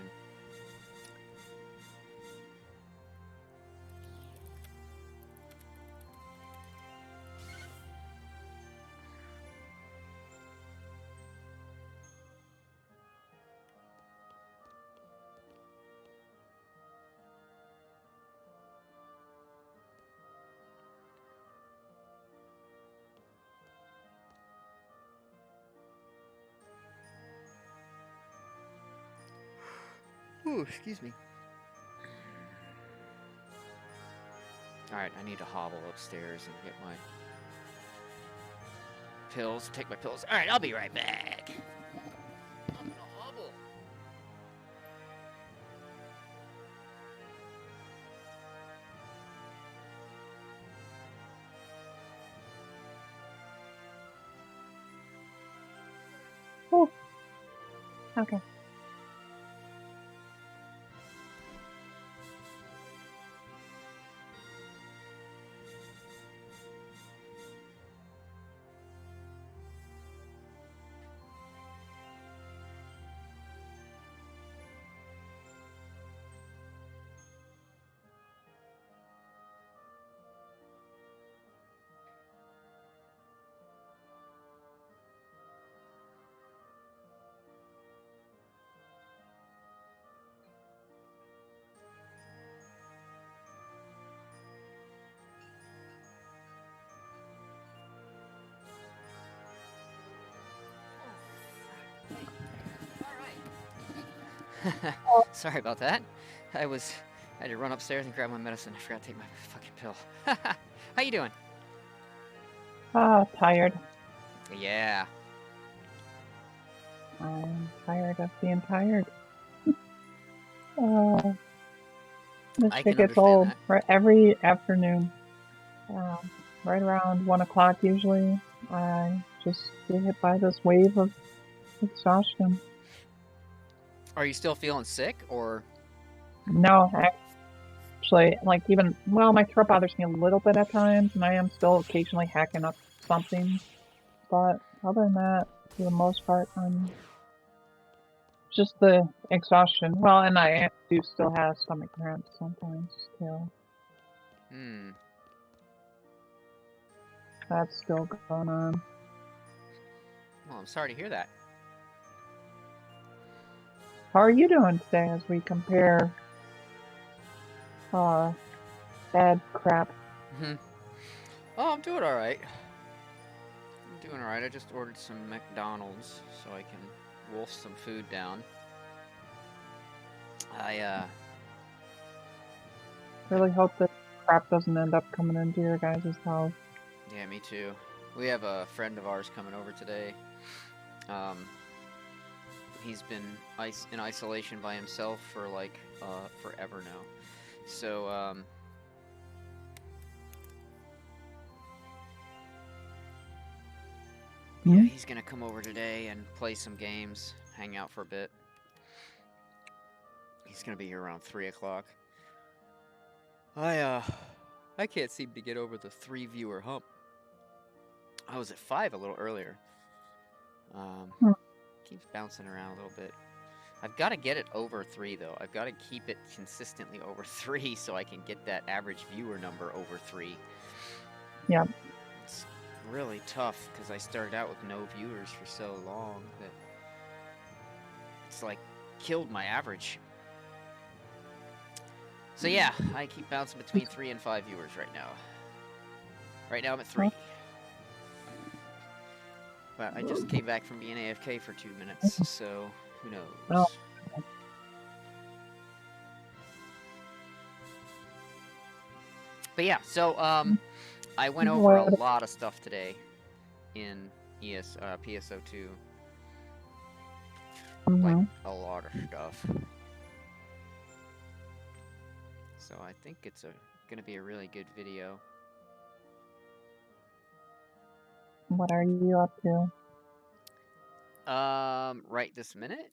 Ooh, excuse me. Alright, I need to hobble upstairs and get my pills, take my pills. Alright, I'll be right back. I'm gonna hobble. Oh, okay. Sorry about that. I had to run upstairs and grab my medicine. I forgot to take my fucking pill. How you doing? Tired. Yeah. I'm tired of being tired. Uh, this I shit can gets understand old that. right every afternoon. Right around 1 o'clock usually, I just get hit by this wave of exhaustion. Are you still feeling sick, or? No, actually, like well, my throat bothers me a little bit at times, and I am still occasionally hacking up something. But other than that, for the most part, I'm just the exhaustion. Well, and I do still have stomach cramps sometimes too. Hmm. That's still going on. Well, I'm sorry to hear that. How are you doing today as we compare bad crap? Oh, I'm doing all right. I'm doing all right. I just ordered some McDonald's so I can wolf some food down. I Really hope that crap doesn't end up coming into your guys' house. Yeah, me too. We have a friend of ours coming over today. He's been in isolation by himself for like forever now. So yeah, he's gonna come over today and play some games, hang out for a bit. He's gonna be here around 3 o'clock. I can't seem to get over the 3-viewer hump. I was at 5 a little earlier. Keeps bouncing around a little bit. I've got to get it over 3 though. I've got to keep it consistently over 3 so I can get that average viewer number over 3. Yeah. It's really tough because I started out with no viewers for so long that it's like killed my average. So yeah, I keep bouncing between 3 and 5 viewers right now. Right now I'm at 3. But I just came back from being AFK for 2 minutes, so who knows? Oh. But yeah, so I went over a lot of stuff today in PSO2. Like a lot of stuff. So I think it's gonna be a really good video. What are you up to? Right this minute?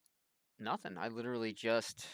Nothing. I literally just